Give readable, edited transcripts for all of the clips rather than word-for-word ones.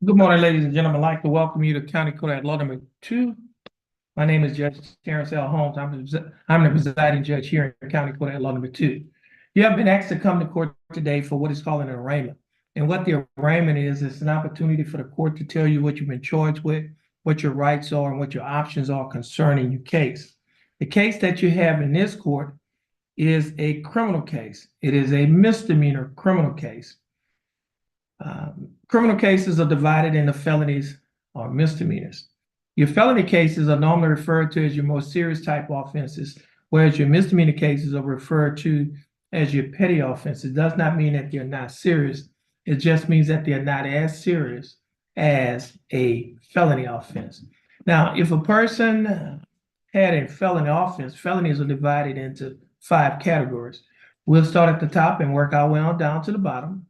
Good morning, ladies and gentlemen. I'd like to welcome you to County Court at Law Number 2. My name is Judge Terrence Holmes. I'm the presiding judge here in County Court at Law Number 2. You have been asked to come to court today for what is called an arraignment. And what the arraignment is, it's an opportunity for the court to tell you what you've been charged with, what your rights are, and what your options are concerning your case. The case that you have in this court is a criminal case. It is a misdemeanor criminal case. Criminal cases are divided into felonies or misdemeanors. Your felony cases are normally referred to as your most serious type of offenses, whereas your misdemeanor cases are referred to as your petty offenses. It does not mean that they're not serious. It just means that they're not as serious as a felony offense. Now, if a person had a felony offense, felonies are divided into 5 categories. We'll start at the top and work our way on down to the bottom.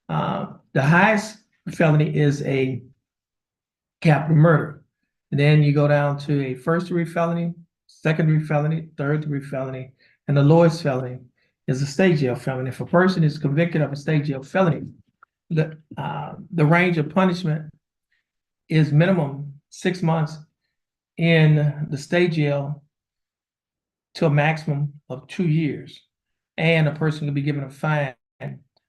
The highest felony is a capital murder. And then you go down to a first-degree felony, second-degree felony, third-degree felony, and the lowest felony is a state jail felony. If a person is convicted of a state jail felony, the range of punishment is minimum 6 months in the state jail to a maximum of 2 years. And a person can be given a fine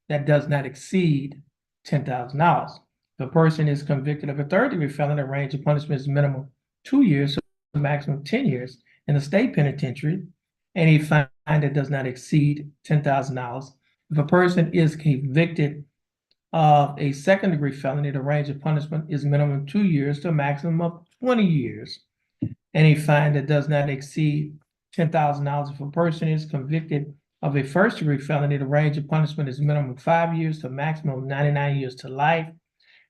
that does not exceed $10,000. If a person is convicted of a third-degree felony, the range of punishment is minimum 2 years to a maximum 10 years in the state penitentiary, and a fine that does not exceed $10,000. If a person is convicted of a second-degree felony, the range of punishment is minimum 2 years to a maximum of 20 years, and a fine that does not exceed $10,000. If a person is convicted of a first-degree felony, the range of punishment is minimum 5 years to a maximum of 99 years to life,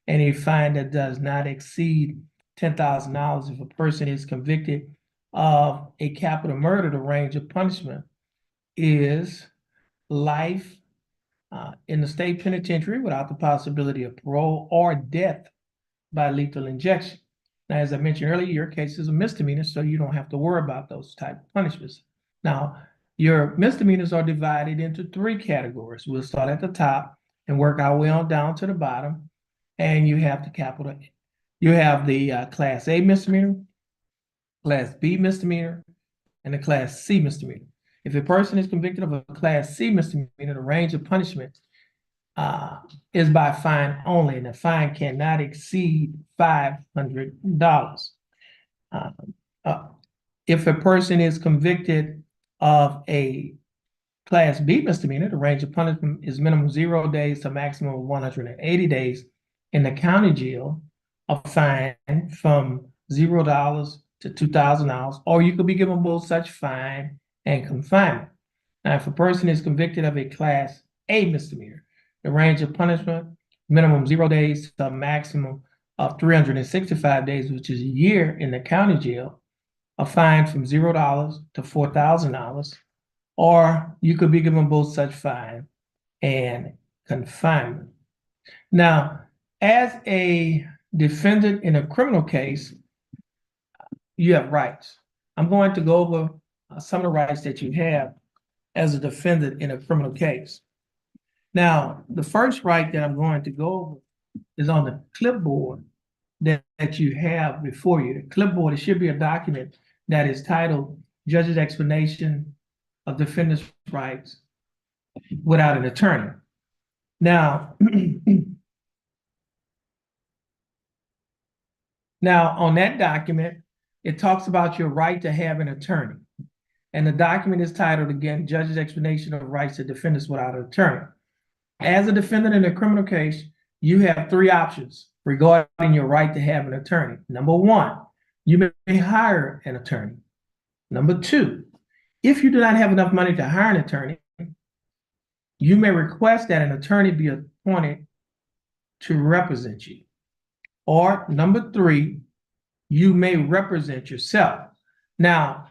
and a fine that does not exceed $10,000. If a person is convicted of a capital murder, the range of punishment is life in the state penitentiary without the possibility of parole or death by lethal injection. Now, as I mentioned earlier, your case is a misdemeanor, so you don't have to worry about those type of punishments. Now, your misdemeanors are divided into 3 categories. We'll start at the top and work our way on down to the bottom. And you have the Class A misdemeanor, Class B misdemeanor, and the Class C misdemeanor. If a person is convicted of a Class C misdemeanor, the range of punishment is by fine only, and the fine cannot exceed $500. If a person is convicted of a Class B misdemeanor, the range of punishment is minimum 0 days to maximum of 180 days in the county jail, a fine from $0 to $2,000, or you could be given both such fine and confinement. Now, if a person is convicted of a Class A misdemeanor, the range of punishment, minimum 0 days to a maximum of 365 days, which is a year in the county jail, a fine from $0 to $4,000, or you could be given both such fine and confinement. Now, as a defendant in a criminal case, you have rights. I'm going to go over some of the rights that you have as a defendant in a criminal case. Now, the first right that I'm going to go over is on the clipboard that you have before you. The clipboard, it should be a document that is titled Judge's Explanation of Defendant's Rights Without an Attorney. Now, on that document, it talks about your right to have an attorney. And the document is titled, again, Judge's Explanation of Rights to Defendants Without an Attorney. As a defendant in a criminal case, you have 3 options regarding your right to have an attorney. Number 1, you may hire an attorney. Number 2, if you do not have enough money to hire an attorney, you may request that an attorney be appointed to represent you. Or number 3, you may represent yourself. Now,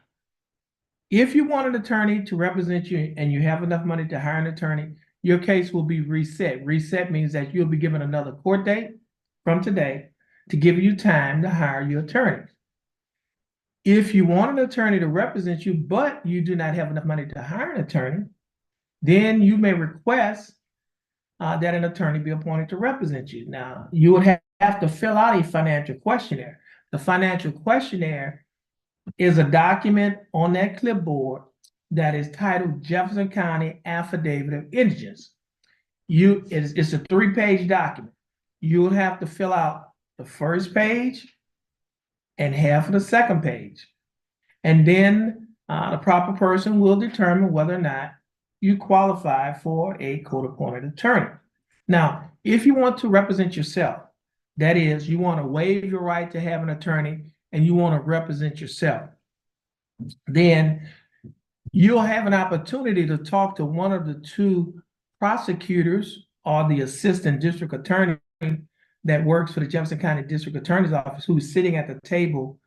if you want an attorney to represent you and you have enough money to hire an attorney, your case will be reset. Reset means that you'll be given another court date from today to give you time to hire your attorney. If you want an attorney to represent you, but you do not have enough money to hire an attorney, then you may request that an attorney be appointed to represent you. Now, you would have have to fill out a financial questionnaire. The financial questionnaire is a document on that clipboard that is titled Jefferson County Affidavit of Indigence. It's a 3-page document. You'll have to fill out the first page and half of the second page. And then the proper person will determine whether or not you qualify for a court-appointed attorney. Now, if you want to represent yourself, that is, you want to waive your right to have an attorney and you want to represent yourself, then you'll have an opportunity to talk to one of the 2 prosecutors or the assistant district attorney that works for the Jefferson County District Attorney's Office, who's sitting at the table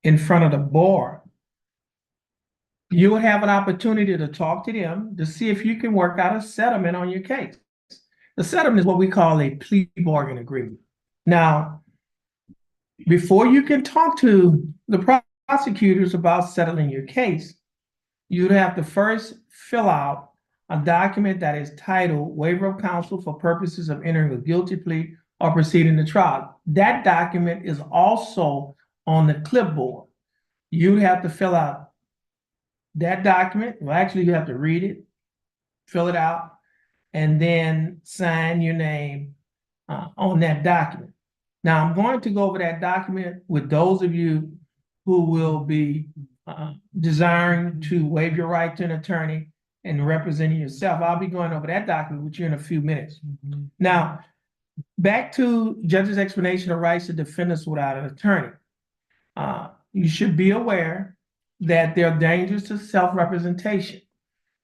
in front of the bar. You will have an opportunity to talk to them to see if you can work out a settlement on your case. The settlement is what we call a plea bargain agreement. Now, before you can talk to the prosecutors about settling your case, you'd have to first fill out a document that is titled Waiver of Counsel for Purposes of Entering a Guilty Plea or Proceeding to Trial. That document is also on the clipboard. You have to fill out that document. Well, actually, you have to read it, fill it out, and then sign your name on that document. Now, I'm going to go over that document with those of you who will be desiring to waive your right to an attorney and representing yourself. I'll be going over that document with you in a few minutes. Now, back to judge's explanation of rights to defendants without an attorney. You should be aware that there are dangers to self-representation.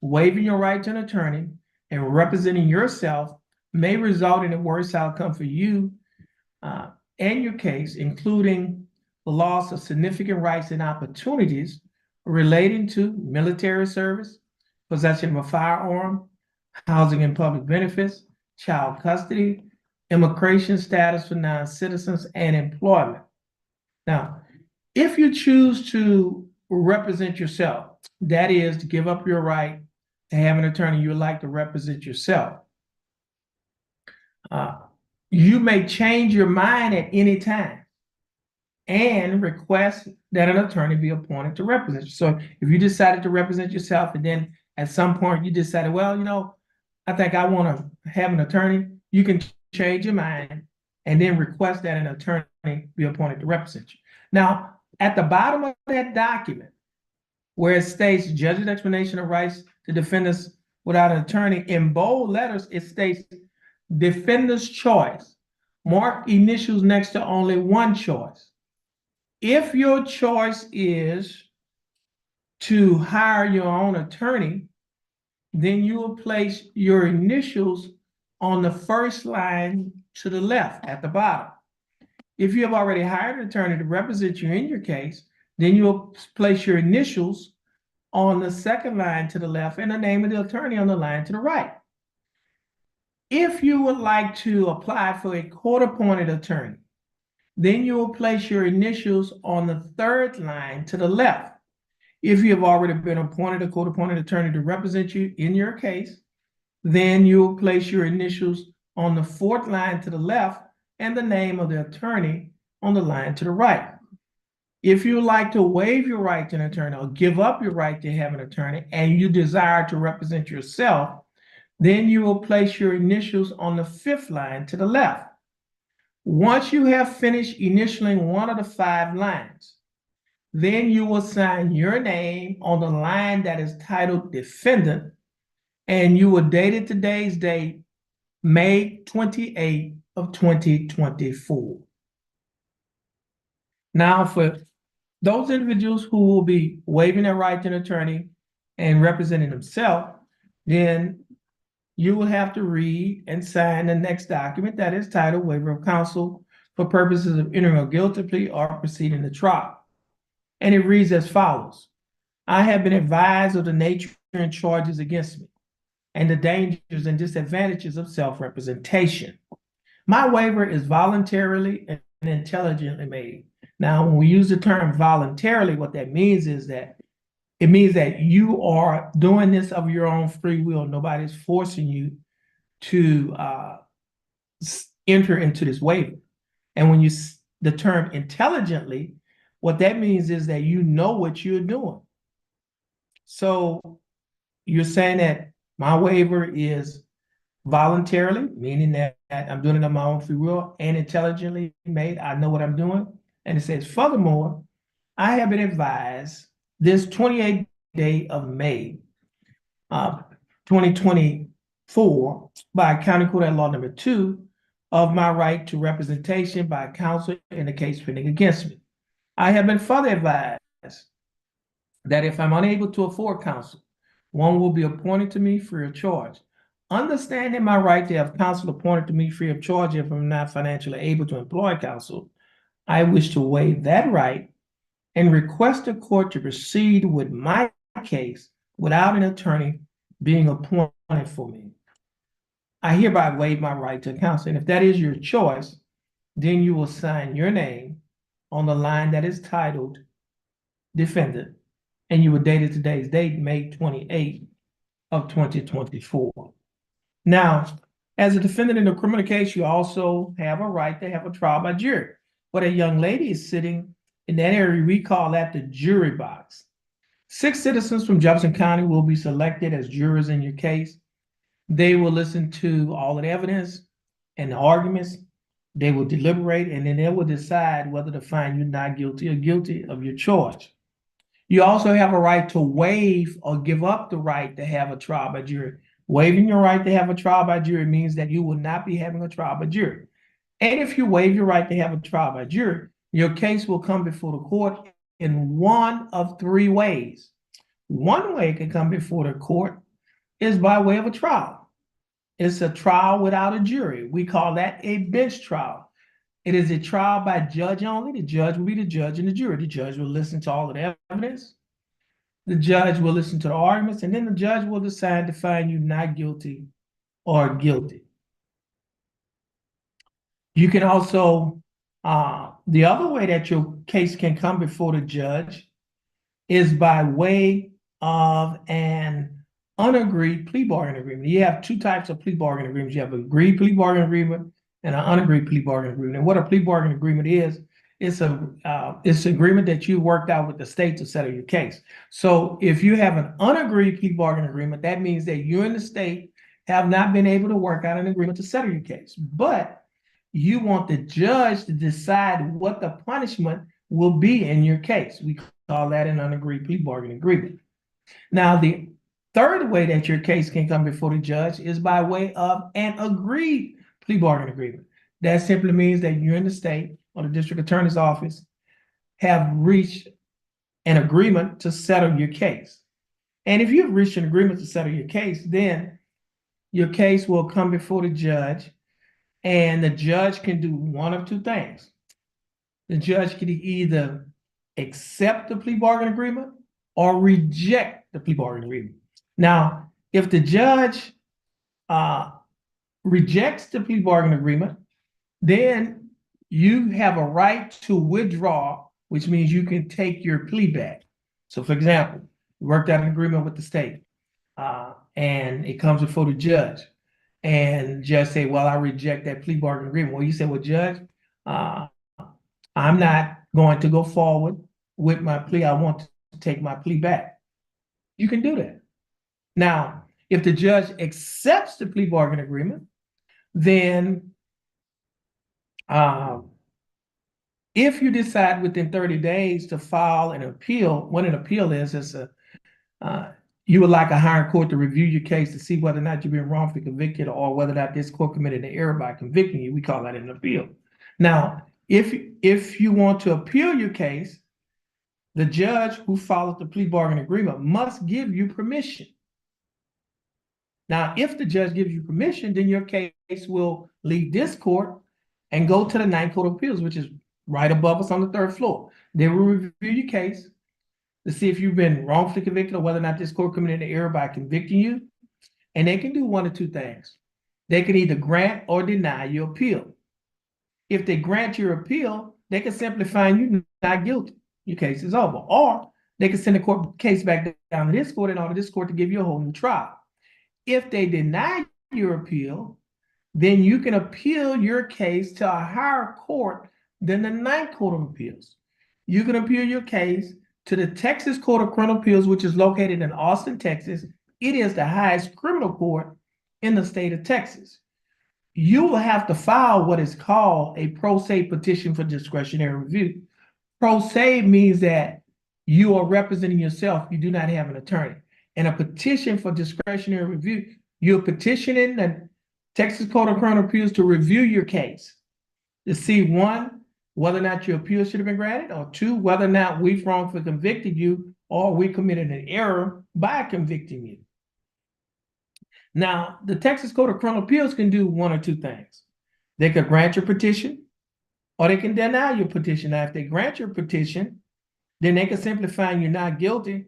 Waiving your right to an attorney and representing yourself may result in a worse outcome for you and your case, including the loss of significant rights and opportunities relating to military service, possession of a firearm, housing and public benefits, child custody, immigration status for non-citizens, and employment. Now, if you choose to represent yourself, that is to give up your right to have an attorney, you would like to represent yourself, you may change your mind at any time and request that an attorney be appointed to represent you. So if you decided to represent yourself and then at some point you decided, well, you know, I think I want to have an attorney, you can change your mind and then request that an attorney be appointed to represent you. Now, at the bottom of that document, where it states judge's explanation of rights to defendants without an attorney, in bold letters, it states defendant's choice. Mark initials next to only one choice. If your choice is to hire your own attorney, then you will place your initials on the first line to the left at the bottom. If you have already hired an attorney to represent you in your case, then you'll place your initials on the second line to the left and the name of the attorney on the line to the right. If you would like to apply for a court-appointed attorney, then you will place your initials on the third line to the left. If you have already been appointed a court-appointed attorney to represent you in your case, then you will place your initials on the fourth line to the left and the name of the attorney on the line to the right. If you would like to waive your right to an attorney or give up your right to have an attorney and you desire to represent yourself, then you will place your initials on the fifth line to the left. Once you have finished initialing one of the 5 lines, then you will sign your name on the line that is titled defendant, and you will date it today's date, May 28 of 2024. Now, for those individuals who will be waiving their right to an attorney and representing themselves, then you will have to read and sign the next document that is titled Waiver of Counsel for Purposes of Entering a Guilty Plea or Proceeding to Trial. And it reads as follows. I have been advised of the nature and charges against me and the dangers and disadvantages of self-representation. My waiver is voluntarily and intelligently made. Now, when we use the term voluntarily, what that means is that it means that you are doing this of your own free will. Nobody's forcing you to enter into this waiver. And when the term intelligently, what that means is that you know what you're doing. So you're saying that my waiver is voluntarily, meaning that I'm doing it on my own free will, and intelligently made. I know what I'm doing. And it says, furthermore, I have been advised this 28th day of May, 2024, by County Court at Law number 2 of my right to representation by counsel in the case pending against me. I have been further advised that if I'm unable to afford counsel, one will be appointed to me free of charge. Understanding my right to have counsel appointed to me free of charge if I'm not financially able to employ counsel, I wish to waive that right and request the court to proceed with my case without an attorney being appointed for me. I hereby waive my right to counsel. And if that is your choice, then you will sign your name on the line that is titled defendant, and you will date it today's date, May 28th of 2024. Now, as a defendant in a criminal case, you also have a right to have a trial by jury. But a young lady is sitting in that area, we call that the jury box. 6 citizens from Jefferson County will be selected as jurors in your case. They will listen to all of the evidence and the arguments. They will deliberate, and then they will decide whether to find you not guilty or guilty of your charge. You also have a right to waive or give up the right to have a trial by jury. Waiving your right to have a trial by jury means that you will not be having a trial by jury. And if you waive your right to have a trial by jury, your case will come before the court in one of 3 ways. One way it can come before the court is by way of a trial. It's a trial without a jury. We call that a bench trial. It is a trial by judge only. The judge will be the judge and the jury. The judge will listen to all of the evidence. The judge will listen to the arguments, and then the judge will decide to find you not guilty or guilty. You can also, the other way that your case can come before the judge is by way of an unagreed plea bargaining agreement. You have 2 types of plea bargaining agreements. You have an agreed plea bargaining agreement and an unagreed plea bargaining agreement. And what a plea bargaining agreement is, it's an agreement that you worked out with the state to settle your case. So if you have an unagreed plea bargaining agreement, that means that you and the state have not been able to work out an agreement to settle your case. But you want the judge to decide what the punishment will be in your case. We call that an unagreed plea bargaining agreement. Now, the third way that your case can come before the judge is by way of an agreed plea bargaining agreement. That simply means that you and the state or the district attorney's office have reached an agreement to settle your case. And if you've reached an agreement to settle your case, then your case will come before the judge, and the judge can do one of 2 things. The judge can either accept the plea bargaining agreement or reject the plea bargaining agreement. Now, if the judge rejects the plea bargaining agreement, then you have a right to withdraw, which means you can take your plea back. So, for example, you worked out an agreement with the state, and it comes before the judge, and the judge say, well, I reject that plea bargaining agreement. Well, you say, well, judge, I'm not going to go forward with my plea. I want to take my plea back. You can do that. Now, if the judge accepts the plea bargaining agreement, then if you decide within 30 days to file an appeal, what an appeal is you would like a higher court to review your case to see whether or not you've been wrongfully convicted or whether or not this court committed an error by convicting you. We call that an appeal. Now, if you want to appeal your case, the judge who followed the plea bargaining agreement must give you permission. Now, if the judge gives you permission, then your case will leave this court and go to the Ninth Court of Appeals, which is right above us on the 3rd floor. They will review your case to see if you've been wrongfully convicted or whether or not this court committed an error by convicting you. And they can do one of 2 things. They can either grant or deny your appeal. If they grant your appeal, they can simply find you not guilty. Your case is over. Or they can send the court case back down to this court and order this court to give you a whole new trial. If they deny your appeal, then you can appeal your case to a higher court than the Ninth Court of Appeals. You can appeal your case to the Texas Court of Criminal Appeals, which is located in Austin, Texas. It is the highest criminal court in the state of Texas. You will have to file what is called a pro se petition for discretionary review. Pro se means that you are representing yourself. You do not have an attorney. And a petition for discretionary review, you're petitioning the Texas Court of Criminal Appeals to review your case to see, one, whether or not your appeal should have been granted, or two, whether or not we've wrongfully convicted you or we committed an error by convicting you. Now, the Texas Court of Criminal Appeals can do one or two things. They could grant your petition or they can deny your petition. Now, if they grant your petition, then they can simply find you not guilty,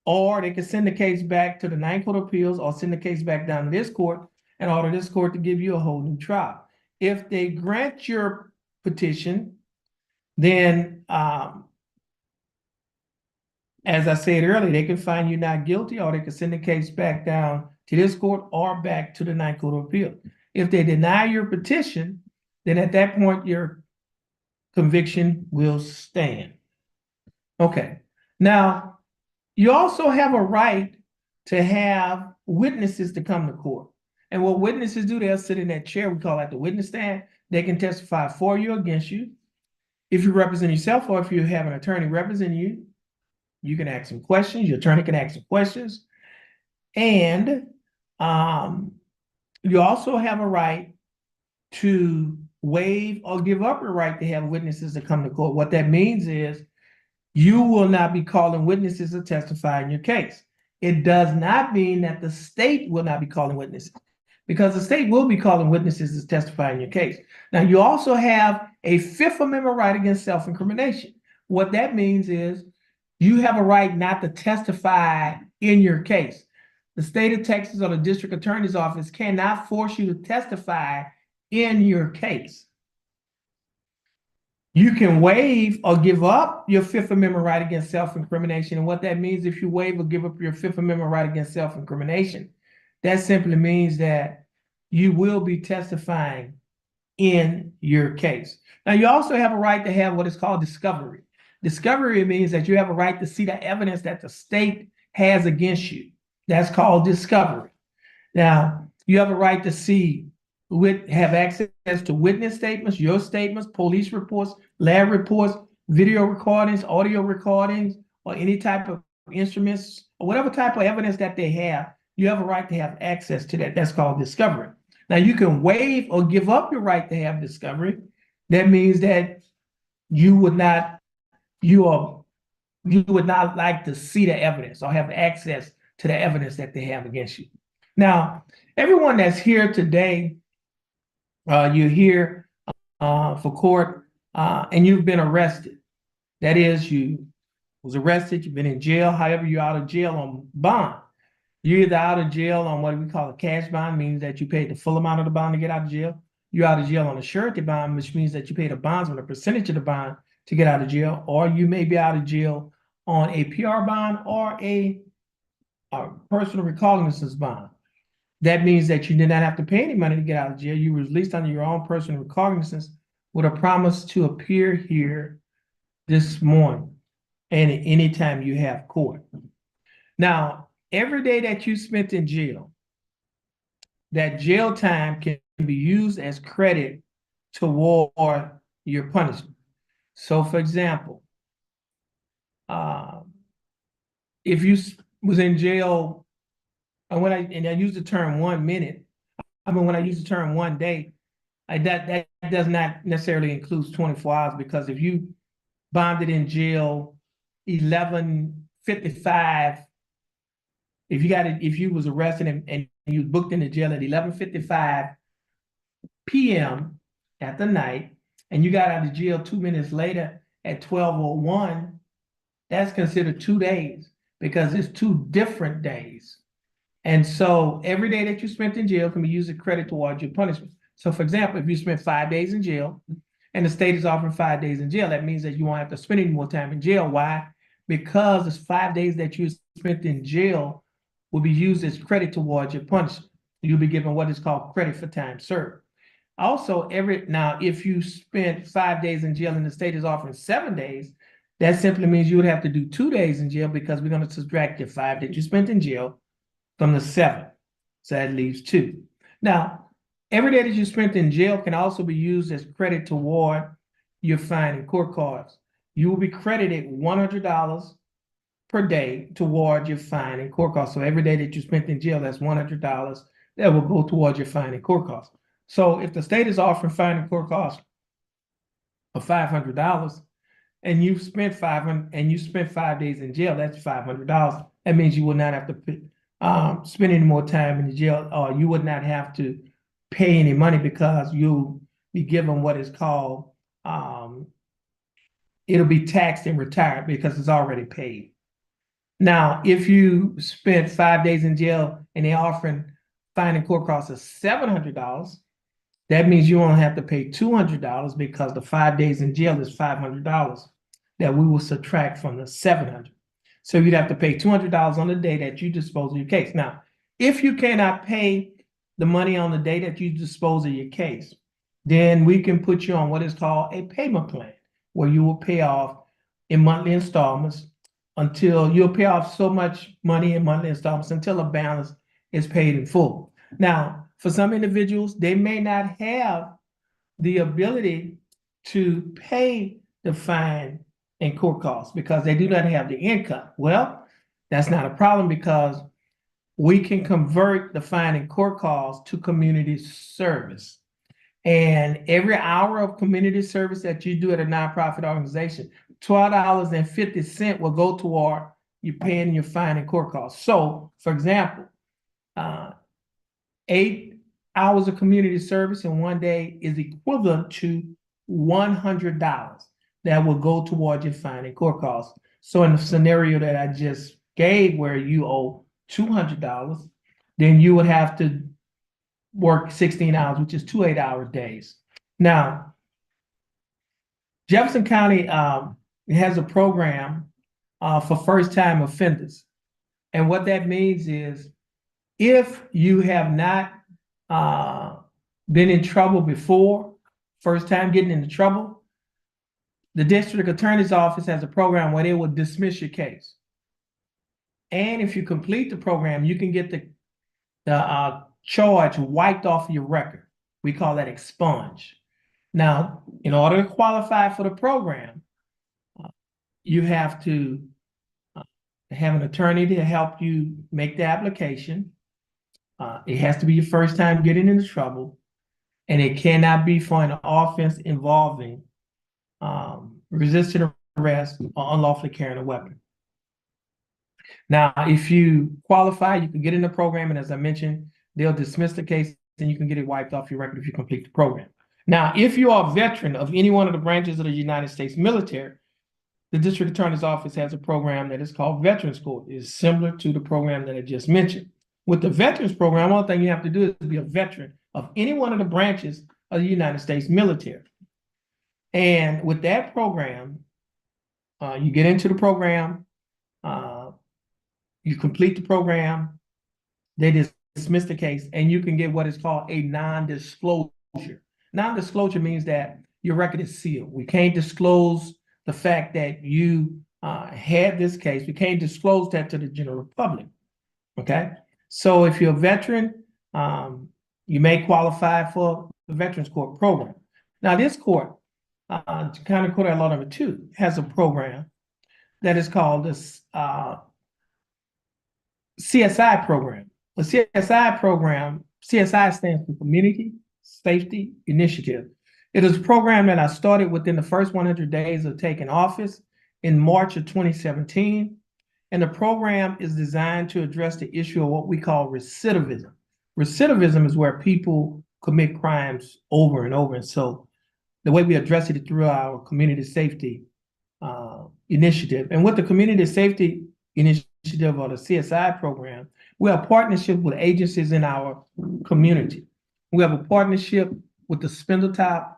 or they can send the case back to the Ninth Court of Appeals or send the case back down to this court and order this court to give you a whole new trial. If they grant your petition, then as I said earlier, they can find you not guilty, or they can send the case back down to this court or back to the Ninth Court of Appeals. If they deny your petition, then at that point, your conviction will stand. Okay. Now, you also have a right to have witnesses to come to court. And what witnesses do, they'll sit in that chair. We call that the witness stand. They can testify for you or against you. If you represent yourself, or if you have an attorney representing you, you can ask some questions. Your attorney can ask some questions. And you also have a right to waive or give up your right to have witnesses to come to court. What that means is you will not be calling witnesses to testify in your case. It does not mean that the state will not be calling witnesses, because the state will be calling witnesses to testify in your case. Now, you also have a Fifth Amendment right against self-incrimination. What that means is you have a right not to testify in your case. The state of Texas or the district attorney's office cannot force you to testify in your case. You can waive or give up your Fifth Amendment right against self-incrimination. And what that means, if you waive or give up your Fifth Amendment right against self-incrimination, that simply means that you will be testifying in your case. Now, you also have a right to have what is called discovery. Discovery means that you have a right to see the evidence that the state has against you. That's called discovery. Now, you have a right to see, have access to witness statements, your statements, police reports, lab reports, video recordings, audio recordings, or any type of instruments, or whatever type of evidence that they have. You have a right to have access to that. That's called discovery. Now, you can waive or give up your right to have discovery. That means that you would not like to see the evidence or have access to the evidence that they have against you. Now, everyone that's here today, you're here for court and you've been arrested. That is, you was arrested, you've been in jail. However, you're out of jail on bond. You're either out of jail on what we call a cash bond, means that you paid the full amount of the bond to get out of jail. You're out of jail on a surety bond, which means that you paid a bondsman a percentage of the bond to get out of jail, or you may be out of jail on a PR bond or a personal recognizance bond. That means that you did not have to pay any money to get out of jail. You were released under your own personal recognizance with a promise to appear here this morning and at any time you have court. Now, every day that you spent in jail, that jail time can be used as credit toward your punishment. So, for example, if you was in jail, and I use the term 1 minute, when I use the term 1 day, that does not necessarily include 24 hours, because if you bonded in jail 11:55, if you was arrested and you booked into jail at 11:55 p.m. at the night, and you got out of jail 2 minutes later at 12:01, that's considered 2 days, because it's 2 different days. And so every day that you spent in jail can be used as credit towards your punishment. So, for example, if you spent 5 days in jail and the state is offering 5 days in jail, that means that you won't have to spend any more time in jail. Why? Because it's 5 days that you spent in jail will be used as credit towards your punishment. You'll be given what is called credit for time served. Also, now, if you spent 5 days in jail and the state is offering 7 days, that simply means you would have to do 2 days in jail because we're going to subtract your 5 that you spent in jail from the 7. So that leaves 2. Now, every day that you spent in jail can also be used as credit toward your fine and court costs. You will be credited $100 per day toward your fine and court costs. So every day that you spent in jail, that's $100 that will go towards your fine and court costs. So if the state is offering fine and court costs of $500 and you spent 5 days in jail, that's $500. That means you will not have to spend any more time in the jail, or you would not have to pay any money because you'll be given what is called it'll be taxed and retired because it's already paid. Now, if you spent 5 days in jail and they're offering fine and court costs of $700, that means you only have to pay $200 because the 5 days in jail is $500 that we will subtract from the $700. So you'd have to pay $200 on the day that you dispose of your case. Now, if you cannot pay the money on the day that you dispose of your case, then we can put you on what is called a payment plan, where you will pay off in monthly installments until you'll pay off so much money in monthly installments until a balance is paid in full. Now, for some individuals, they may not have the ability to pay the fine and court costs because they do not have the income. Well, that's not a problem because we can convert the fine and court costs to community service. And every hour of community service that you do at a nonprofit organization, $12.50 will go toward you paying your fine and court costs. So, for example, 8 hours of community service in one day is equivalent to $100 that will go toward your fine and court costs. So in the scenario that I just gave where you owe $200, then you would have to work 16 hours, which is 2 8-hour days. Now, Jefferson County has a program for first-time offenders. And what that means is if you have not been in trouble before, first time getting into trouble, the district attorney's office has a program where they will dismiss your case. And if you complete the program, you can get the charge wiped off your record. We call that expunge. Now, in order to qualify for the program, you have to have an attorney to help you make the application. It has to be your first time getting into trouble, and it cannot be for an offense involving resisting arrest or unlawfully carrying a weapon. Now, if you qualify, you can get in the program, and as I mentioned, they'll dismiss the case, and you can get it wiped off your record if you complete the program. Now, if you are a veteran of any one of the branches of the United States military, the district attorney's office has a program that is called Veterans Court. It is similar to the program that I just mentioned. With the Veterans Program, one thing you have to do is be a veteran of any one of the branches of the United States military. And with that program, you get into the program, you complete the program, they dismiss the case, and you can get what is called a non-disclosure. Non-disclosure means that your record is sealed. We can't disclose the fact that you had this case. We can't disclose that to the general public, okay? So if you're a veteran, you may qualify for the Veterans Court program. Now this court, County Court of Law Number 2, has a program that is called this CSI program. The CSI program, CSI stands for Community Safety Initiative. It is a program that I started within the first 100 days of taking office in March of 2017. And the program is designed to address the issue of what we call recidivism. Recidivism is where people commit crimes over and over. And so the way we address it is through our community safety initiative. And with the community safety initiative or the CSI program, we have partnership with agencies in our community. We have a partnership with the Spindletop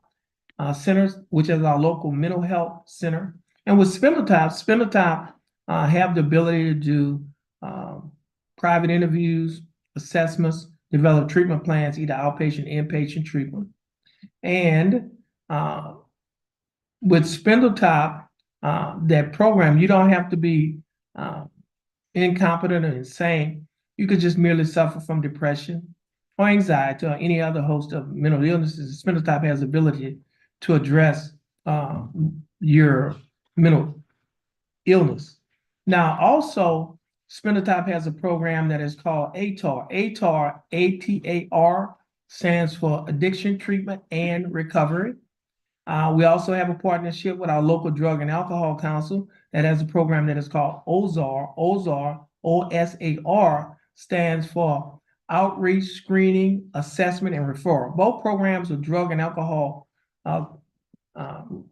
Centers, which is our local mental health center. And with Spindletop have the ability to do private interviews, assessments, develop treatment plans, either outpatient, inpatient treatment. And with Spindletop, that program, you don't have to be incompetent or insane. You could just merely suffer from depression or anxiety or any other host of mental illnesses. Spindletop has the ability to address your mental illness. Now, also, Spindletop has a program that is called ATAR. ATAR, ATAR, stands for Addiction Treatment and Recovery. We also have a partnership with our local Drug and Alcohol Council that has a program that is called OSAR. OSAR, OSAR, stands for Outreach, Screening, Assessment, and Referral. Both programs are drug and alcohol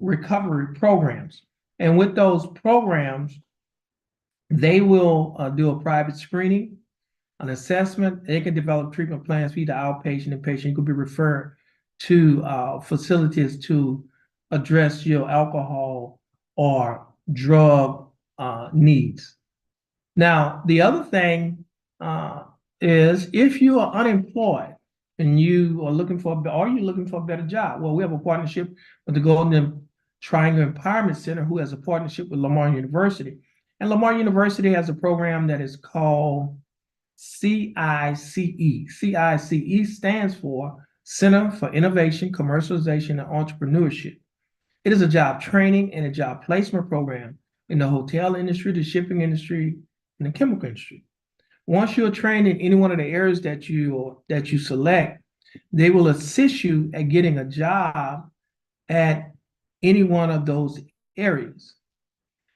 recovery programs. And with those programs, they will do a private screening, an assessment. They can develop treatment plans for either outpatient and patient. You could be referred to facilities to address your alcohol or drug needs. Now, the other thing is if you are unemployed and you are looking for, or you're looking for a better job, well, we have a partnership with the Golden Triangle Empowerment Center, who has a partnership with Lamar University. And Lamar University has a program that is called CICE. CICE stands for Center for Innovation, Commercialization, and Entrepreneurship. It is a job training and a job placement program in the hotel industry, the shipping industry, and the chemical industry. Once you're trained in any one of the areas that you select, they will assist you at getting a job at any one of those areas.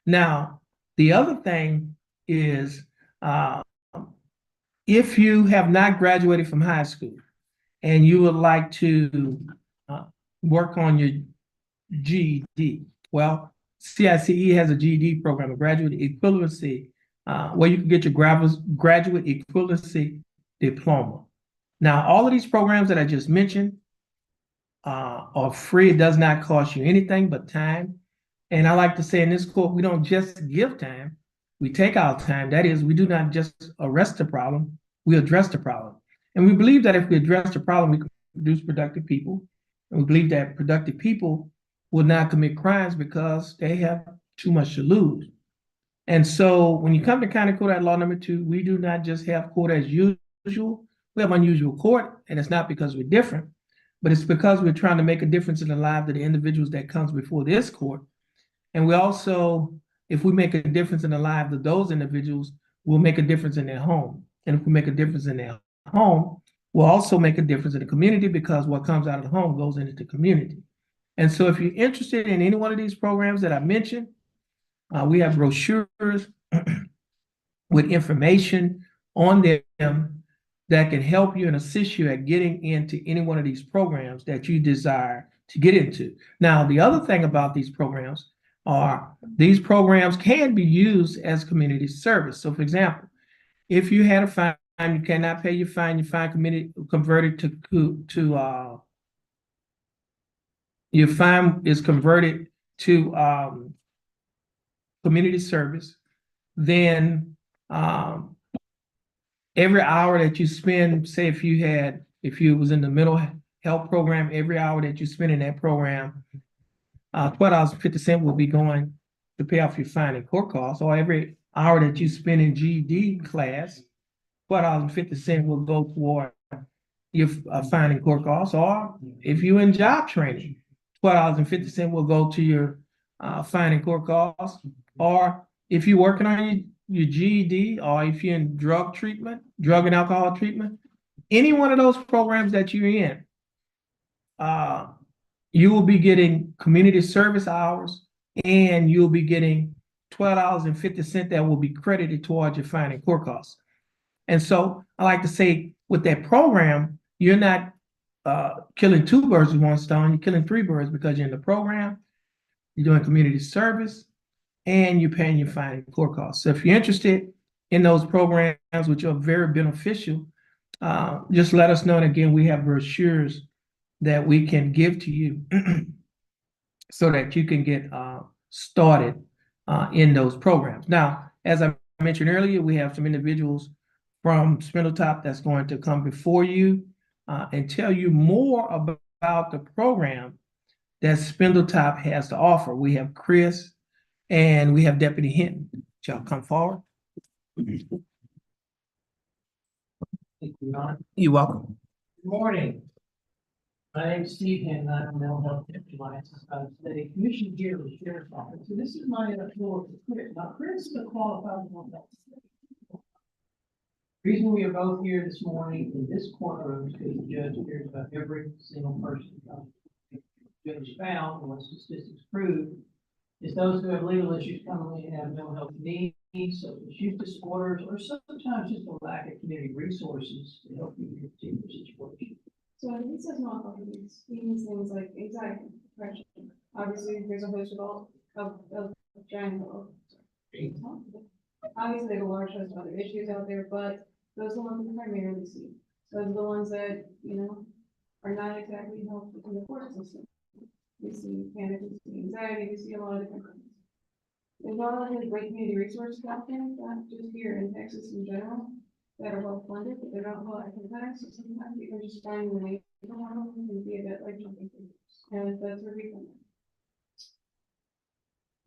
Now, the other thing is if you have not graduated from high school and you would like to work on your GED, well, CICE has a GED program, a graduate equivalency, where you can get your graduate equivalency diploma. Now, all of these programs that I just mentioned are free. It does not cost you anything but time. And I like to say in this court, we don't just give time, we take our time. That is, we do not just arrest the problem, we address the problem. And we believe that if we address the problem, we can produce productive people. And we believe that productive people will not commit crimes because they have too much to lose. And so when you come to County Court at Law Number 2, we do not just have court as usual. We have unusual court, and it's not because we're different, but it's because we're trying to make a difference in the lives of the individuals that comes before this court. And we also, if we make a difference in the lives of those individuals, we'll make a difference in their home. And if we make a difference in their home, we'll also make a difference in the community, because what comes out of the home goes into the community. And so if you're interested in any one of these programs that I mentioned, we have brochures with information on them that can help you and assist you at getting into any one of these programs that you desire to get into. Now, the other thing about these programs are these programs can be used as community service. So, for example, if you had a fine, you cannot pay your fine community converted to your fine is converted to community service, then every hour that you spend, say if you was in the mental health program, every hour that you spend in that program, $12.50 will be going to pay off your fine and court costs. Or every hour that you spend in GED class, $12.50 will go toward your fine and court costs. Or if you're in job training, $12.50 will go to your fine and court costs. Or if you're working on your GED, or if you're in drug and alcohol treatment, any one of those programs that you're in, you will be getting community service hours, and you'll be getting $12.50 that will be credited towards your fine and court costs. And so I like to say with that program, you're not killing two birds with one stone, you're killing three birds, because you're in the program, you're doing community service, and you're paying your fine and court costs. So if you're interested in those programs, which are very beneficial, just let us know. And again, we have brochures that we can give to you so that you can get started in those programs. Now, as I mentioned earlier, we have some individuals from Spindletop that's going to come before you and tell you more about the program that Spindletop has to offer. We have Chris and we have Deputy Hinton. Y'all come forward. Thank you, Ron. You're welcome. Good morning. My name is Steve Hinton. I'm a mental health deputy today. Commission here with the Sheriff's Office. So this is my floor for Chris. Now, Chris is a qualified mental health. The reason we are both here this morning in this courtroom is because the judge cares about every single person. The judge found, and what statistics prove, is those who have legal issues commonly have mental health needs, substance use disorders, or sometimes just a lack of community resources to help you in your particular situation. So when he says mental health needs, he means things like anxiety, depression. Obviously, there's a host of giant obviously there's a large host of other issues out there, but those are the ones we primarily see. Those are the ones that, you know, are not exactly helpful in the court system. We see panic, we see anxiety, we see a lot of different things. There's a lot of really great community resources out there, not just here in Texas in general, that are well funded, but they're not well advertised. So sometimes you can just find the way to one of them and be a bit like jumping through. And that's where we come in.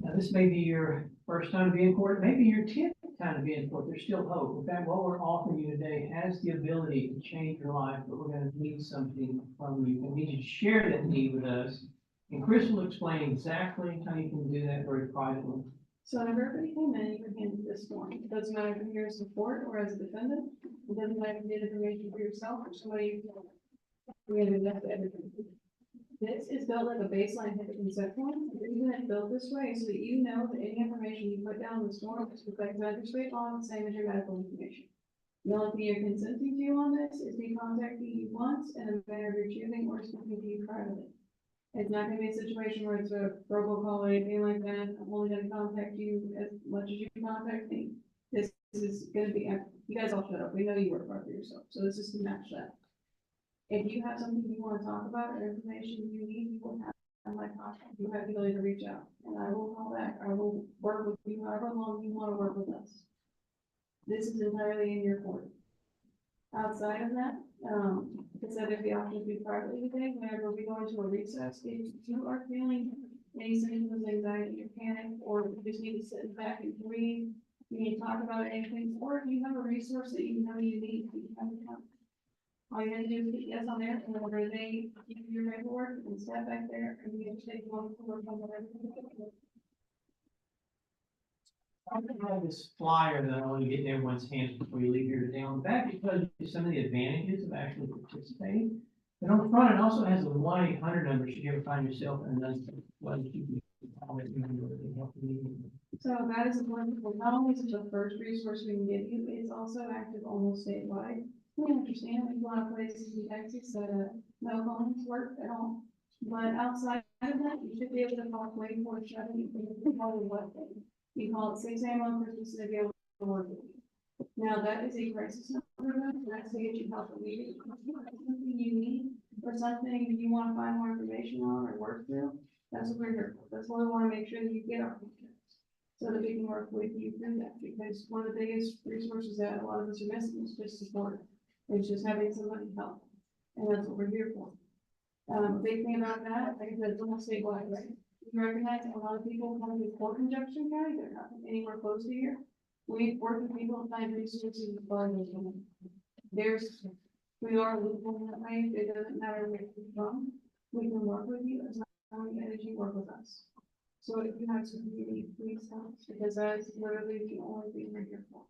Now, this may be your first time to be in court, maybe your 10th time to be in court. There's still hope. In fact, what we're offering you today has the ability to change your life, but we're going to need something from you. We need you to share that need with us. And Chris will explain exactly how you can do that very privately. So if everybody came in, you were handed this form. It doesn't matter if you're here as a court or as a defendant. It doesn't matter if you need information for yourself or somebody. We're going to do that to everything. This is built like a baseline HIPAA consent form. The reason it's built this way is so that you know that any information you put down in this form is reflected under state law, the same as your medical information. The only thing you're consenting to on this is me contacting you once and in a manner of your choosing or speaking to you privately. It's not gonna be a situation where it's a robocall or anything like that. I'm only gonna contact you as much as you contact me. This is gonna be, you guys all shut up. We know you work hard for yourself, so this is to match that. If you have something you wanna talk about or information you need, you will have my contact. You have the ability to reach out and I will call back. I will work with you however long you wanna work with us. This is entirely in your court. Outside of that, instead of the option to be privately today, whenever we go into a recess, if you are feeling any symptoms of anxiety or panic, or you just need to sit back and breathe, you need to talk about anything, or if you have a resource that you know you need, you have to come. All you have to do is hit yes on there, and whenever they give you your paperwork, and step back there, and you just take one to work on whatever. I'm going to have this flyer that I want to get in everyone's hands before you leave here today. On the back, it tells you some of the advantages of actually participating. And on the front, it also has a 1-800 number should you ever find yourself in another situation. So that is wonderful. Not only is it the first resource we can give you, it's also active almost statewide. We understand there's a lot of places in Texas that no homes work at all. But outside of that, you should be able to call 24/7. You can call it what day. You call it 6 a.m. on Christmas and be able to work with you. Now that is a crisis number. That's to get you help immediately. Something you need or something you want to find more information on or work through. That's what we're here for. That's why we want to make sure that you get our contacts so that we can work with you through that. Because one of the biggest resources that a lot of us are missing is just support. It's just having somebody help, and that's what we're here for. Big thing about that, like I said, it's almost statewide, right? We recognize a lot of people come to court in Jefferson County, they're not anywhere close to here. We work with people to find resources as far as we are looking that way. It doesn't matter where you're from. We can work with you as long as you work with us. So if you have some community, please help, because that's literally the only thing we're here for.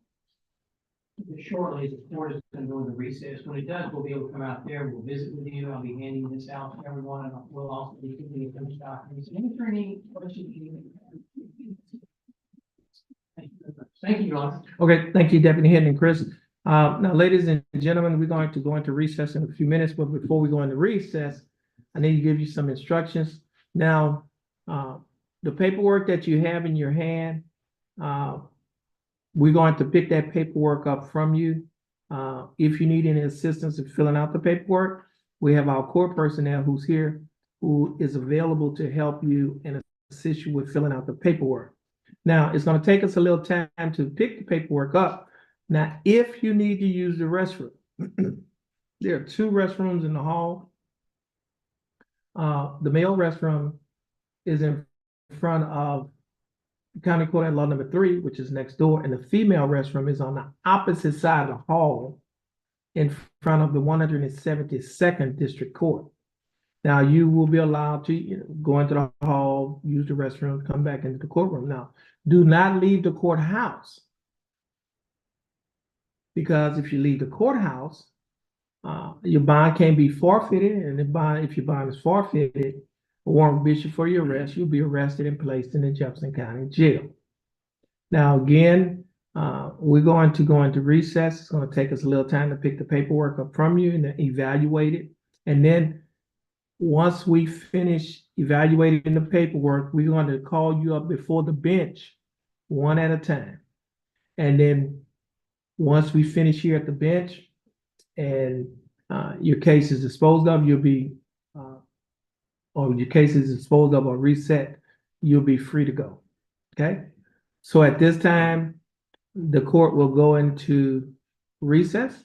Shortly, the court is going to go into recess. When it does, we'll be able to come out there. We'll visit with you. I'll be handing this out to everyone, and we'll also be giving you those documents. Any questions? Thank you, Your Honor. Okay, thank you, Deputy Hinton and Chris. Now, ladies and gentlemen, we're going to go into recess in a few minutes, but before we go into recess, I need to give you some instructions. Now, the paperwork that you have in your hand, we're going to pick that paperwork up from you. If you need any assistance in filling out the paperwork, we have our court personnel who's here, who is available to help you and assist you with filling out the paperwork. Now, it's going to take us a little time to pick the paperwork up. Now, if you need to use the restroom, there are two restrooms in the hall. The male restroom is in front of County Court at Law number 3, which is next door, and the female restroom is on the opposite side of the hall in front of the 172nd District Court. Now, you will be allowed to go into the hall, use the restroom, come back into the courtroom. Now, do not leave the courthouse, because if you leave the courthouse, your bond can be forfeited, and if your bond is forfeited, a warrant will be issued for your arrest. You'll be arrested and placed in the Jefferson County Jail. Now, again, we're going to go into recess. It's going to take us a little time to pick the paperwork up from you and evaluate it. And then once we finish evaluating the paperwork, we're going to call you up before the bench one at a time. And then once we finish here at the bench and your case is disposed of, or your case is disposed of or reset, you'll be free to go. Okay? So at this time, the court will go into recess.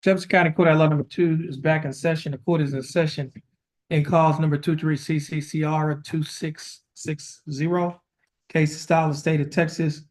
Jefferson County Court at Law number 2 is back in session. The court is in session in cause number 23 CCCR 2660. Case style of state of Texas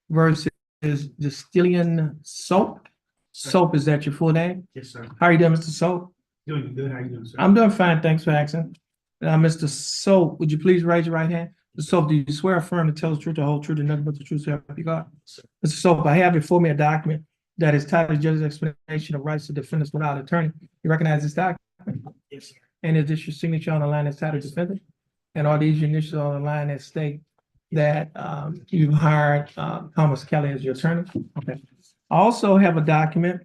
versus Distillion Soap. Soap, is that your full name? Yes, sir. How are you doing, Mr. Soap? Doing good. How you doing, sir? I'm doing fine. Thanks for asking. Mr. Soap, would you please raise your right hand? Mr. Soap, do you swear or affirm to tell the truth, the whole truth, and nothing but the truth, so help you God? Sir. Mr. Soap, I have before me a document that is titled Judge's Explanation of Rights to Defendants Without Attorney. You recognize this document? Yes, sir. And is this your signature on the line that's titled Defendant? And are these your initials on the line that state that you've hired Thomas Kelly as your attorney? Okay. I also have a document.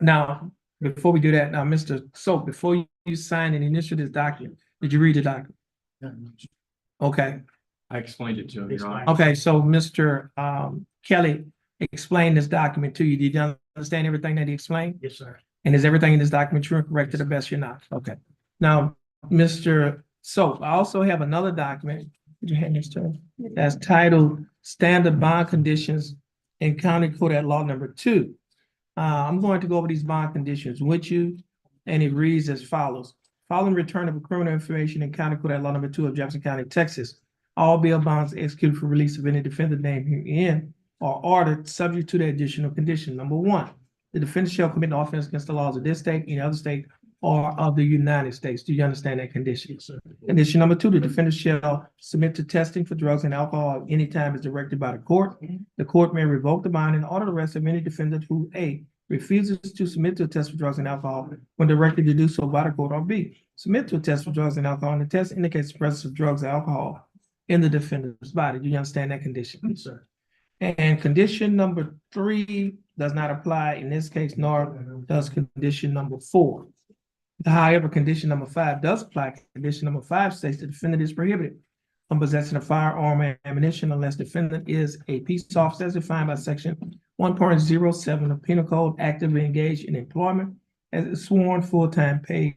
Now, before we do that, now, Mr. Soap, before you sign and initial this document, did you read the document? Okay. I explained it to him, Yes, Your Honor. ma'am. Okay, so Mr. Kelly explained this document to you. Did you understand everything that he explained? Yes, sir. And is everything in this document true and correct to the best of your knowledge? Okay. Now, Mr. Soap, I also have another document. Did you hand this to him? That's titled Standard Bond Conditions in County Court at Law number 2. I'm going to go over these bond conditions with you, and it reads as follows. Following return of criminal information in County Court at Law number 2 of Jefferson County, Texas, all bail bonds executed for release of any defendant named herein are ordered subject to the additional condition. Number 1, the defendant shall commit an offense against the laws of this state, any other state, or of the United States. Do you understand that condition? Yes, sir. Condition number 2, the defendant shall submit to testing for drugs and alcohol anytime as directed by the court. The court may revoke the bond and order the arrest of any defendant who A, refuses to submit to a test for drugs and alcohol when directed to do so by the court, or B, submit to a test for drugs and alcohol and the test indicates the presence of drugs and alcohol in the defendant's body. Do you understand that condition? Yes, sir. And condition number 3 does not apply in this case, nor does condition number 4. However, condition number 5 does apply. Condition number 5 states the defendant is prohibited from possessing a firearm and ammunition unless defendant is a peace officer as defined by section 1.07 of Penal Code, actively engaged in employment as a sworn full-time paid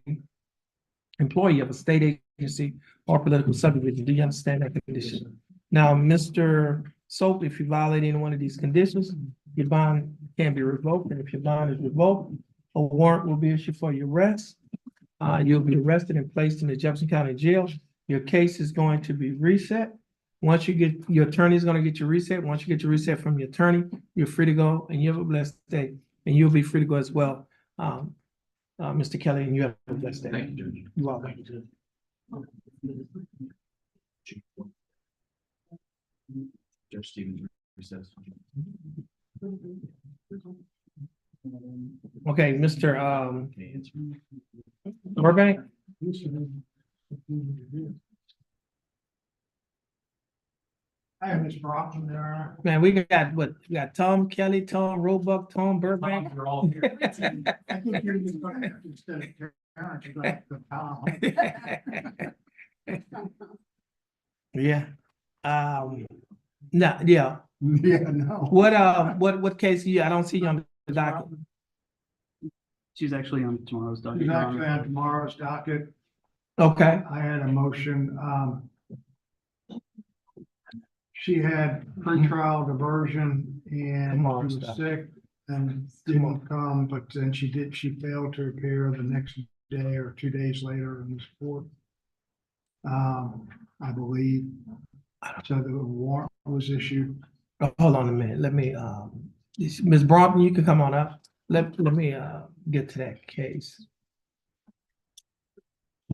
employee of a state agency or political subdivision. Do you understand that condition? Now, Mr. Soap, if you violate any one of these conditions, your bond can be revoked, and if your bond is revoked, a warrant will be issued for your arrest. You'll be arrested and placed in the Jefferson County Jail. Your case is going to be reset. Once you get, your attorney is going to get your reset. Once you get your reset from your attorney, you're free to go, and you have a blessed day. And you'll be free to go as well, Mr. Kelly, and you have a blessed day. Thank you, Judge. You're welcome. Judge Stevens recess. Okay, Mr. Can you answer me? Burbank? I have Ms. Brockton there. Man, we got what? We got Tom Kelly, Tom Roebuck, Tom Burbank. You're all here. I think you're just going to have to instead of Terrence, you're going to have to Tom. Yeah. No, yeah. Yeah, no. What case I don't see you on the docket. She's actually on tomorrow's docket. He's actually on tomorrow's docket. Okay, I had a motion, she had pretrial diversion and Tomorrow's she was docket. sick and didn't come, but then she failed to appear the next day or 2 days later in this court. I believe. So the warrant was issued. oh, hold on a minute. Let me, Ms. Brompton, you can come on up. Let me get to that case.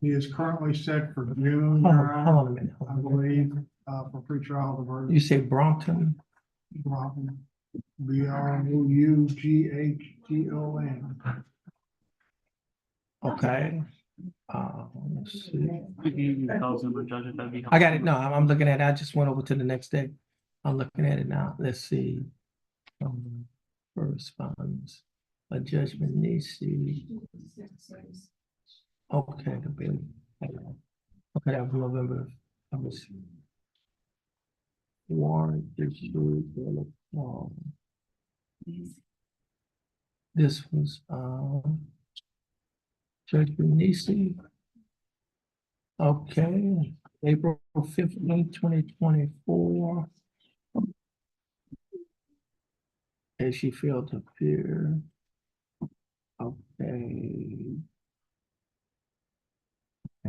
He is currently set for June, Hold on a minute. I believe, for pretrial diversion. You say Brompton? Brockton, Broughdon. Okay. Let's see. You can call someone, Judge, if that'd be I got it. No, I'm looking at it. I just went over to the next day. I'm looking at it now. Let's see. Correspondence, a judgment Nisi. Okay, the bill. Okay, that was November. Let me see. Warrant issued. This was judgment Nisi. Okay, April 15, 2024. And she failed to appear. A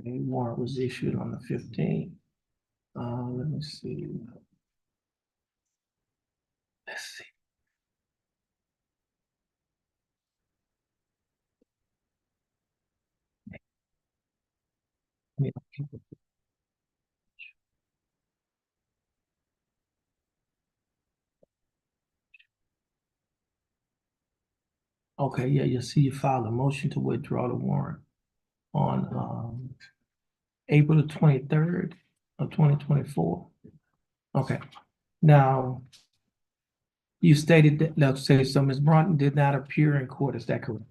warrant was issued on the 15th. Let me see. Let's see. Yeah. Okay, yeah, you see you filed a motion to withdraw the warrant on April the 23rd of 2024. Okay, now you stated that, let's say, so Ms. Broughton did not appear in court, is that correct?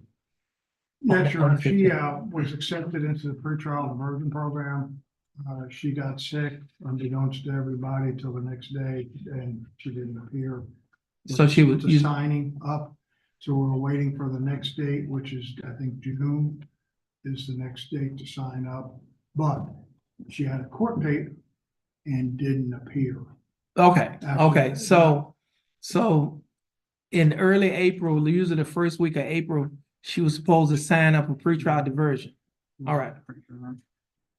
Yes, Your On the Honor, she 15th. was accepted into the pretrial diversion program. She got sick unbeknownst to everybody till the next day, and she didn't appear. So she was, The signing up, so we're waiting for the next date, which is, I think, June is the next date to sign up. But she had a court date and didn't appear. okay, Absolutely. so in early April, usually the first week of April, she was supposed to sign up for pretrial diversion. All right. Pretty sure.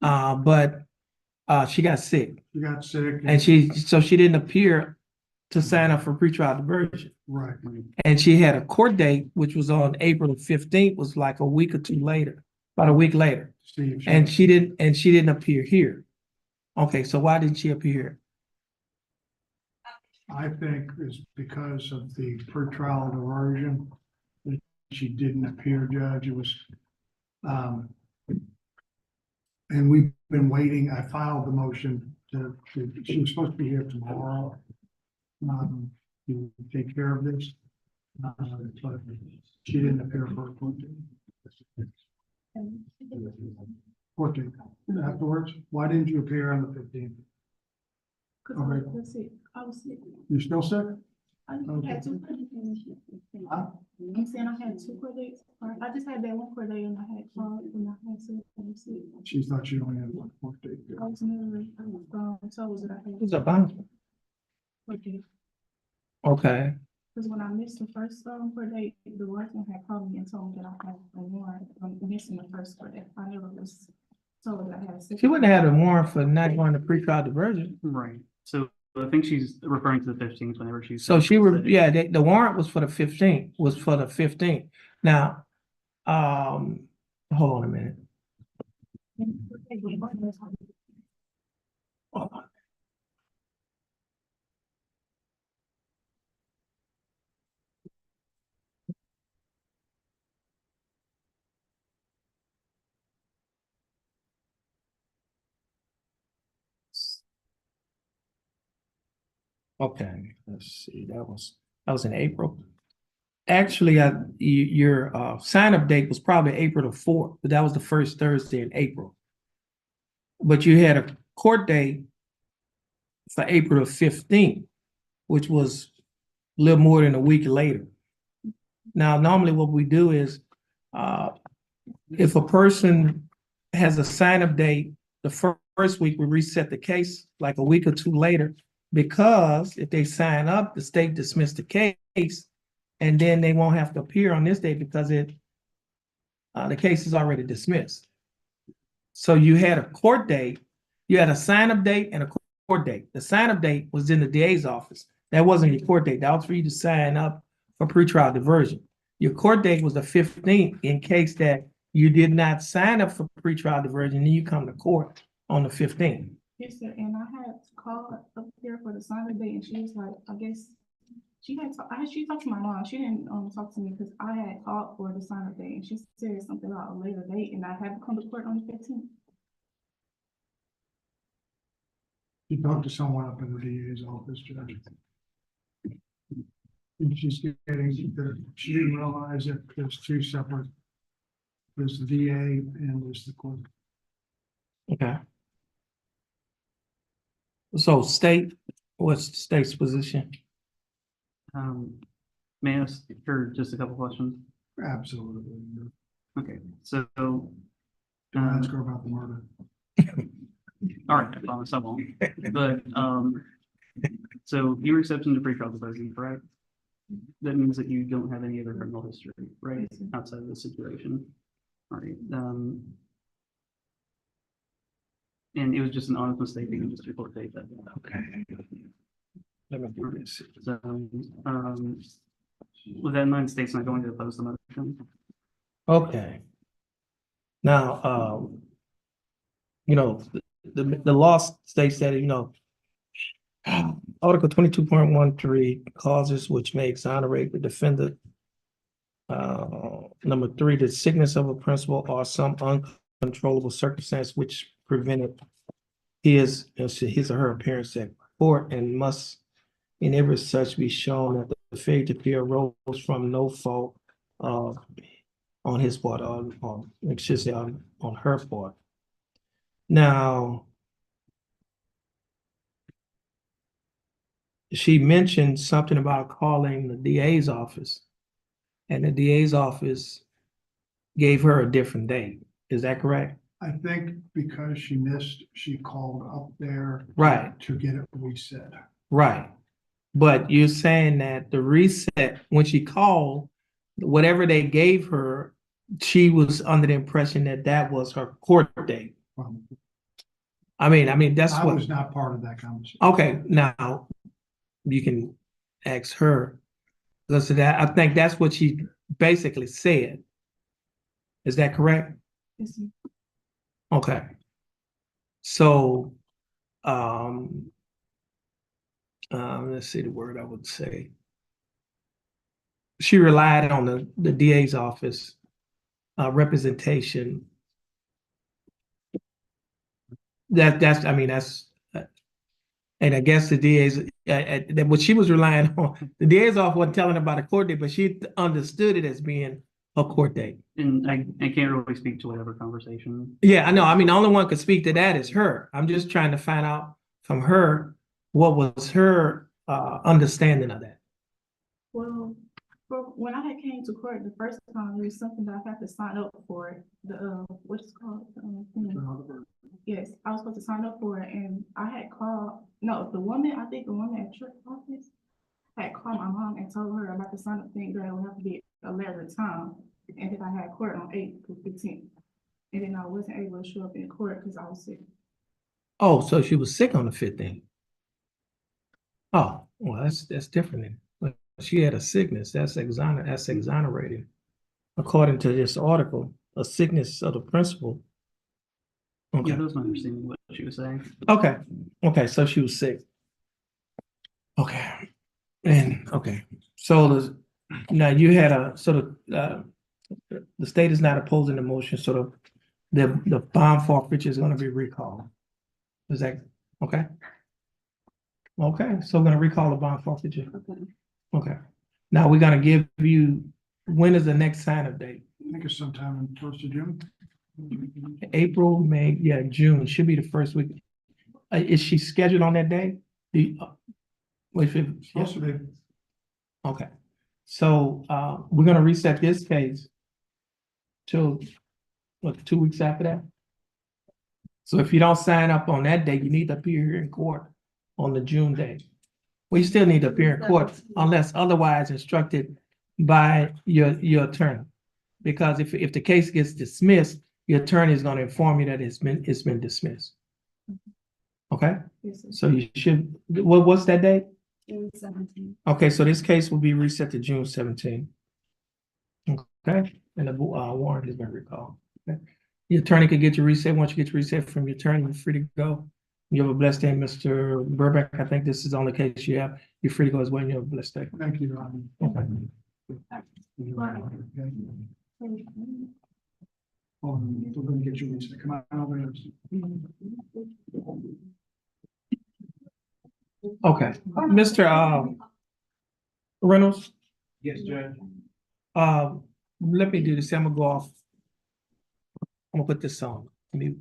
But she got sick She got sick. and so she didn't appear to sign up for pretrial diversion. Right. And she had a court date, which was on April the 15th, was like a week or two later, about a week later. See if And she didn't appear here. Okay, so why didn't she appear? I think is because of the pretrial diversion, that she didn't appear, Judge. It was, and we've been waiting. I filed the motion she was supposed to be here tomorrow. To take care of this. But she didn't appear for a court date. Court date. Afterwards, why didn't you appear on the 15th? Cause Okay. I was sick. I was sick. You still sick? I had two court dates. Huh? I'm saying I had two court dates. I just had that one court date and I had called and I had sick. I was sick. She thought she only had one court date. I was never, told that I had Who's a bouncer? court date. Okay, Cause when I missed the first court date, the workman had called me and told me that I had a warrant. I'm missing the first court date. I never was told that I had a sick. she wouldn't have had a warrant for not going to pretrial diversion. Right, so I think she's referring to the 15th whenever she's. So yeah, the warrant was for the 15th, was for the 15th. Now, hold on a minute. Hold on. Okay, let's see, that was in April. Actually, your sign-up date was probably April the 4th, but that was the first Thursday in April. But you had a court date for April the 15th, which was a little more than a week later. Now, normally what we do is, if a person has a sign-up date, the first week we reset the case like a week or two later, because if they sign up, the state dismissed the case, and then they won't have to appear on this date because the case is already dismissed. So you had a court date, you had a sign-up date and a court date. The sign-up date was in the DA's office. That wasn't your court date. That was for you to sign up for pretrial diversion. Your court date was the 15th in case that you did not sign up for pretrial diversion, then you come to court on the 15th. Yes, sir, and I had called up here for the sign date, and she was like, I guess, she talked to my mom, she didn't, talk to me, because I had called for the sign date, and she said something about a later date, and I had to come to court on the 15th. You talked to someone up in the DA's office, Judge. And she's getting, she didn't realize that there's two separate. There's the DA and there's the court. Okay. So what's the state's position? May I ask her just a couple questions? Absolutely. Okay, so, Ask her about the murder. all right, I promise I won't. But, so you were accepting the pretrial diversion, correct? that means that you don't have any other criminal history, right, outside of the situation. All right, and it was just an honest mistake, you can just report date that. Okay. Let me do this. So, with that in mind, state's not going to oppose the motion. Okay. Now, the law states that, Article 22.13 clauses which may exonerate the defendant. Number 3, the sickness of a principal or some uncontrollable circumstance which prevented his or her appearance at court and must in every such be shown that the failure to appear arose from no fault on his part, I should say on her part. Now, she mentioned something about calling the DA's office, and the DA's office gave her a different date. Is that correct? I think because she missed, she called up there. Right. To get it reset. Right. But you're saying that the reset, when she called, whatever they gave her, she was under the impression that that was her court date. I mean, that's I what. was not part of that conversation. Okay, now you can ask her. Because that, I think that's what she basically said. Is that correct? Yes, sir. Okay. So, let's see the word I would say. She relied on the DA's office representation. That's and I guess the DA's what she was relying on, the DA's office wasn't telling her about a court date, but she understood it as being a court date. And I can't really speak to whatever conversation. Yeah, I know. I mean, the only one could speak to that is her. I'm just trying to find out from her what was her understanding of that. Well, when I had came to court the first time, there was something that I had to sign up for, what's it called? Yes, I was supposed to sign up for it, and I had called, no, I think the woman at church office had called my mom and told her about the sign up thing, that it would have to be a later time, and that I had court on 8/15. And then I wasn't able to show up in court because I was sick. Oh, so she was sick on the 15th. Oh, well, that's different then. But she had a sickness. That's exonerating. According to this article, a sickness of the principal. Okay. Yeah, that was my understanding of what she was saying. Okay. Okay. So she was sick. Okay. And okay. So now you had a sort of the state is not opposing the motion, sort of the bond forfeiture is going to be recalled. Is that okay? Okay, so we're going to recall the bond forfeiture. Okay. Okay. Now we're going to give you, when is the next sign-up date? I think it's sometime in 1st of June. April, May, yeah, June, should be the first week. Is she scheduled on that day? Supposed to be. Okay, so we're gonna reset this case till, what, 2 weeks after that? So if you don't sign up on that day, you need to appear here in court on the June day. We still need to appear in court unless otherwise instructed by your attorney. Because if the case gets dismissed, your attorney is gonna inform you that it's been dismissed. Okay, Yes, sir. so you should, what's that date? June 17th. Okay, so this case will be reset to June 17th. Okay, and the warrant has been recalled. Okay, the attorney can get your reset. Once you get your reset from your attorney, you're free to go. You have a blessed day, Mr. Burbank. I think this is the only case you have. You're free to go as well. You have a blessed day. Thank you, Ron. Okay. Okay. We're gonna get you reset. Come on over here. Okay, Mr. Reynolds, Yes, Judge. let me do this. I'm gonna go off. I'm gonna put this on mute.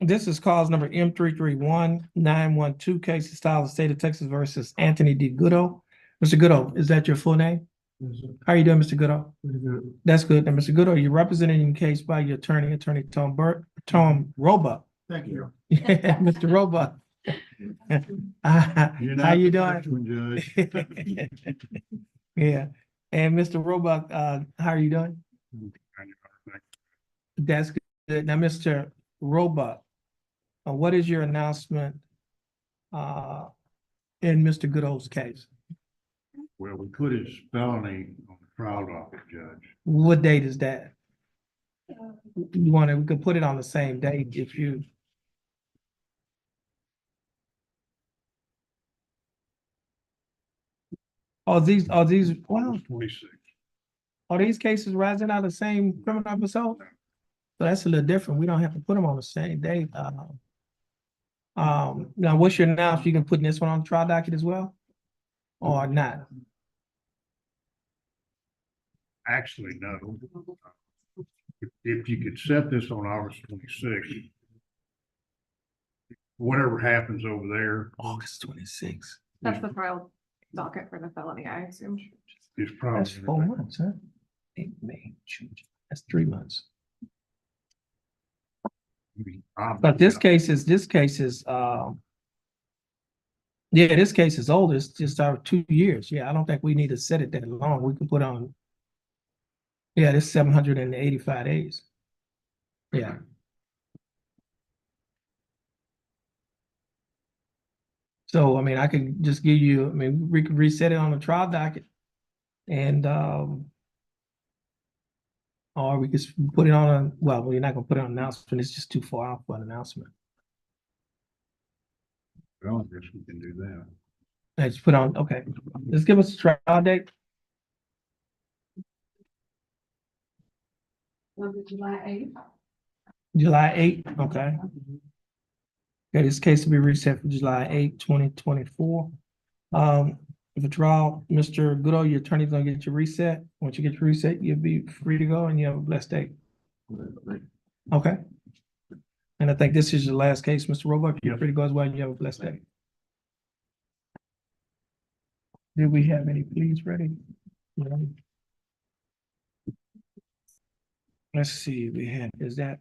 This is cause number M 331-912, case of style of state of Texas versus Anthony D. Goodo. Mr. Goodo, is that your full name? How are you doing, Mr. Goodo? That's good. Now, Mr. Goodo, you're representing the case by your attorney, Tom Roebuck. Thank you. Mr. Roebuck. How you doing? Yeah, and Mr. Roebuck, how are you doing? That's good. Now, Mr. Roebuck, what is your announcement in Mr. Goodo's case? Well, we put his felony on the trial docket, Judge. What date is that? You want to, we could put it on the same date if you. Well, 26. are these cases rising out of the same criminal episode? So that's a little different. We don't have to put them on the same date. Now what's your announcement? You can put this one on the trial docket as well? Or not? Actually, no. If you could set this on August 26th, whatever happens over there August 26th. That's the trial docket for the felony, I assume. is That's probably. 4 months, huh? April, May, June, that's 3 months. But this case is, yeah, this case is old. It's just our 2 years. Yeah, I don't think we need to set it that long. We can put on. Yeah, this 785 days. Yeah. So, I mean, I could just give you, I mean, we could reset it on the trial docket. And, or we could put it on a, well, we're not gonna put it on an announcement. It's just too far off for an announcement. Well, I guess we can do that. Let's put on, okay, let's give us a trial date. July 8th. July 8th, okay. Okay, this case will be reset for July 8th, 2024. If a trial, Mr. Goodall, your attorney's gonna get your reset. Once you get your reset, you'll be free to go and you have a blessed day. Okay. And I think this is your last case, Mr. Roebuck. You're Yes. free to go as well and you have a blessed day. Did we have any pleas ready? No. Let's see, we had, is that?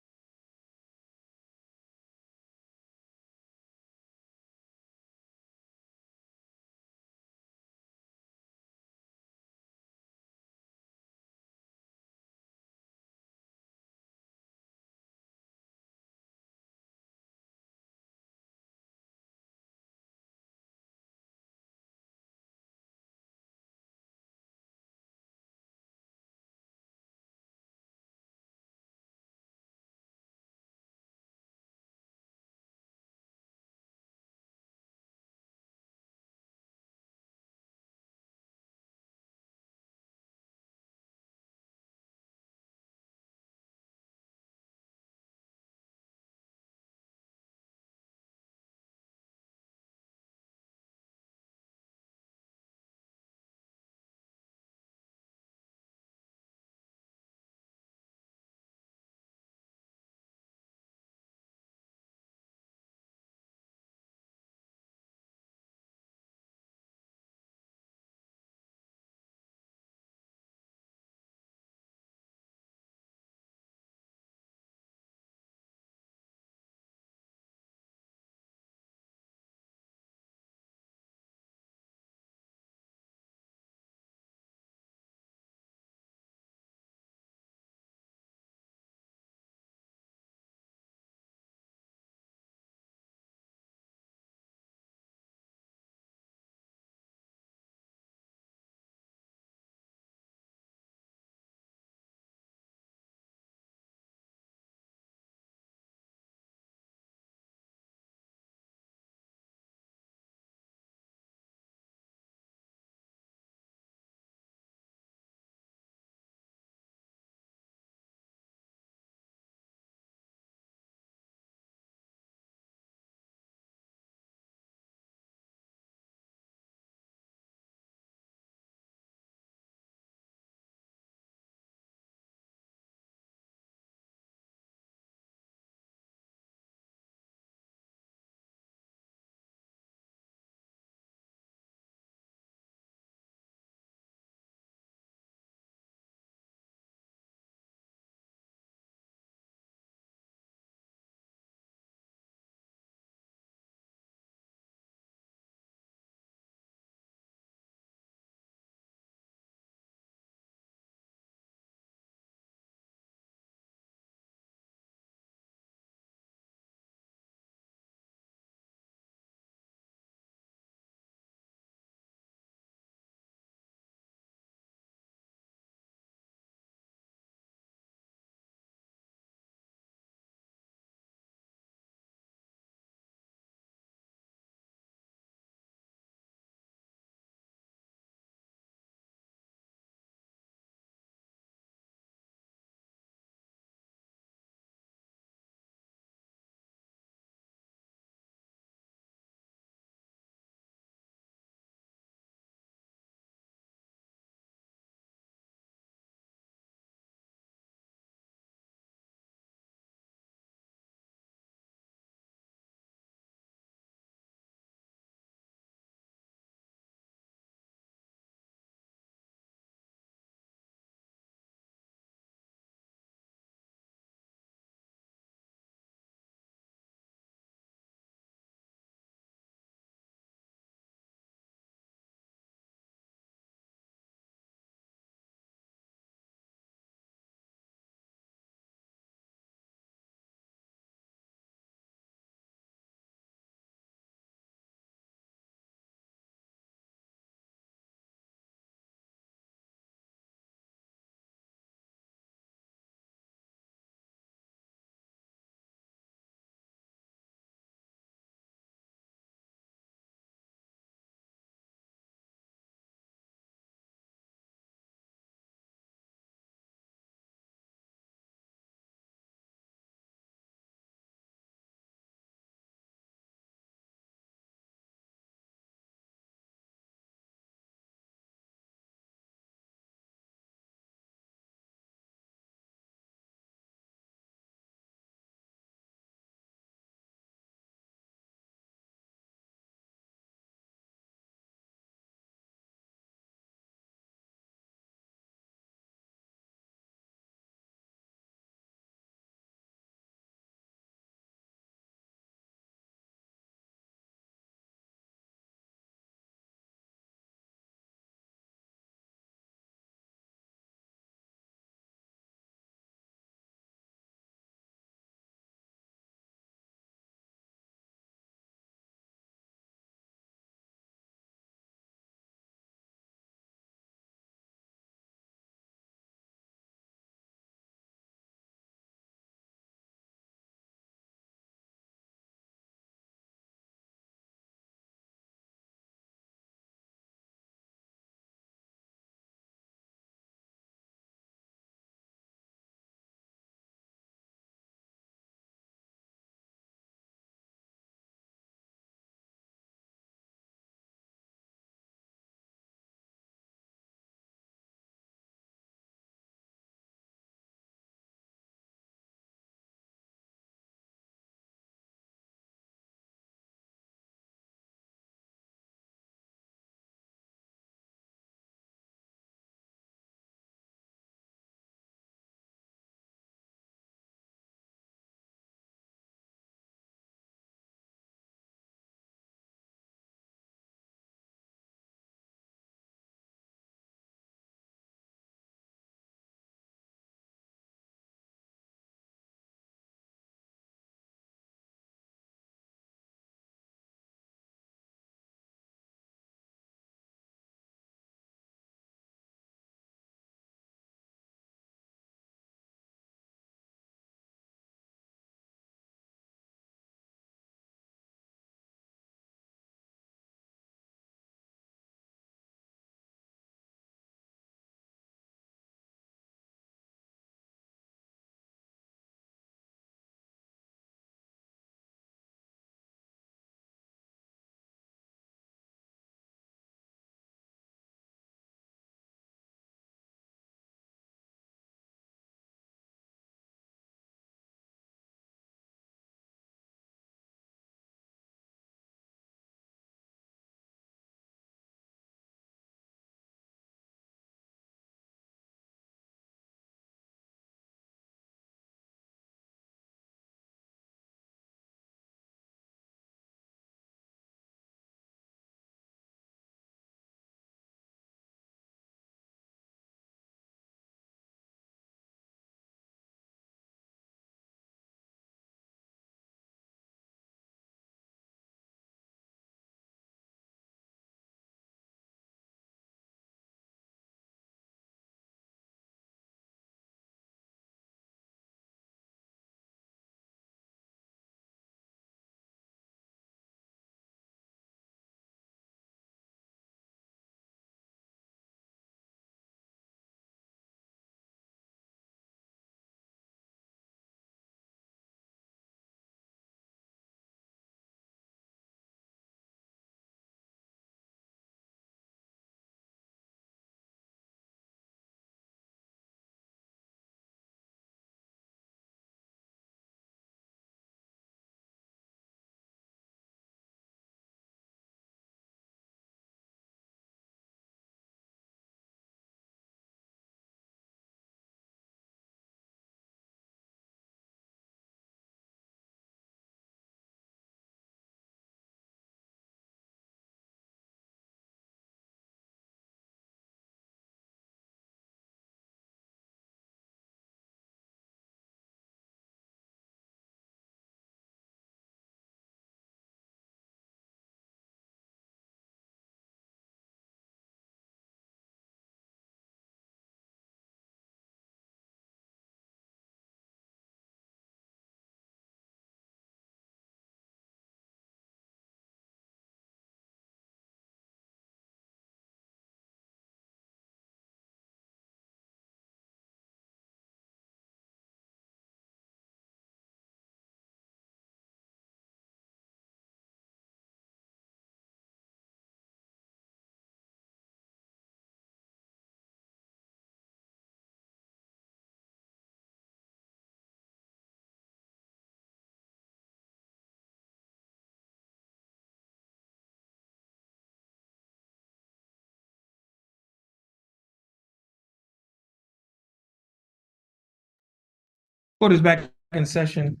Court is back in session,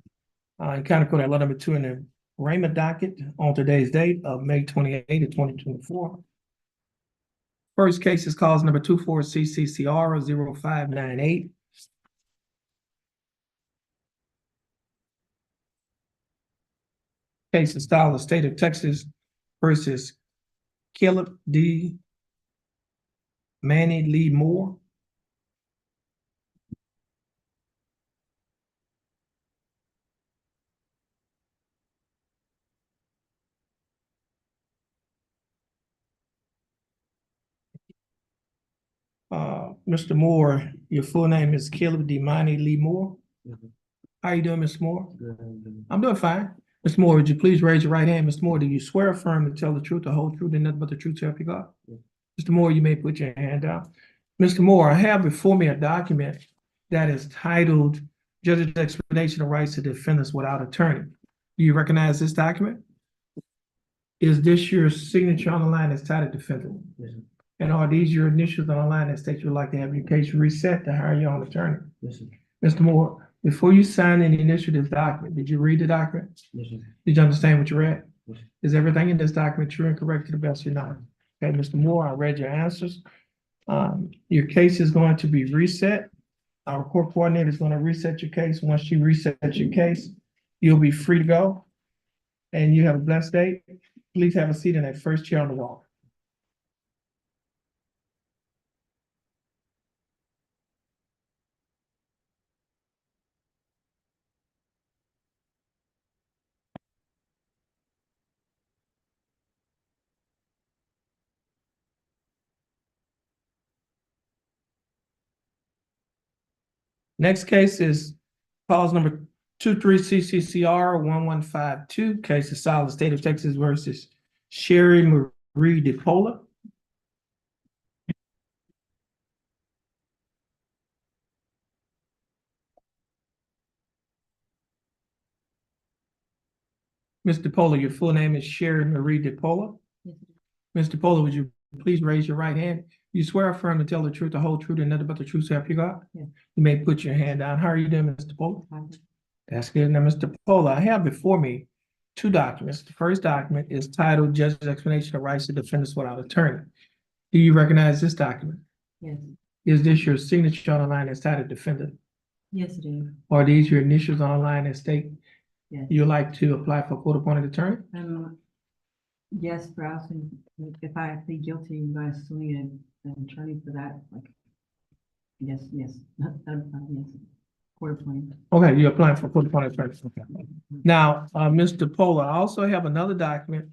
in County Court at law number 2 in the Raymond docket on today's date of May 28th of 2024. First case is cause number 24-CCCR 0598. Case is style of state of Texas versus Caleb D. Manny Lee Moore. Mr. Moore, your full name is Caleb D. Manny Lee Moore. How you doing, Mr. Moore? I'm doing fine. Mr. Moore, would you please raise your right hand? Mr. Moore, do you swear or affirm to tell the truth, the whole truth, and nothing but the truth to help you God? Mr. Moore, you may put your hand down. Mr. Moore, I have before me a document that is titled Judge's Explanation of Rights to Defendants Without Attorney. Do you recognize this document? Is this your signature on the line that's titled defendant? Yes, sir. And are these your initials on the line that state you'd like to have your case reset to hire your own attorney? Yes, sir. Mr. Moore, before you sign any initial this document, did you read the document? Yes, sir. Did you understand what you read? Yes, sir. Is everything in this document true and correct to the best of your knowledge? Okay, Mr. Moore, I read your answers. Your case is going to be reset. Our court coordinator is going to reset your case. Once she resets your case, you'll be free to go. And you have a blessed day. Please have a seat in that first chair on the wall. Next case is cause number 23-CCCR 1152. Case is Solid State of Texas versus Sherry Marie DePola. Ms. DePola, your full name is Sherry Marie DePola. Ms. DePola, would you please raise your right hand? You swear or affirm to tell the truth, the whole truth, and nothing but the truth, so help you God? Yes. You may put your hand down. How are you doing, Mr. DePola? That's good. Now, Mr. DePola, I have before me two documents. The first document is titled Judge's Explanation of Rights to Defendants Without Attorney. Do you recognize this document? Yes, Is this your signature on the line that's titled defendant? yes, it is. Or are these your initials on the line that state Yes. you'd like to apply for court-appointed attorney? Yes, but also if I plead guilty, you guys still need an attorney for that, like, yes, yes, yes, court appointed. Okay, you're applying for court-appointed attorney. Okay. Now, Mr. Pola, I also have another document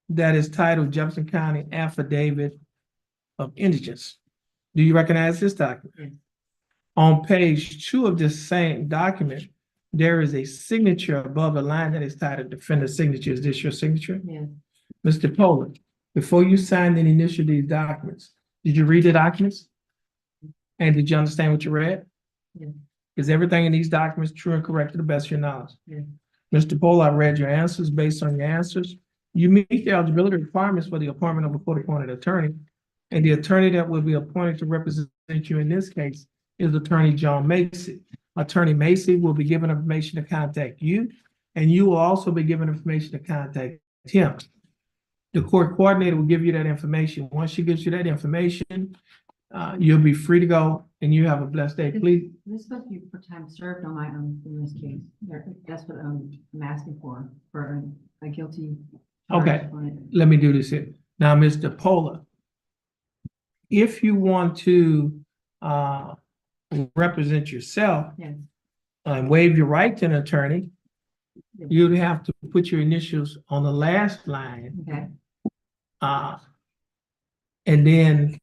that is titled Jefferson County Affidavit of Indigence. Do you recognize this document? Yes. On page 2 of this same document, there is a signature above the line that is titled Defendant Signature. Is this your signature? Yes, Mr. Poland, before you signed and initialed these documents, did you read the documents? And did you understand what you read? yes, Is everything in these documents true and correct to the best of your knowledge? yes, Mr. Poland, I read your answers. Based on your answers, you meet the eligibility requirements for the appointment of a court-appointed attorney. And the attorney that will be appointed to represent you in this case is Attorney John Macy. Attorney Macy will be given information to contact you, and you will also be given information to contact him. The court coordinator will give you that information. Once she gives you that information, you'll be free to go, and you have a blessed day. Please. this is supposed to be for time served on my own in this case. That's what I'm asking for a guilty. Okay. charge on it. Let me do this here. Now, Mr. Pola, if you want to represent yourself Yes, and waive your right to an attorney, Yes. you'd have to put your initials on the last line. okay, And then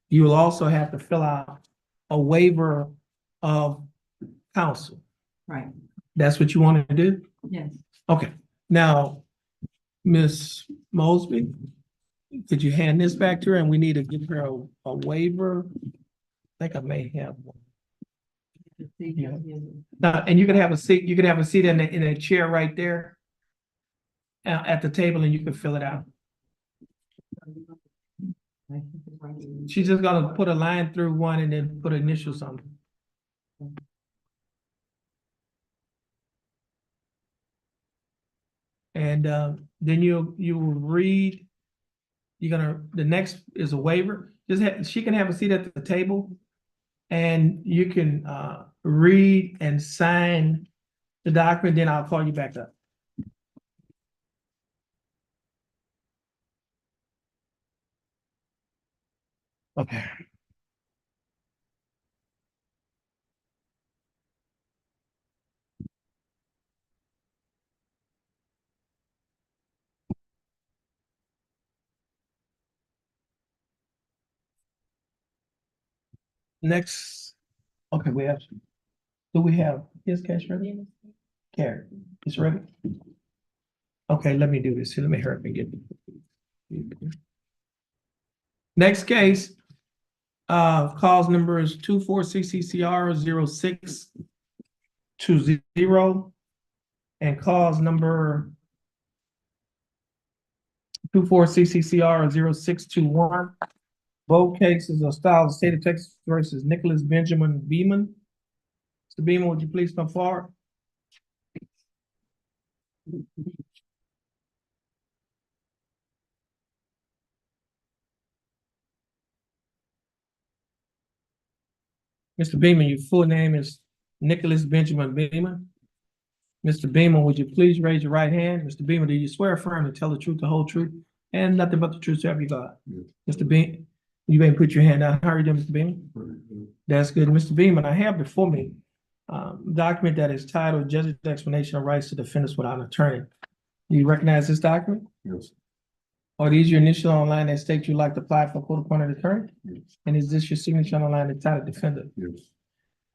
you will also have to fill out a waiver of counsel. right, That's what you want to do? yes. Okay. Now, Ms. Mosby, could you hand this back to her, and we need to give her a waiver? I think I may have one. Yeah. Now, and you can have a seat, in a chair right there at the table, and you can fill it out. She's just gonna put a line through one and then put initials on it. And then you will read, the next is a waiver. She can have a seat at the table and you can read and sign the document, then I'll call you back up. Okay. Next, okay, do we have his case ready? Carrie, it's ready? Okay, let me do this here. Let me hurry up and get it. Next case, cause number is 24CCCR0620 and cause number 24CCCR0621. Both cases are styled State of Texas versus Nicholas Benjamin Beeman. Mr. Beeman, would you please come forward? Mr. Beeman, your full name is Nicholas Benjamin Beeman. Mr. Beeman, would you please raise your right hand? Mr. Beeman, do you swear or affirm to tell the truth, the whole truth, and nothing but the truth, so help you God? Yes. Mr. Beeman, you may put your hand down. How are you doing, Mr. Beeman? That's good. Mr. Beeman, I have before me a document that is titled Judge's Explanation of Rights to Defendants Without an Attorney. Do you recognize this document? Yes. Are these your initial online that state you'd like to apply for court-appointed attorney? Yes. And is this your signature online that's titled defendant? Yes.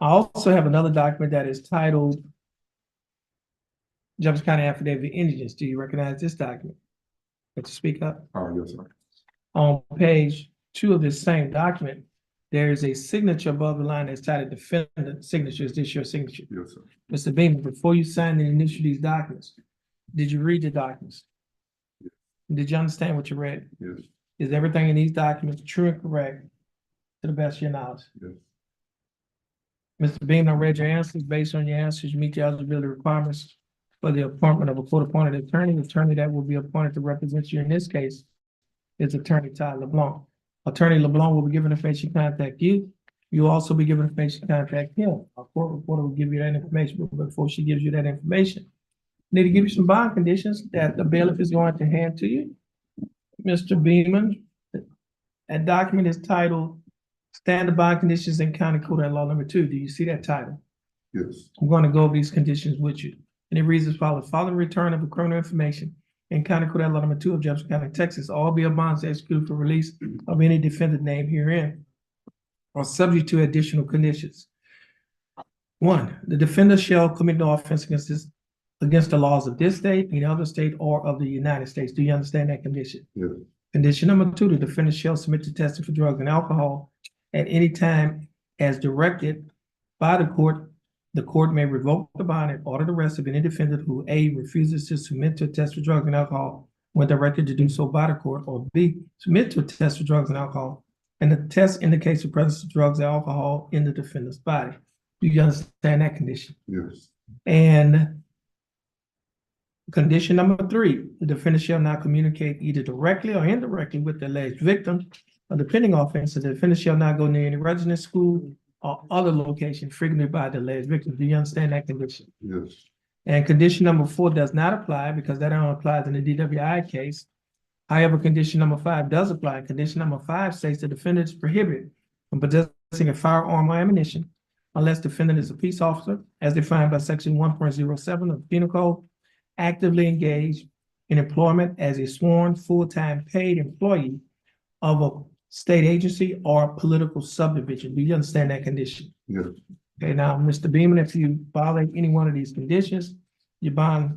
I also have another document that is titled Jefferson County Affidavit of Indigence. Do you recognize this document? Would you speak up? Yes, sir. On page 2 of this same document, there is a signature above the line that's titled defendant signature. Is this your signature? Yes, sir. Mr. Beamer, before you sign and initial these documents, did you read the documents? Yes. Did you understand what you read? Yes. Is everything in these documents true and correct to the best of your knowledge? Yes. Mr. Beamer, I read your answers. Based on your answers, you meet the eligibility requirements for the appointment of a court-appointed attorney. The attorney that will be appointed to represent you in this case is Attorney Todd LeBlanc. Attorney LeBlanc will be given information to contact you. You'll also be given information to contact him. Our court reporter will give you that information, but before she gives you that information, I need to give you some bond conditions that the bailiff is going to hand to you. Mr. Beeman, that document is titled Standard Bond Conditions in County Code at Law Number 2. Do you see that title? Yes. I'm going to go over these conditions with you. And it reads as follows: following return of a criminal information in County Code at Law Number 2 of Jefferson County, Texas, all bail bonds executed for release of any defendant named herein are subject to additional conditions. 1, the defendant shall commit no offense against the laws of this state, any other state, or of the United States. Do you understand that condition? Yes. Condition number 2, the defendant shall submit to testing for drugs and alcohol at any time as directed by the court. The court may revoke the bond and order the arrest of any defendant who A, refuses to submit to a test for drugs and alcohol when directed to do so by the court, or B, submit to a test for drugs and alcohol, and the test indicates the presence of drugs and alcohol in the defendant's body. Do you understand that condition? Yes. And condition number 3, the defendant shall not communicate either directly or indirectly with the alleged victim of the pending offense. The defendant shall not go near any residence, school, or other location frequented by the alleged victim. Do you understand that condition? Yes. And condition number 4 does not apply because that only applies in the DWI case. However, condition number 5 does apply. Condition number 5 states the defendant is prohibited from possessing a firearm or ammunition unless defendant is a peace officer, as defined by section 1.07 of the Penal Code, actively engaged in employment as a sworn full-time paid employee of a state agency or political subdivision. Do you understand that condition? Yes. Okay, now, Mr. Beeman, if you violate any one of these conditions, your bond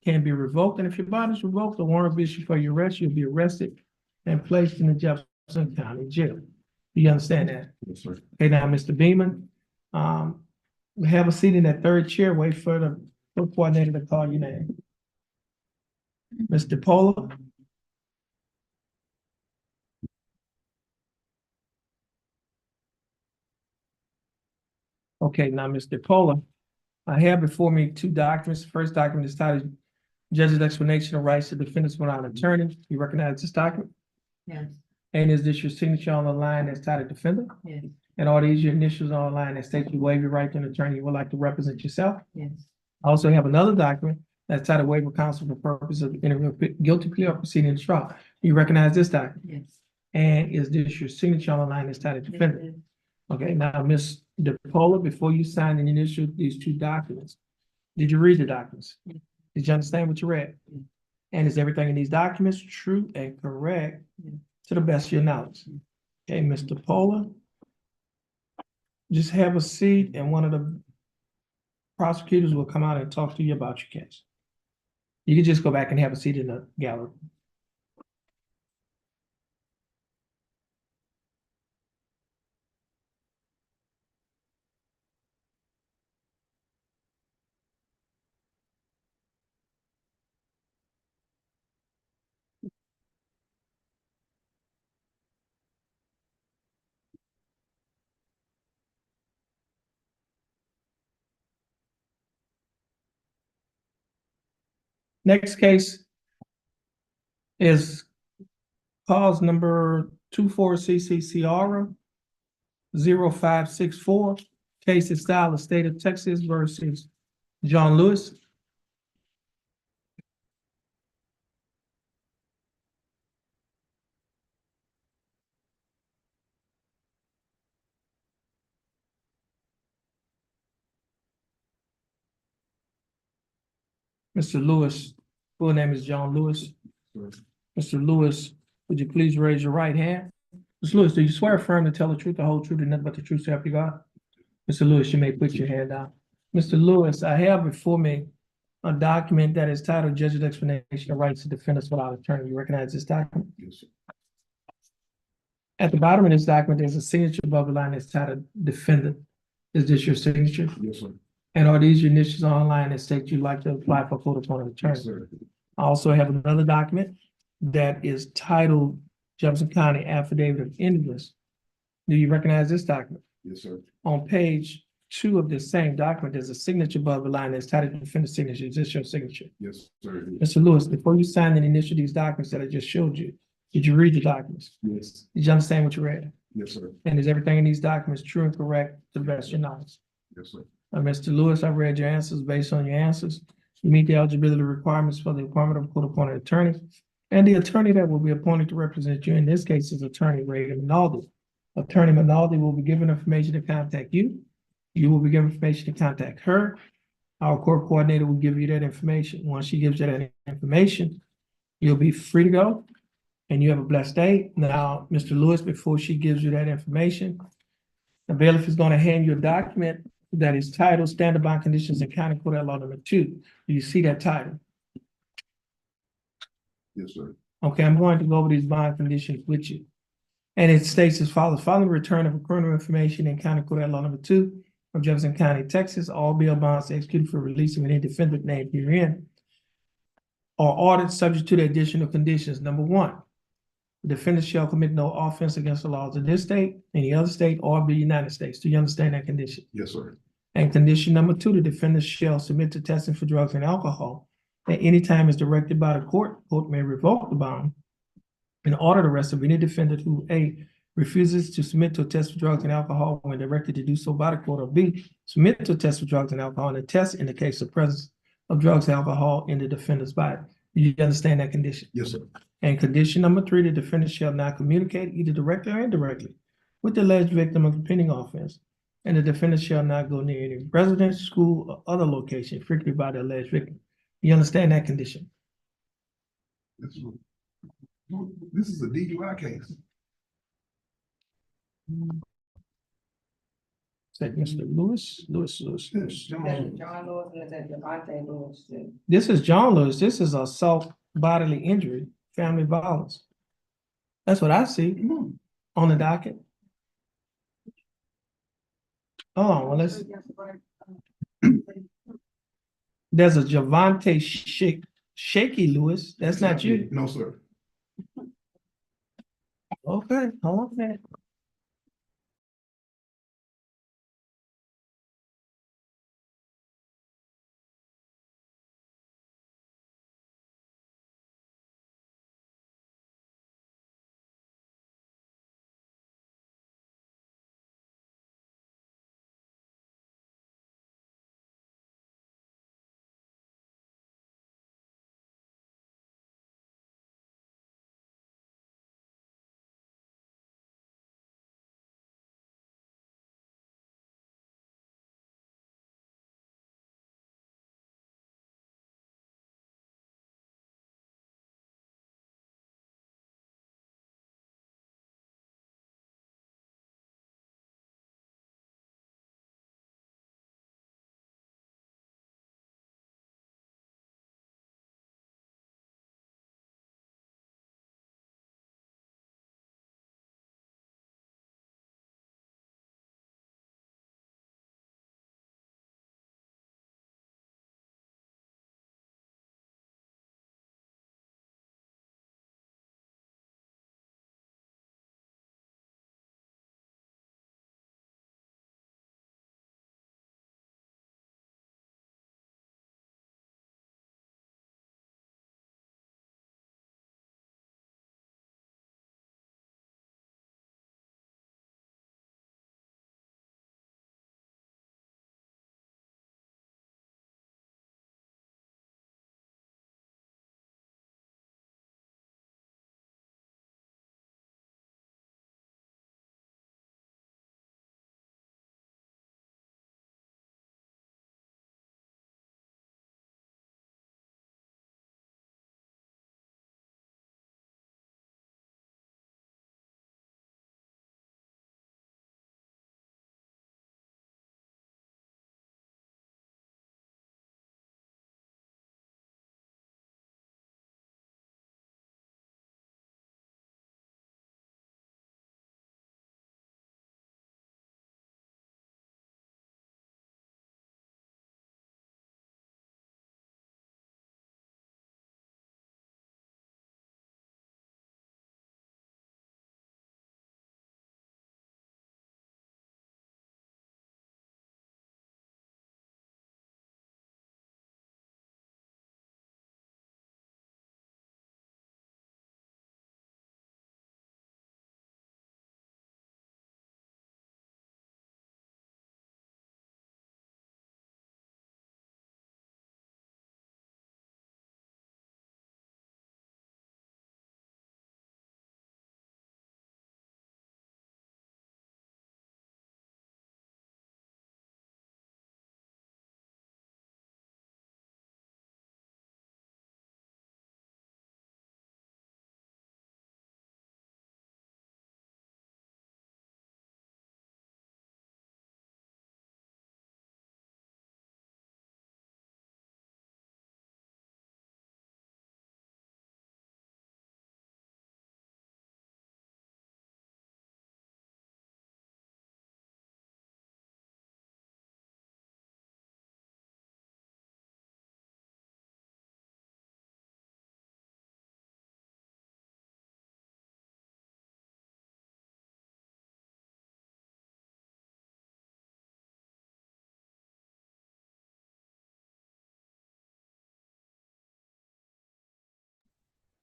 can be revoked. And if your bond is revoked, the warrant will be issued for your arrest. You'll be arrested and placed in the Jefferson County Jail. Do you understand that? Yes, sir. Okay, now, Mr. Beeman, we have a seat in that third chair. Wait for the coordinator to call your name. Mr. Pola. Okay, now, Mr. Pola, I have before me 2 documents. The first document is titled Judge's explanation of rights to defendants without attorney. You recognize this document? Yes, And is this your signature on the line that's titled defendant? yes, And are these your initials on the line that state you waive your right to an attorney you would like to represent yourself? yes, I also have another document that's titled waiver counsel for purpose of entering a guilty plea or proceeding to trial. You recognize this document? yes. And is this your signature on the line that's titled defendant? Okay, now, Ms. DePola, before you sign and initial these two documents, did you read the documents? Yes. Did you understand what you read? Yes. And is everything in these documents true and correct Yes. to the best of your knowledge? Okay, Ms. DePola, just have a seat and one of the prosecutors will come out and talk to you about your case. You can just go back and have a seat in the gallery. Next case is cause number 24CC Sierra 0564. Case is style of state of Texas versus John Lewis. Mr. Lewis, full name is John Lewis. Mr. Lewis, would you please raise your right hand? Mr. Lewis, do you swear affirm to tell the truth, the whole truth, and nothing but the truth, so help you God? Mr. Lewis, you may put your hand down. Mr. Lewis, I have before me a document that is titled Judge's Explanation of Rights to Defendants Without Attorney. You recognize this document? Yes, sir. At the bottom of this document, there's a signature above the line that's titled Defendant. Is this your signature? Yes, sir. And are these your initials online that state you'd like to apply for court appointed attorney? Yes, sir. I also have another document that is titled Jefferson County Affidavit of Independence. Do you recognize this document? Yes, sir. On page 2 of this same document, there's a signature above the line that's titled Defendant Signature. Is this your signature? Yes, sir. Mr. Lewis, before you sign and initial these documents that I just showed you, did you read the documents? Yes. Did you understand what you read? Yes, sir. And is everything in these documents true and correct to the best of your knowledge? Yes, sir. Mr. Lewis, I've read your answers. Based on your answers, you meet the eligibility requirements for the appointment of court appointed attorney. And the attorney that will be appointed to represent you in this case is Attorney Ray Minaldi. Attorney Minaldi will be given information to contact you. You will be given information to contact her. Our court coordinator will give you that information. Once she gives you that information, you'll be free to go and you have a blessed day. Now, Mr. Lewis, before she gives you that information, the bailiff is going to hand you a document that is titled Standard Bond Conditions in County Court at Law Number 2. Do you see that title? Yes, sir. Okay, I'm going to go over these bond conditions with you. And it states as follows: following return of criminal information in County Court at Law Number 2 of Jefferson County, Texas, all bail bonds executed for release of any defendant named herein are ordered subject to the additional conditions. Number 1, the defendant shall commit no offense against the laws of this state, any other state, or the United States. Do you understand that condition? Yes, sir. And condition number 2, the defendant shall submit to testing for drugs and alcohol. At any time is directed by the court may revoke the bond and order the arrest of any defendant who A, refuses to submit to a test for drugs and alcohol when directed to do so by the court, or B, submit to a test for drugs and alcohol and a test in the case of presence of drugs and alcohol in the defendant's body. Do you understand that condition? Yes, sir. And condition number 3, the defendant shall not communicate either directly or indirectly with the alleged victim of the pending offense. And the defendant shall not go near any residence, school, or other location frequented by the alleged victim. You understand that condition? Yes, sir. This is a DUI case. Say, Mr. Lewis. John. John Lewis and then Devontae Lewis too. This is John Lewis. This is assault, bodily injury, family violence. That's what I see on the docket. Oh, well, let's. There's a Javante Shaky Lewis. That's not you. No, sir. Okay, hold on a minute.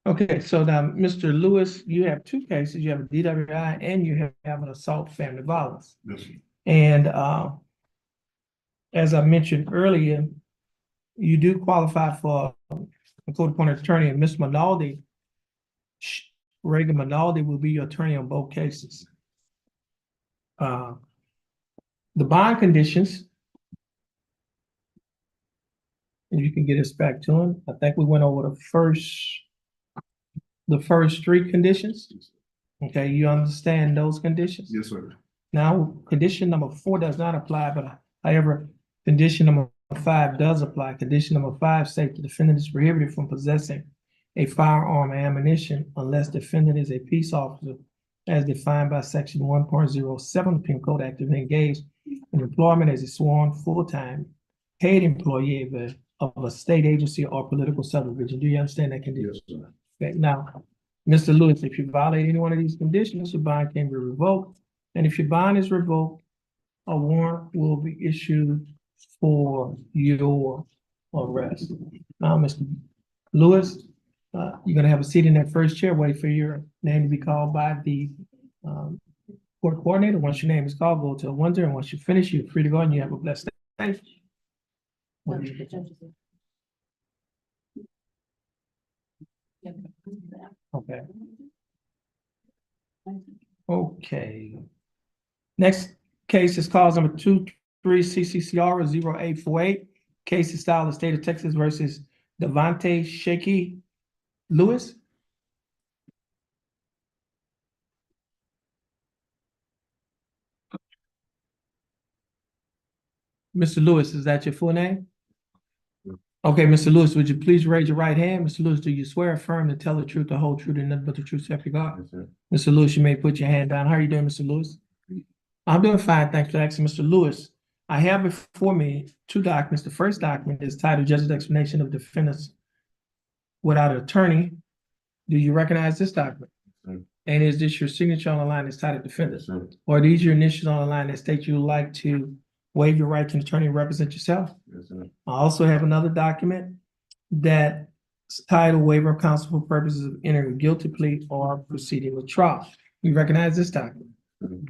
Okay, so now, Mr. Lewis, you have two cases. You have a DWI and you have an assault family violence. Yes, And as I mentioned earlier, you do qualify for a court-appointed attorney, and Ms. Minaldi, Reagan Minaldi will be your attorney on both cases. The bond conditions, and you can get us back to them. I think we went over the first three conditions. Okay, you understand those conditions? yes, sir. Now, condition number 4 does not apply, but however, condition number 5 does apply. Condition number 5 states the defendant is prohibited from possessing a firearm or ammunition unless defendant is a peace officer as defined by section 1.07 Penal Code Act and engaged in employment as a sworn full-time paid employee of a state agency or political subdivision. Do you understand that condition? Yes, sir. Okay, now, Mr. Lewis, if you violate any one of these conditions, your bond can be revoked. And if your bond is revoked, a warrant will be issued for your arrest. Now, Mr. Lewis, you're gonna have a seat in that first chair, wait for your name to be called by the court coordinator. Once your name is called, go to a window, and once you finish, you're free to go and you have a blessed day. Okay. Okay. Next case is cause number 23 CCCR 0848. Case is style the state of Texas versus Devontae Shaky Lewis. Mr. Lewis, is that your full name? Okay, Mr. Lewis, would you please raise your right hand? Mr. Lewis, do you swear affirm to tell the truth, the whole truth, and nothing but the truth, so help you God? Yes, sir. Mr. Lewis, you may put your hand down. How are you doing, Mr. Lewis? I'm doing fine, thanks for asking, Mr. Lewis. I have before me two documents. The first document is titled Judge's Explanation of Defendants Without an Attorney. Do you recognize this document? Yes, sir. And is this your signature on the line that's titled Defendants? Yes, sir. Or are these your initials on the line that state you would like to waive your right to an attorney and represent yourself? Yes, sir. I also have another document that's titled Waiver of Counsel for Purposes of Entering a Guilty Plea or Proceeding with Trial. You recognize this document?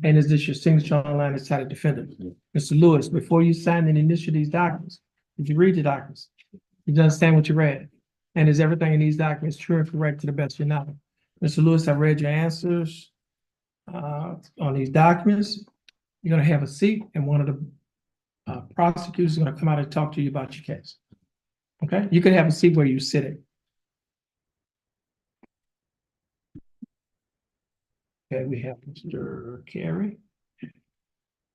And is this your signature on the line that's titled Defendant? Mr. Lewis, before you signed and initial these documents, did you read the documents? Did you understand what you read? And is everything in these documents true and correct to the best of your knowledge? Mr. Lewis, I read your answers on these documents. You're gonna have a seat and one of the prosecutors is gonna come out and talk to you about your case. Okay, you can have a seat where you're sitting. Okay, we have Mr. Carey.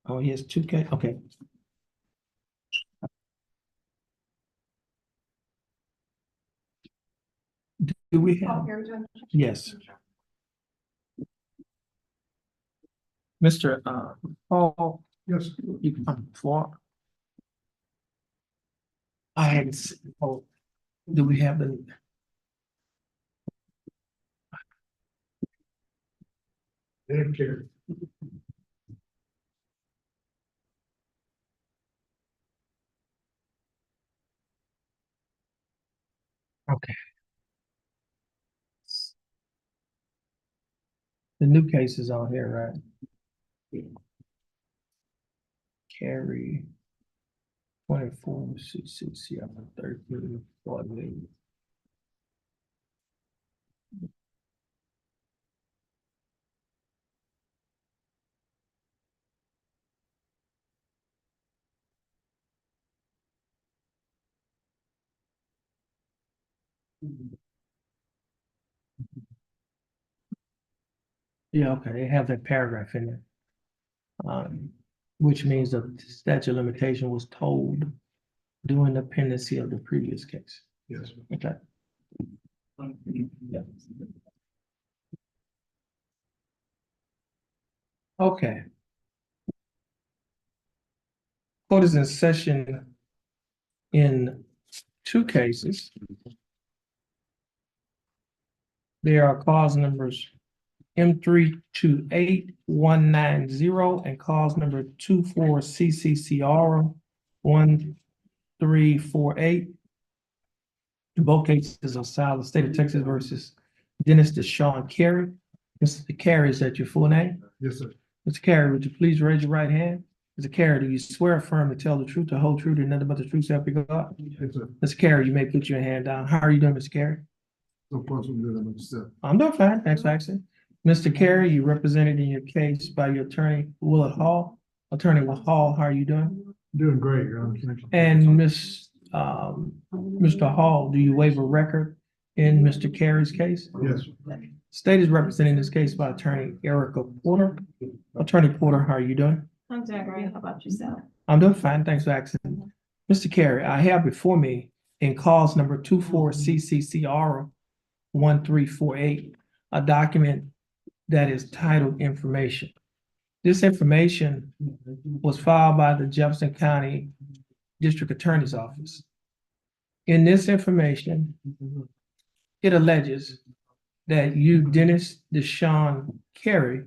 Oh, he has two K, okay. Do we have, yes. Mr. Paul, Yes, you can come forward. I hadn't, oh, do we have the? thank you. Okay. The new case is on here, right? Carry 24, 667, 13, 48. Yeah, okay, they have that paragraph in there. Which means the statute of limitation was told during the pendency of the previous case. Yes. Okay. Yeah. Okay. Court is in session in two cases. There are cause numbers M328190 and cause number 24 CCCR 1348. In both cases are filed the state of Texas versus Dennis Deshawn Carey. Mr. Carey, is that your full name? Yes, sir. Mr. Carey, would you please raise your right hand? Mr. Carey, do you swear or affirm to tell the truth, the whole truth, and nothing but the truth, so help you God? Yes, sir. Mr. Carey, you may put your hand down. How are you doing, Mr. Carey? So far, so good, I'm upset. I'm doing fine, thanks for asking. Mr. Carey, you represented in your case by your attorney, Willard Hall. Attorney Hall, how are you doing? Doing great, Your Honor. Thank you. And Mr. Hall, do you waive a record in Mr. Carey's case? Yes, State is representing this case by attorney Erica Porter. Attorney Porter, how are you doing? I'm doing great. How about yourself? I'm doing fine, thanks for asking. Mr. Carey, I have before me in cause number 24 CCCR 1348, a document that is titled information. This information was filed by the Jefferson County District Attorney's Office. In this information, it alleges that you, Dennis Deshawn Carey,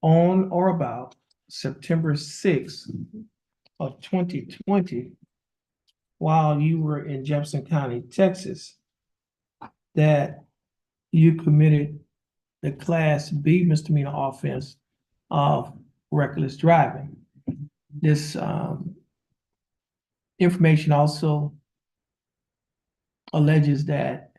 on or about September 6th of 2020, while you were in Jefferson County, Texas, that you committed the Class B misdemeanor offense of reckless driving. This information also alleges that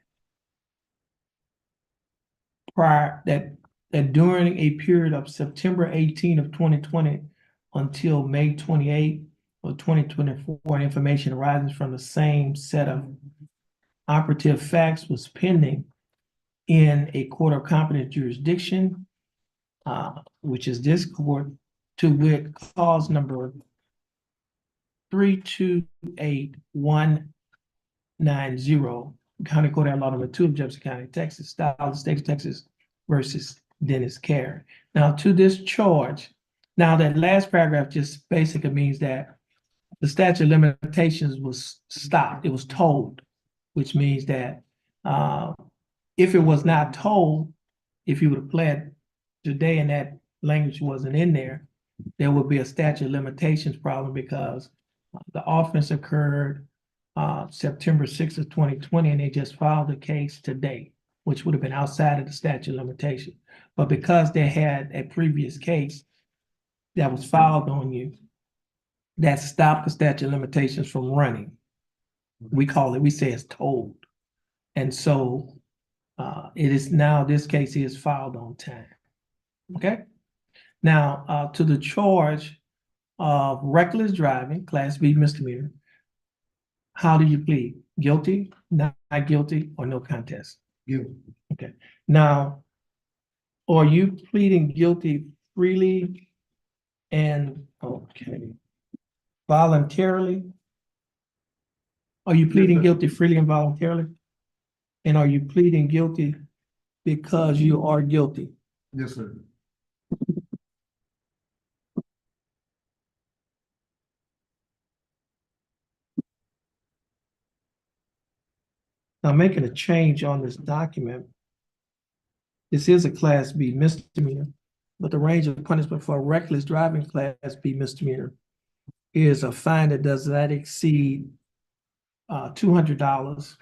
that during a period of September 18 of 2020 until May 28 of 2024, information arising from the same set of operative facts was pending in a court of competent jurisdiction, which is this court, to wit, cause number 328190, County Court at Law number 2 of Jefferson County, Texas, style of the state of Texas versus Dennis Carey. Now, to this charge, now that last paragraph just basically means that the statute of limitations was stopped, it was told, which means that if it was not told, if you would have pled today and that language wasn't in there, there would be a statute of limitations problem because the offense occurred September 6th of 2020, and they just filed the case today, which would have been outside of the statute of limitation. But because they had a previous case that was filed on you, that stopped the statute of limitations from running. We say it's told. And so it is now, this case is filed on time. Okay? Now, to the charge of reckless driving, Class B misdemeanor, how do you plead? Guilty, not guilty, or no contest? guilty. Okay. Now, are you pleading guilty freely and, voluntarily? Are you pleading guilty freely and voluntarily? And are you pleading guilty because you are guilty? Yes, sir. Now, making a change on this document, this is a Class B misdemeanor, but the range of punishment for a reckless driving Class B misdemeanor is a fine that does not exceed $200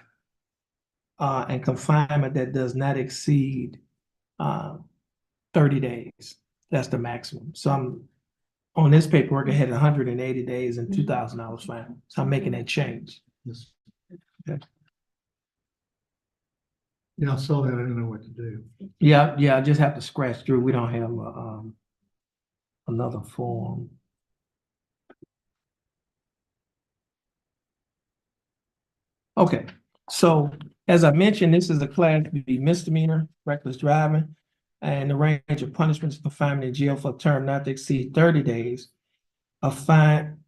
and confinement that does not exceed 30 days. That's the maximum. So I'm on this paperwork, I had 180 days and $2,000 fine. So I'm making that change. Yes. Okay. Yeah, I saw that. I didn't know what to do. Yeah, I just have to scratch through. We don't have another form. Okay, so as I mentioned, this is a Class B misdemeanor, reckless driving, and the range of punishments is confinement in jail for a term not to exceed 30 days, a fine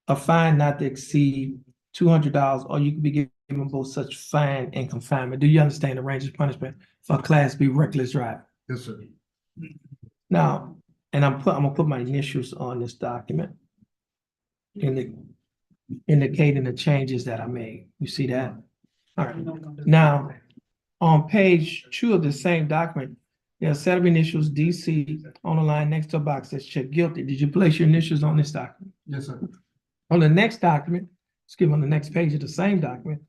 not to exceed $200, or you could be given both such fine and confinement. Do you understand the range of punishment for Class B reckless driving? Yes, sir. Now, and I'm gonna put my initials on this document, indicating the changes that I made. You see that? All right. Now, on page 2 of the same document, there's a set of initials DC on the line next to a box that says guilty. Did you place your initials on this document? Yes, sir. On the next document, on the next page of the same document,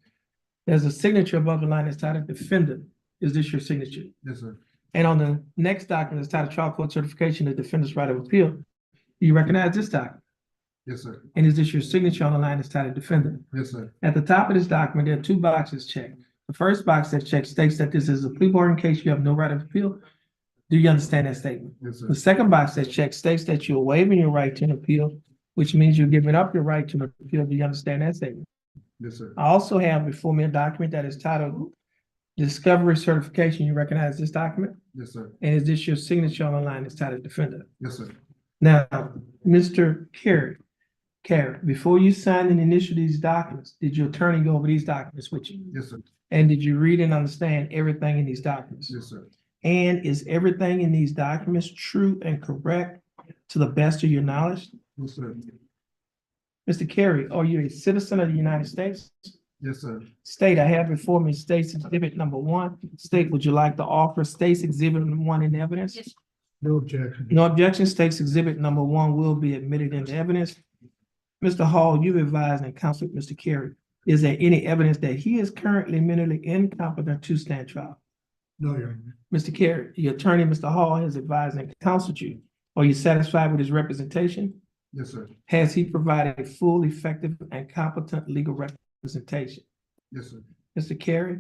there's a signature above the line that's titled defendant. Is this your signature? Yes, sir. And on the next document, it's titled Trial Court Certification of Defendant's Right of Appeal. Do you recognize this document? Yes, sir. And is this your signature on the line that's titled Defendant? Yes, sir. At the top of this document, there are two boxes checked. The first box that's checked states that this is a plea bargain case, you have no right of appeal. Do you understand that statement? Yes, sir. The second box that's checked states that you're waiving your right to an appeal, which means you're giving up your right to an appeal. Do you understand that statement? Yes, sir. I also have before me a document that is titled Discovery Certification. You recognize this document? Yes, sir. And is this your signature on the line that's titled Defendant? Yes, sir. Now, Mr. Carey, before you signed and initialed these documents, did your attorney go over these documents with you? Yes, sir. And did you read and understand everything in these documents? Yes, sir. And is everything in these documents true and correct to the best of your knowledge? Yes, sir. Mr. Carey, are you a citizen of the United States? Yes, sir. State, I have before me State's Exhibit number 1. State, would you like to offer State's Exhibit number 1 in evidence? Yes. No objection. No objection. State's Exhibit number 1 will be admitted into evidence. Mr. Hall, you've advised and counseled Mr. Carey. Is there any evidence that he is currently mentally incompetent to stand trial? No, Your Honor. Mr. Carey, your attorney, Mr. Hall, has advised and counseled you. Are you satisfied with his representation? Yes, sir. Has he provided full, effective, and competent legal representation? Yes, sir. Mr. Carey,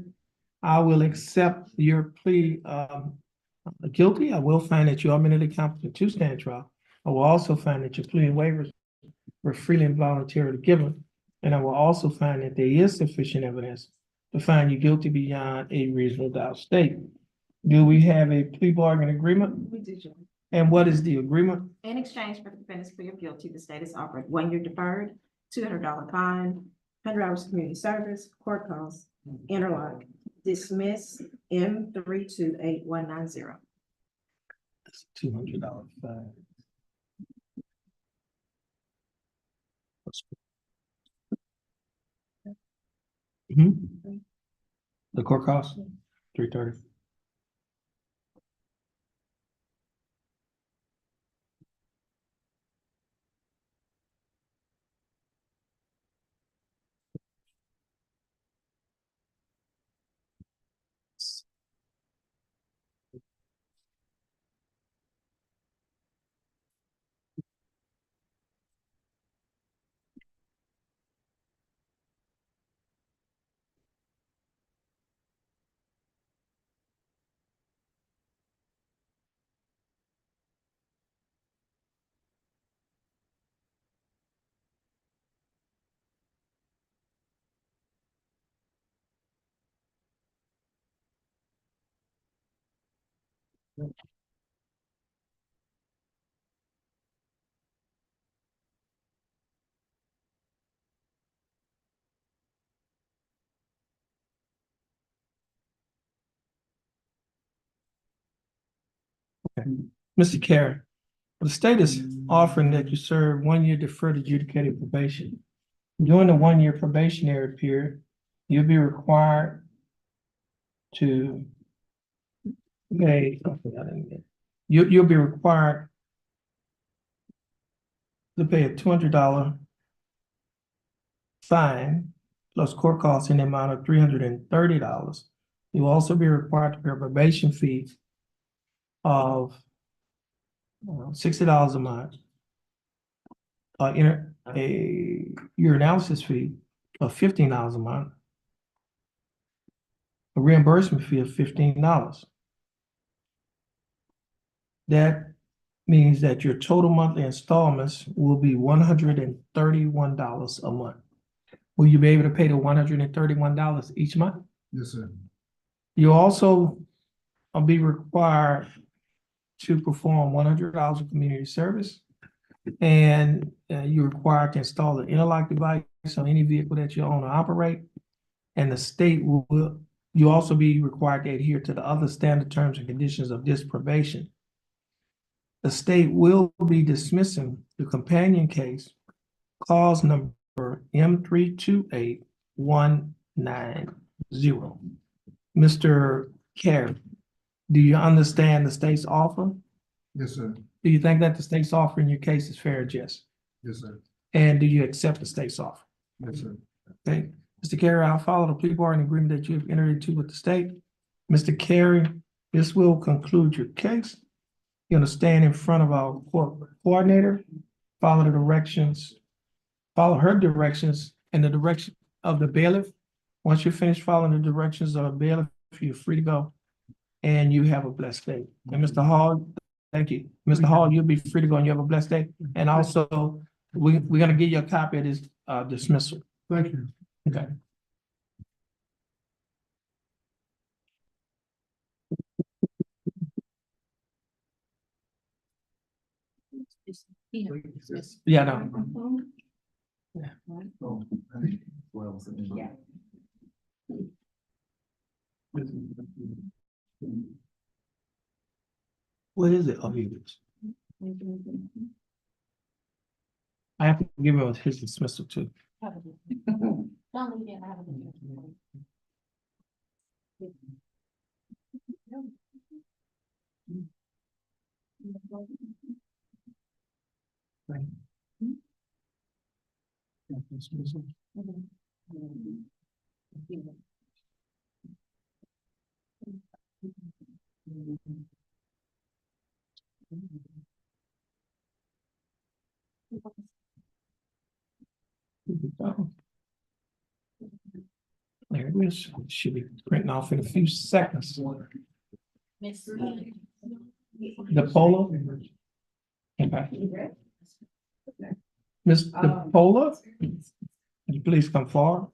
I will accept your plea guilty. I will find that you are mentally competent to stand trial. I will also find that your plea and waivers were freely and voluntarily given. And I will also find that there is sufficient evidence to find you guilty beyond a reasonable doubt. State, do we have a plea bargain agreement? We do, Judge. And what is the agreement? In exchange for the defendant's plea of guilty, the state is offered 1 year deferred, $200 fine, 100 hours of community service, court costs, interlock, dismiss M328190. $200 fine. The court cost, $330. Mr. Carey, the state is offering that you serve 1 year deferred adjudicated probation. During the 1 year probationary period, you'll be required to pay, you'll be required to pay a $200 fine plus court costs in the amount of $330. You'll also be required to pay a probation fee of $60 a month. Your analysis fee of $15 a month. A reimbursement fee of $15. That means that your total monthly installments will be $131 a month. Will you be able to pay the $131 each month? Yes, sir. You also will be required to perform $100 of community service. And you're required to install an interlock device on any vehicle that you own or operate. And the state will, you also be required to adhere to the other standard terms and conditions of this probation. The state will be dismissing the companion case, cause number M328190. Mr. Carey, do you understand the state's offer? Yes, sir. Do you think that the state's offer in your case is fair and just? Yes, sir. And do you accept the state's offer? Yes, sir. Okay, Mr. Carey, I'll follow the plea bargain agreement that you've entered into with the state. Mr. Carey, this will conclude your case. You're gonna stand in front of our court coordinator, follow the directions, follow her directions and the direction of the bailiff. Once you finish following the directions of the bailiff, you're free to go. And you have a blessed day. And Mr. Hall, thank you. Mr. Hall, you'll be free to go and you have a blessed day. And also, we're gonna give you a copy of this dismissal. Thank you. Okay. Yeah, no. Yeah. What is it? Oh, here it is. I have to give him his dismissal too. There it is. It should be printing off in a few seconds. The polo? Okay. Mr. Polo? Could you please come forward?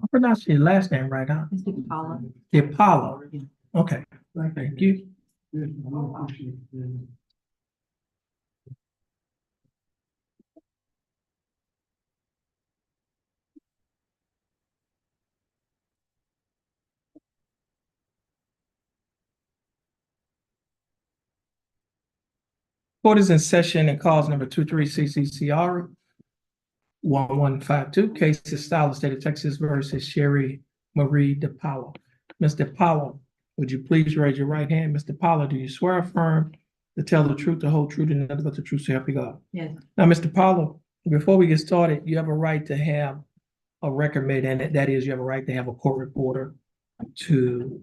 I pronounced your last name right, huh? Mr. Paula. The Apollo. Okay, thank you. Court is in session and calls number 23 CCCR 1152. Case is style of state of Texas versus Sherry Marie DePaulo. Ms. DePaulo, would you please raise your right hand? Mr. DePaulo, do you swear or affirm to tell the truth, the whole truth, and nothing but the truth, so help you God? Yes. Now, Mr. DePaulo, before we get started, you have a right to have a record made, and that is you have a right to have a court reporter to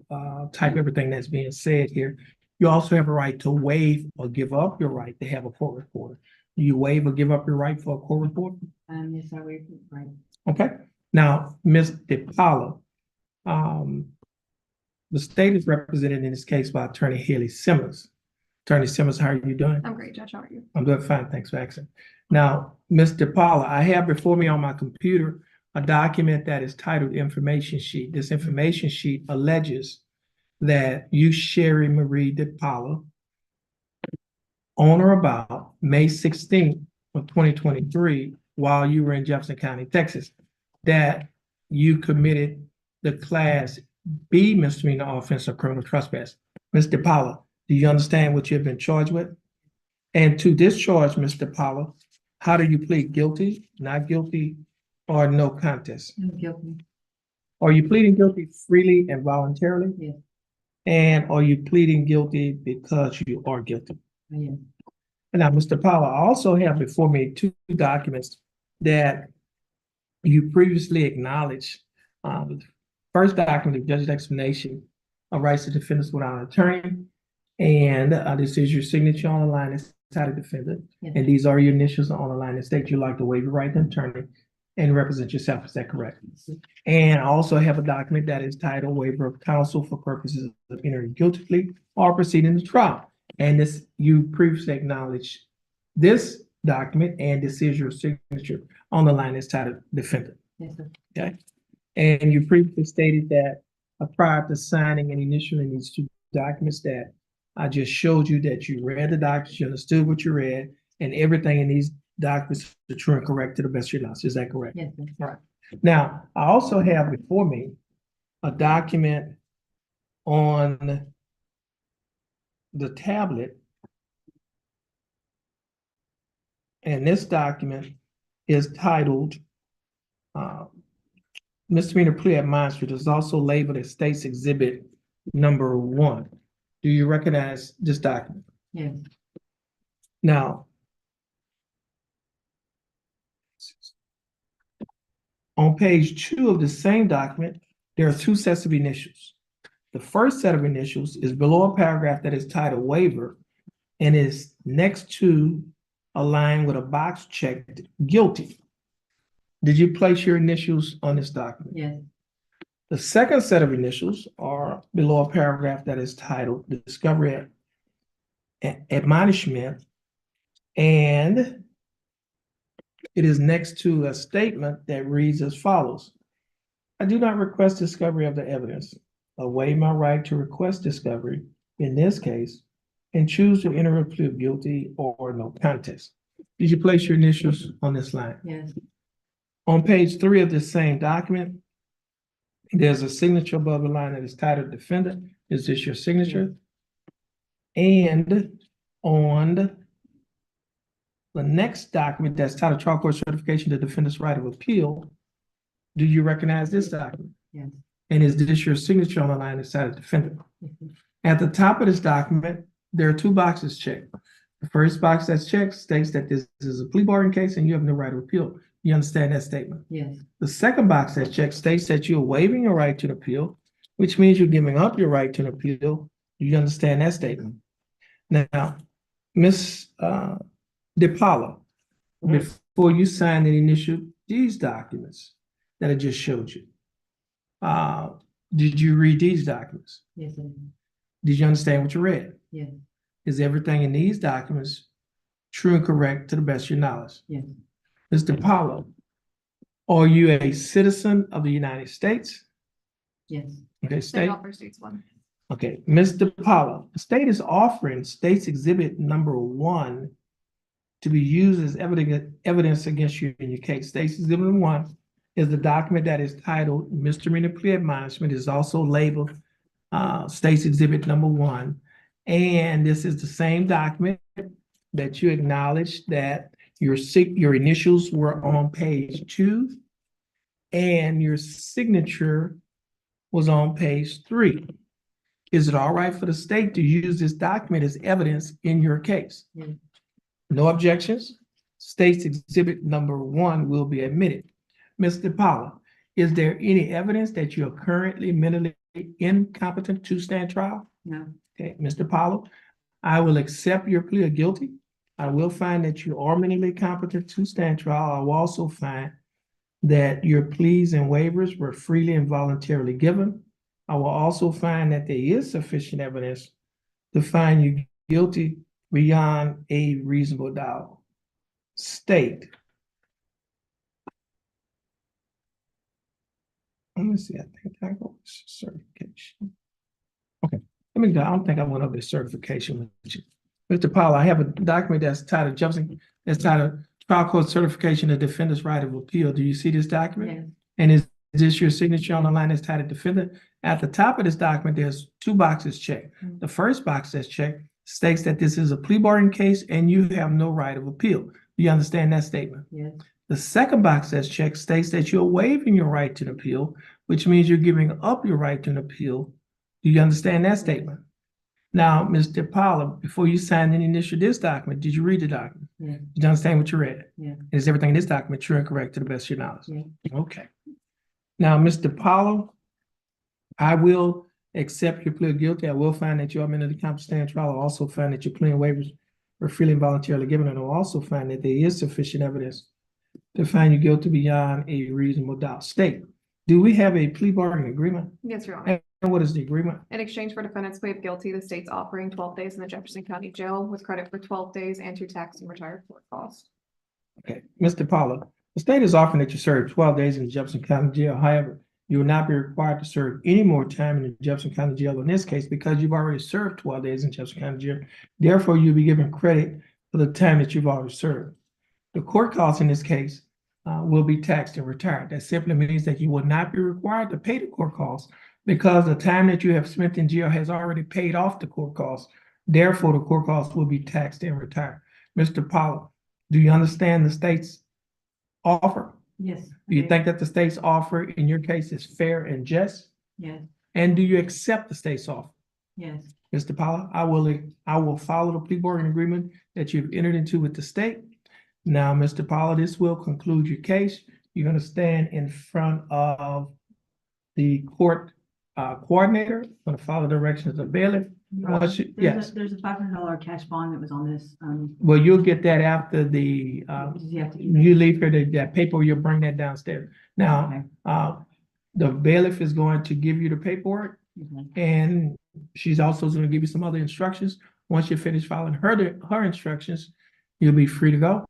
type everything that's being said here. You also have a right to waive or give up your right to have a court reporter. Do you waive or give up your right for a court reporter? Yes, I waive it, right. Okay. Now, Ms. DePaulo, the state is represented in this case by Attorney Haley Simmons. Attorney Simmons, how are you doing? I'm great, Judge. How are you? I'm doing fine. Thanks for asking. Now, Ms. DePaula, I have before me on my computer a document that is titled information sheet. This information sheet alleges that you, Sherry Marie DePaula, on or about May 16th of 2023, while you were in Jefferson County, Texas, that you committed the Class B misdemeanor offense of criminal trespass. Ms. DePaula, do you understand what you've been charged with? And to this charge, Ms. DePaula, how do you plead? Guilty, not guilty, or no contest? I'm guilty. Are you pleading guilty freely and voluntarily? Yes. And are you pleading guilty because you are guilty? Yes. Now, Mr. Powell, I also have before me two documents that you previously acknowledged. First document, the judge's explanation of rights to defendants without an attorney. And this is your signature on the line as title defendant. Yes. And these are your initials on the line that state you like to waive your right to attorney and represent yourself. Is that correct? And I also have a document that is titled waiver of counsel for purposes of entering guilty plea or proceeding to trial. And this, you previously acknowledged this document, and this is your signature on the line that's titled defendant. Yes, sir. Okay. And you previously stated that prior to signing and initialing these two documents that I just showed you that you read the documents, you understood what you read, and everything in these documents are true and correct to the best of your knowledge. Is that correct? Yes, sir. All right. Now, I also have before me a document on the tablet. And this document is titled Misdemeanor Plea Administrator. It's also labeled as State's Exhibit Number 1. Do you recognize this document? Yes, Now, on page 2 of the same document, there are 2 sets of initials. The first set of initials is below a paragraph that is titled Waiver and is next to a line with a box checked guilty. Did you place your initials on this document? yes, The second set of initials are below a paragraph that is titled Discovery Admonishment, and it is next to a statement that reads as follows. I do not request discovery of the evidence, waive my right to request discovery in this case, and choose to enter a plea of guilty or no contest. Did you place your initials on this line? yes, On page 3 of this same document, there's a signature above the line that is titled Defendant. Is this your signature? And on the next document that's titled Trial Court Certification to Defendant's Right of Appeal, do you recognize this document? yes. And is this your signature on the line that's titled Defendant? Mhm. At the top of this document, there are 2 boxes checked. The first box that's checked states that this is a plea bargain case and you have no right of appeal. You understand that statement? Yes, The second box that's checked states that you're waiving your right to an appeal, which means you're giving up your right to an appeal. Do you understand that statement? Now, Ms. DePaulo, before you sign and initial these documents that I just showed you, did you read these documents? yes, I do. Did you understand what you read? Yes, Is everything in these documents true and correct to the best of your knowledge? yes, Ms. DePaulo, are you a citizen of the United States? yes, Okay, State state. offers states one. Okay, Ms. DePaulo, the state is offering State's Exhibit Number 1 to be used as evidence against you in your case. State's Exhibit Number 1 is the document that is titled Misdemeanor Plea Admonishment. It is also labeled State's Exhibit Number 1. And this is the same document that you acknowledged that your initials were on page 2 and your signature was on page 3. Is it all right for the state to use this document as evidence in your case? yes, No objections? State's Exhibit Number 1 will be admitted. Ms. DePaulo, is there any evidence that you are currently mentally incompetent to stand trial? no, Okay, Ms. DePaulo, I will accept your plea of guilty. I will find that you are mentally competent to stand trial. I will also find that your pleas and waivers were freely and voluntarily given. I will also find that there is sufficient evidence to find you guilty beyond a reasonable doubt. State. Let me see, I think I go certification. Okay, I don't think I went over the certification with you. Mr. Powell, I have a document that's titled Trial Court Certification of Defendant's Right of Appeal. Do you see this document? yes, And is this your signature on the line that's titled Defendant? At the top of this document, there's 2 boxes checked. Mhm. The first box that's checked states that this is a plea bargain case and you have no right of appeal. Do you understand that statement? yes, The second box that's checked states that you're waiving your right to an appeal, which means you're giving up your right to an appeal. Do you understand that statement? Now, Ms. DePaulo, before you signed and initialed this document, did you read the document? yes, Did you understand what you read? yeah, Is everything in this document true and correct to the best of your knowledge? yeah, Okay. Now, Ms. DePaulo, I will accept your plea of guilty. I will find that you are mentally competent to stand trial. I'll also find that your plea and waivers were freely and voluntarily given, and I'll also find that there is sufficient evidence to find you guilty beyond a reasonable doubt. State, do we have a plea bargain agreement? Yes, Your Honor. And what is the agreement? In exchange for defendant's plea of guilty, the state's offering 12 days in the Jefferson County Jail with credit for 12 days and 2 tax and retired court costs. Okay, Mr. Paula, the state is offering that you serve 12 days in the Jefferson County Jail. However, you will not be required to serve any more time in the Jefferson County Jail in this case because you've already served 12 days in Jefferson County Jail. Therefore, you'll be given credit for the time that you've already served. The court costs in this case will be taxed and retired. That simply means that you will not be required to pay the court costs because the time that you have spent in jail has already paid off the court costs. Therefore, the court costs will be taxed and retired. Mr. Powell, do you understand the state's offer? Yes. Do you think that the state's offer in your case is fair and just? Yes, And do you accept the state's offer? yes. Mr. Powell, I will follow the plea bargaining agreement that you've entered into with the state. Now, Mr. Powell, this will conclude your case. You're gonna stand in front of the court coordinator, gonna follow directions of bailiff. Once you- yes, There's a $500 cash bond that was on this, well, you'll get that after the, does he have to? you leave here, that paper, you'll bring that downstairs. Now, Okay. the bailiff is going to give you the paperwork, Okay. and she's also going to give you some other instructions. Once you finish following her instructions, you'll be free to go,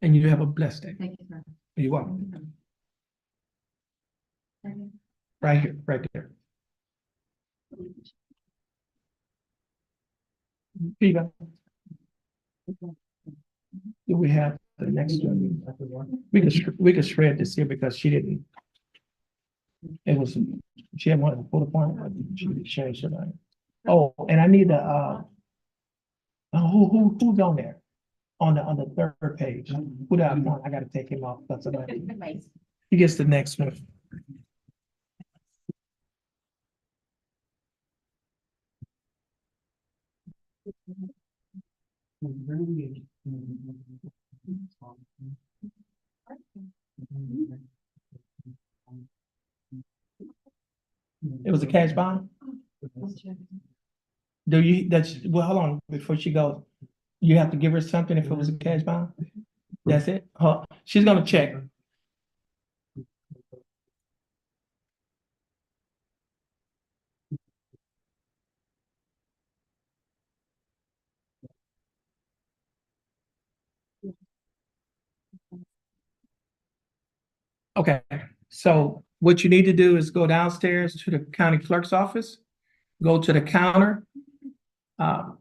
and you have a blessed day. Thank you, sir. You're welcome. Right here, right there. Here you go. Do we have the next one? We could shred this here because she didn't. It was, she had one of the full point, but she changed her mind. Oh, and I need who's on there? On the third page. Who did I want? I gotta take him off. That's about it. He gets the next one. It was a cash bond? Do you, well, hold on, before she goes, you have to give her something if it was a cash bond? That's it? She's gonna check. Okay, so what you need to do is go downstairs to the county clerk's office, go to the counter,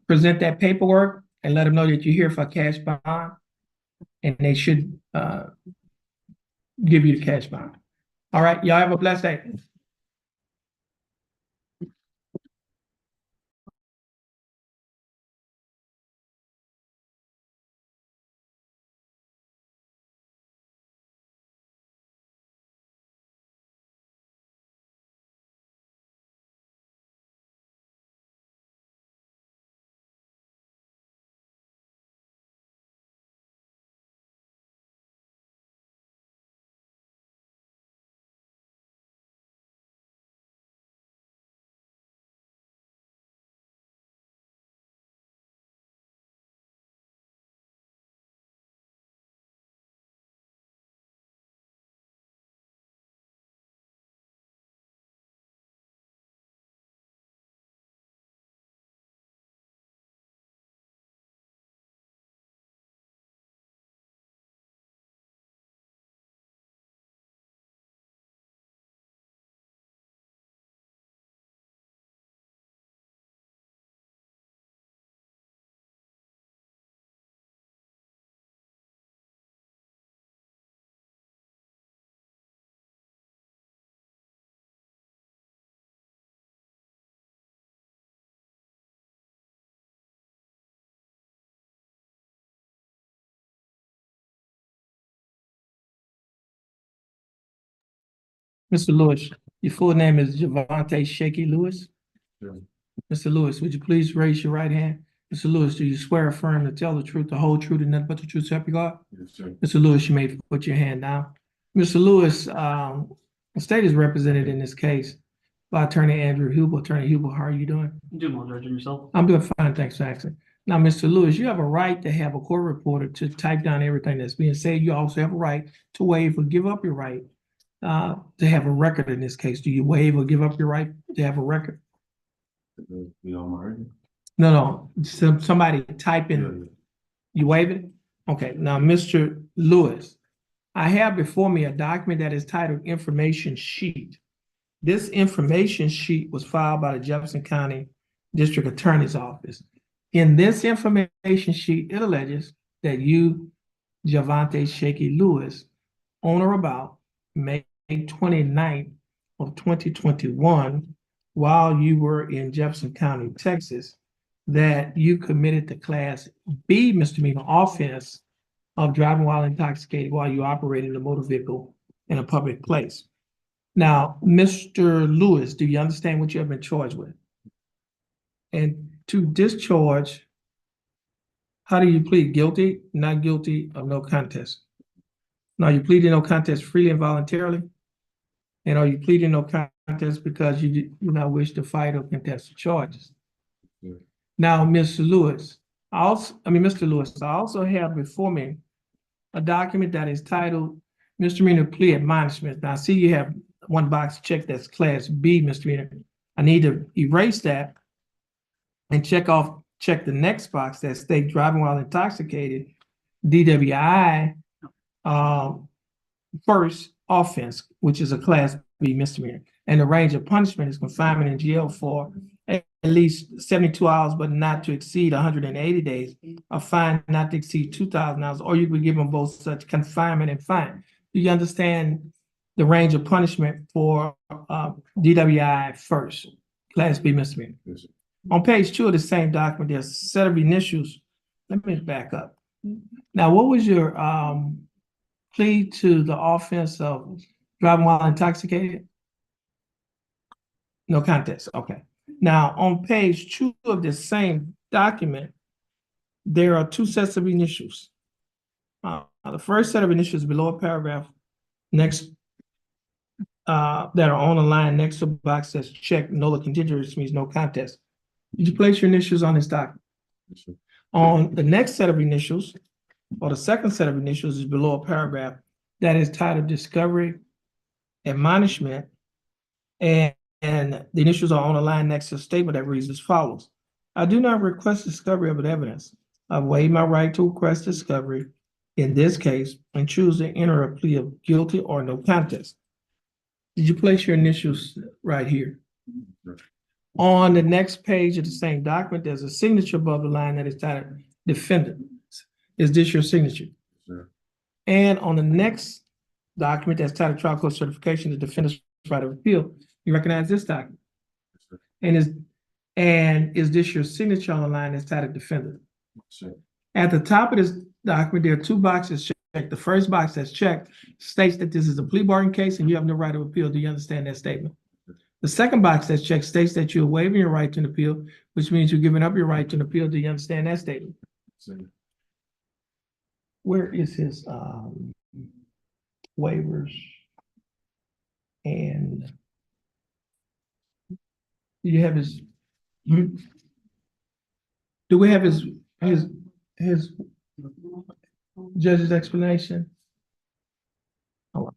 present that paperwork and let them know that you're here for a cash bond. And they should give you the cash bond. All right, y'all have a blessed day. Mr. Lewis, your full name is Javante Shaky Lewis. Sure. Mr. Lewis, would you please raise your right hand? Mr. Lewis, do you swear or affirm to tell the truth, the whole truth, and nothing but the truth, so help you God? Yes, sir. Mr. Lewis, you may put your hand down. Mr. Lewis, the state is represented in this case by Attorney Andrew Hubel. Attorney Hubel, how are you doing? Do well, Judge, and yourself? I'm doing fine, thanks for asking. Now, Mr. Lewis, you have a right to have a court reporter to type down everything that's being said. You also have a right to waive or give up your right to have a record in this case. Do you waive or give up your right to have a record? We all married? No, somebody type in, Yeah. you waive it? Okay, now, Mr. Lewis, I have before me a document that is titled Information Sheet. This information sheet was filed by the Jefferson County District Attorney's Office. In this information sheet, it alleges that you, Javante Shaky Lewis, on or about May 29th of 2021, while you were in Jefferson County, Texas, that you committed the Class B misdemeanor offense of driving while intoxicated while you operating a motor vehicle in a public place. Now, Mr. Lewis, do you understand what you have been charged with? And to discharge, how do you plead? Guilty, not guilty, or no contest? Now, you pleading no contest freely and voluntarily? And are you pleading no contest because you do not wish to fight or contest the charges? Yeah. Now, Mr. Lewis, Mr. Lewis, I also have before me a document that is titled misdemeanor plea admonishment. Now, I see you have one box checked that's Class B misdemeanor. I need to erase that and check the next box that states driving while intoxicated, DWI, first offense, which is a Class B misdemeanor. And the range of punishment is confinement in jail for at least 72 hours, but not to exceed 180 days, a fine not to exceed $2,000, or you could give them both such confinement and fine. Do you understand the range of punishment for DWI first, Class B misdemeanor? Yes, sir. On page 2 of the same document, there's a set of initials. Let me back up. Now, what was your plea to the offense of driving while intoxicated? No contest, okay. Now, on page 2 of the same document, there are 2 sets of initials. The first set of initials below a paragraph next that are on the line next to a box that's checked, no contingent, which means no contest. Did you place your initials on this document? Yes, sir. On the next set of initials, or the second set of initials is below a paragraph that is titled discovery, admonishment, and the initials are on a line next to a statement that reads as follows. I do not request discovery of evidence. I waive my right to request discovery in this case and choose to enter a plea of guilty or no contest. Did you place your initials right here? Sure. On the next page of the same document, there's a signature above the line that is titled defendant. Is this your signature? Yes, sir. And on the next document that's titled trial court certification, the defendant's right of appeal, you recognize this document? Yes, sir. And is this your signature on the line that's titled defendant? Yes, sir. At the top of this document, there are 2 boxes checked. The first box that's checked states that this is a plea bargain case and you have no right of appeal. Do you understand that statement? The second box that's checked states that you're waiving your right to an appeal, which means you're giving up your right to an appeal. Do you understand that statement? Yes, sir. Where is his waivers? And do you have his, do we have his judge's explanation? Oh.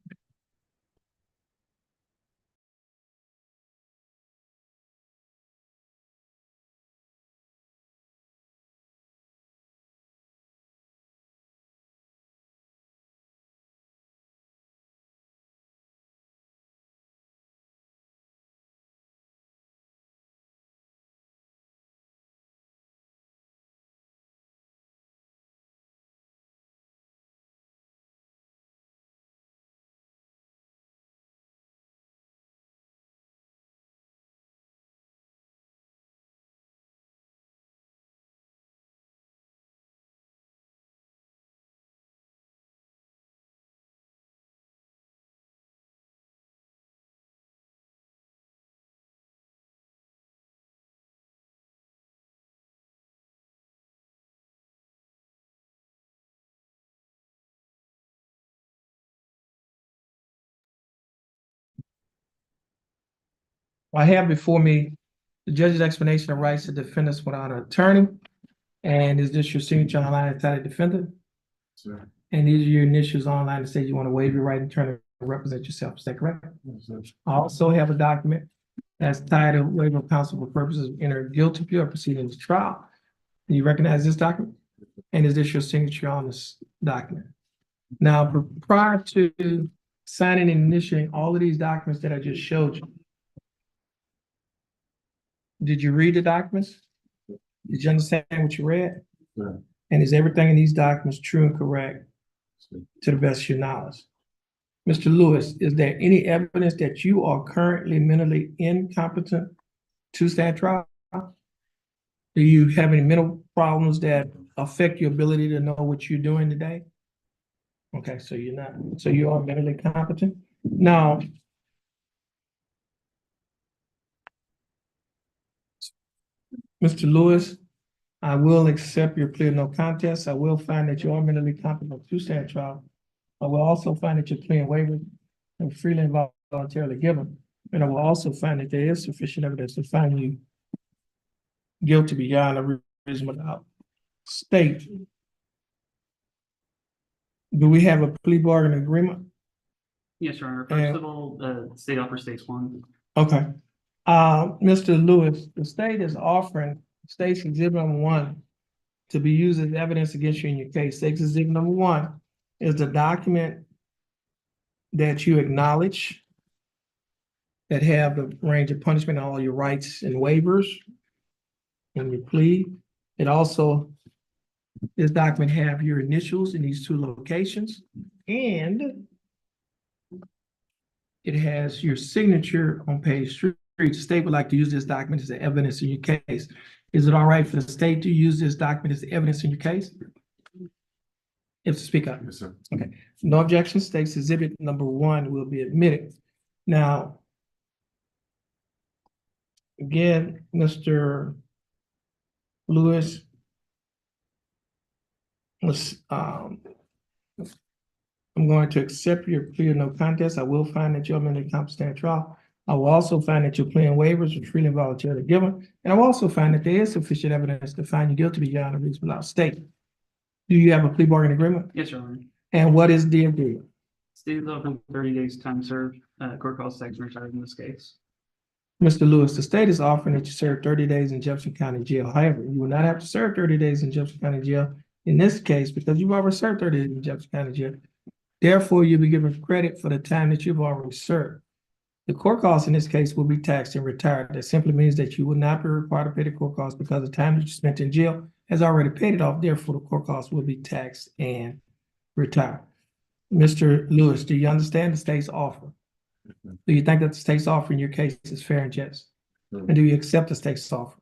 I have before me the judge's explanation of rights to defendants without an attorney. And is this your signature on the line entitled defendant? Sir. And these are your initials online that say you want to waive your right in turn to represent yourself. Is that correct? Yes, sir. I also have a document that's titled waiver of counsel for purposes of enter guilty plea or proceeding to trial. Do you recognize this document? And is this your signature on this document? Now, prior to signing and initiating all of these documents that I just showed you, did you read the documents? Did you understand what you read? Sir. And is everything in these documents true and correct Sir. to the best of your knowledge? Mr. Lewis, is there any evidence that you are currently mentally incompetent to stand trial? Do you have any mental problems that affect your ability to know what you're doing today? Okay, so you're not, so you are mentally competent? Now, Mr. Lewis, I will accept your plea of no contest. I will find that you are mentally competent to stand trial. I will also find that your plea and waiver are freely and voluntarily given. And I will also find that there is sufficient evidence to find you guilty beyond a reasonable doubt. State, do we have a plea bargain agreement? Yes, Your Honor. And- First of all, the state offers states one. Okay. Mr. Lewis, the state is offering state's exhibit number 1 to be used as evidence against you in your case. State's exhibit number 1 is the document that you acknowledge that have the range of punishment, all your rights and waivers in your plea. It also, this document have your initials in these 2 locations, and it has your signature on page 3. The state would like to use this document as evidence in your case. Is it all right for the state to use this document as evidence in your case? If to speak up. Yes, sir. No objection, state's exhibit number 1 will be admitted. Now, again, Mr. Lewis was, I'm going to accept your plea of no contest. I will find that you're mentally competent to stand trial. I will also find that your plea and waivers are freely and voluntarily given. And I will also find that there is sufficient evidence to find you guilty beyond a reasonable doubt. State, do you have a plea bargain agreement? Yes, Your Honor. And what is the agreement? State is offering 30 days time served, court calls section retired in this case. Mr. Lewis, the state is offering that you serve 30 days in Jefferson County Jail. However, you will not have to serve 30 days in Jefferson County Jail in this case because you've already served 30 days in Jefferson County Jail. Therefore, you'll be given credit for the time that you've already served. The court costs in this case will be taxed and retired. That simply means that you will not be required to pay the court costs because the time that you spent in jail has already paid it off. Therefore, the court costs will be taxed and retired. Mr. Lewis, do you understand the state's offer? Do you think that the state's offer in your case is fair and just? And do you accept the state's offer?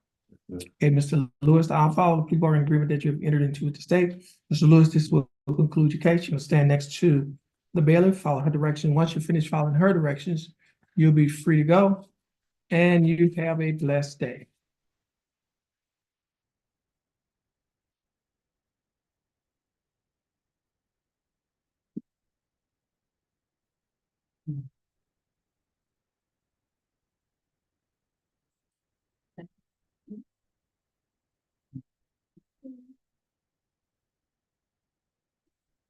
Okay, Mr. Lewis, I'll follow the plea bargain agreement that you have entered into with the state. Mr. Lewis, this will conclude your case. You'll stand next to the bailiff, follow her direction. Once you finish following her directions, you'll be free to go, and you have a blessed day.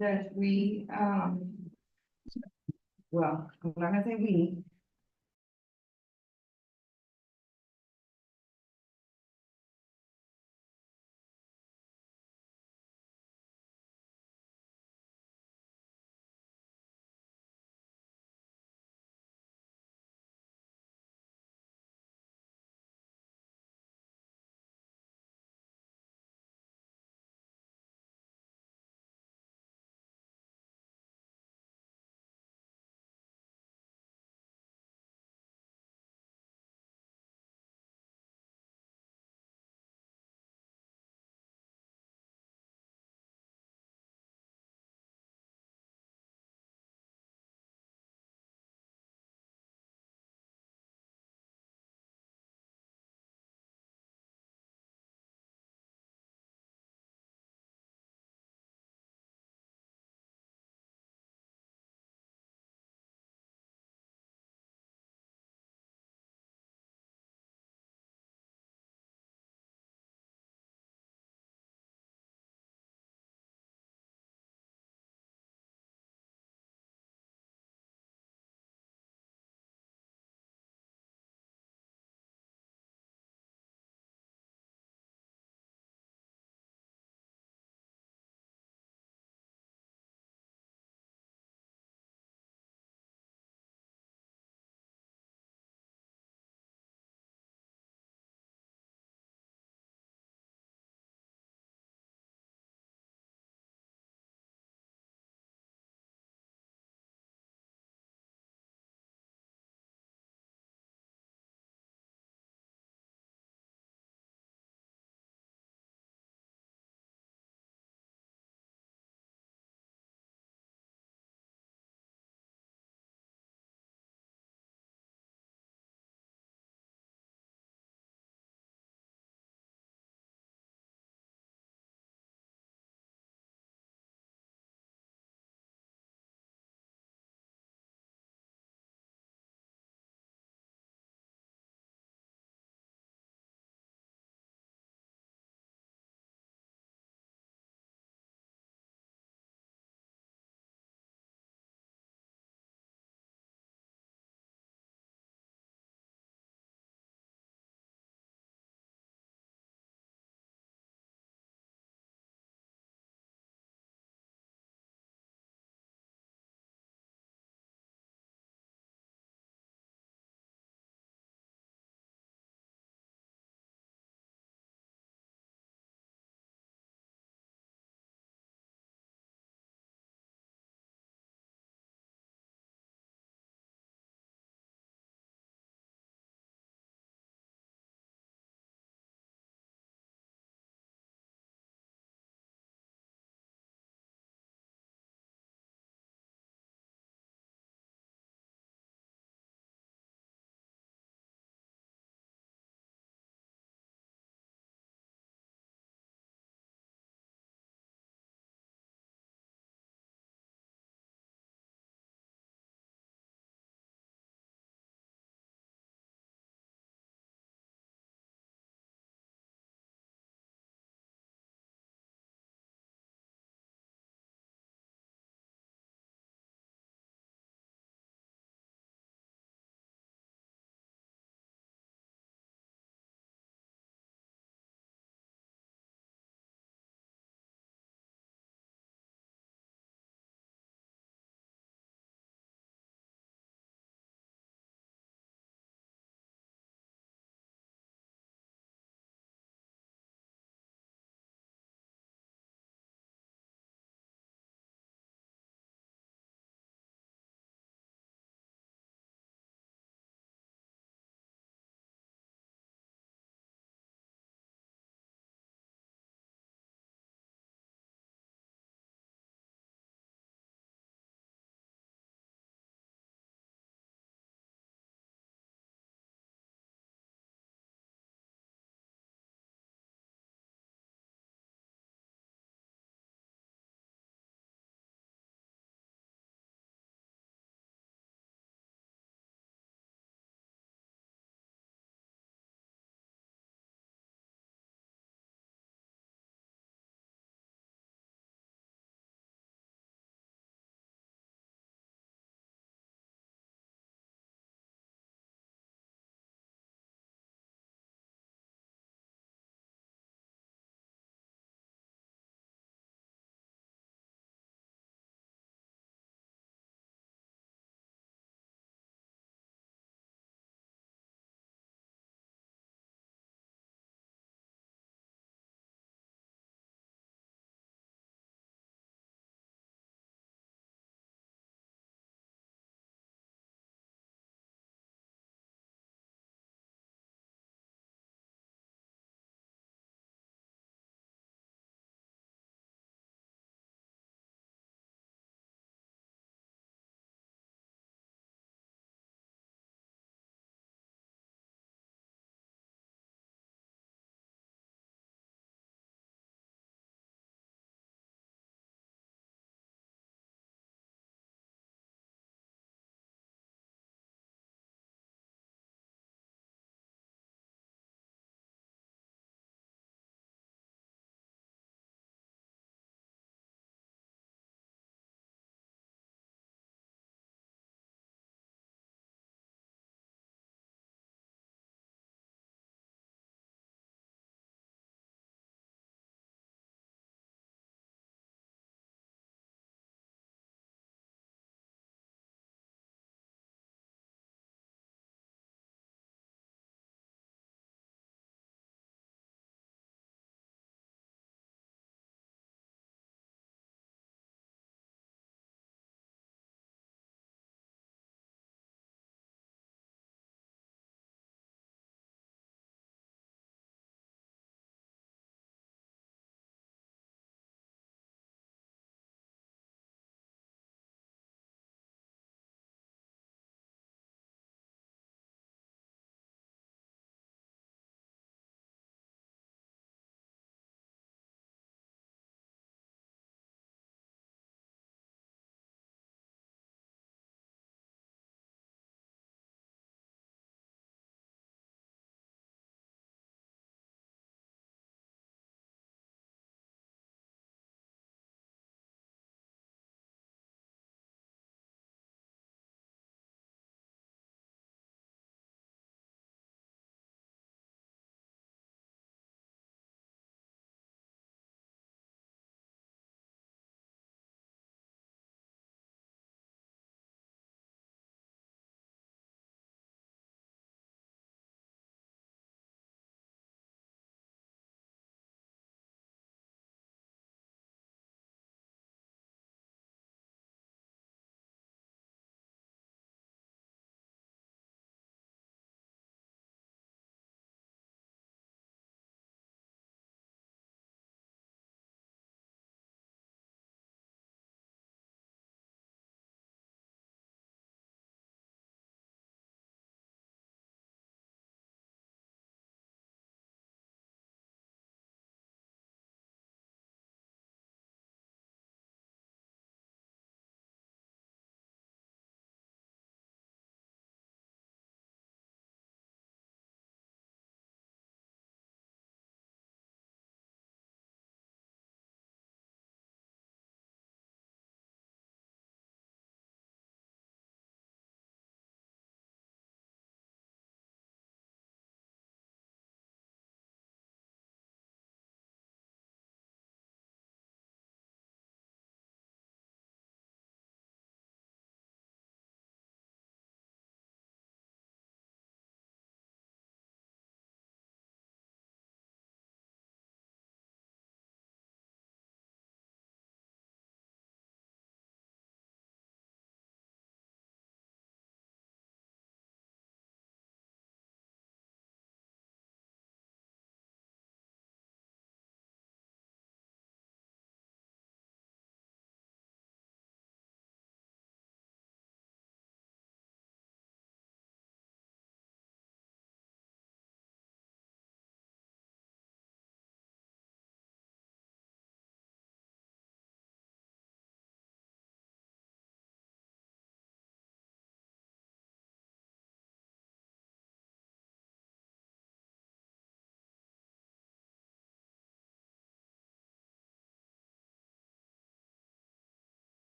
Judge, well, I'm not gonna say we,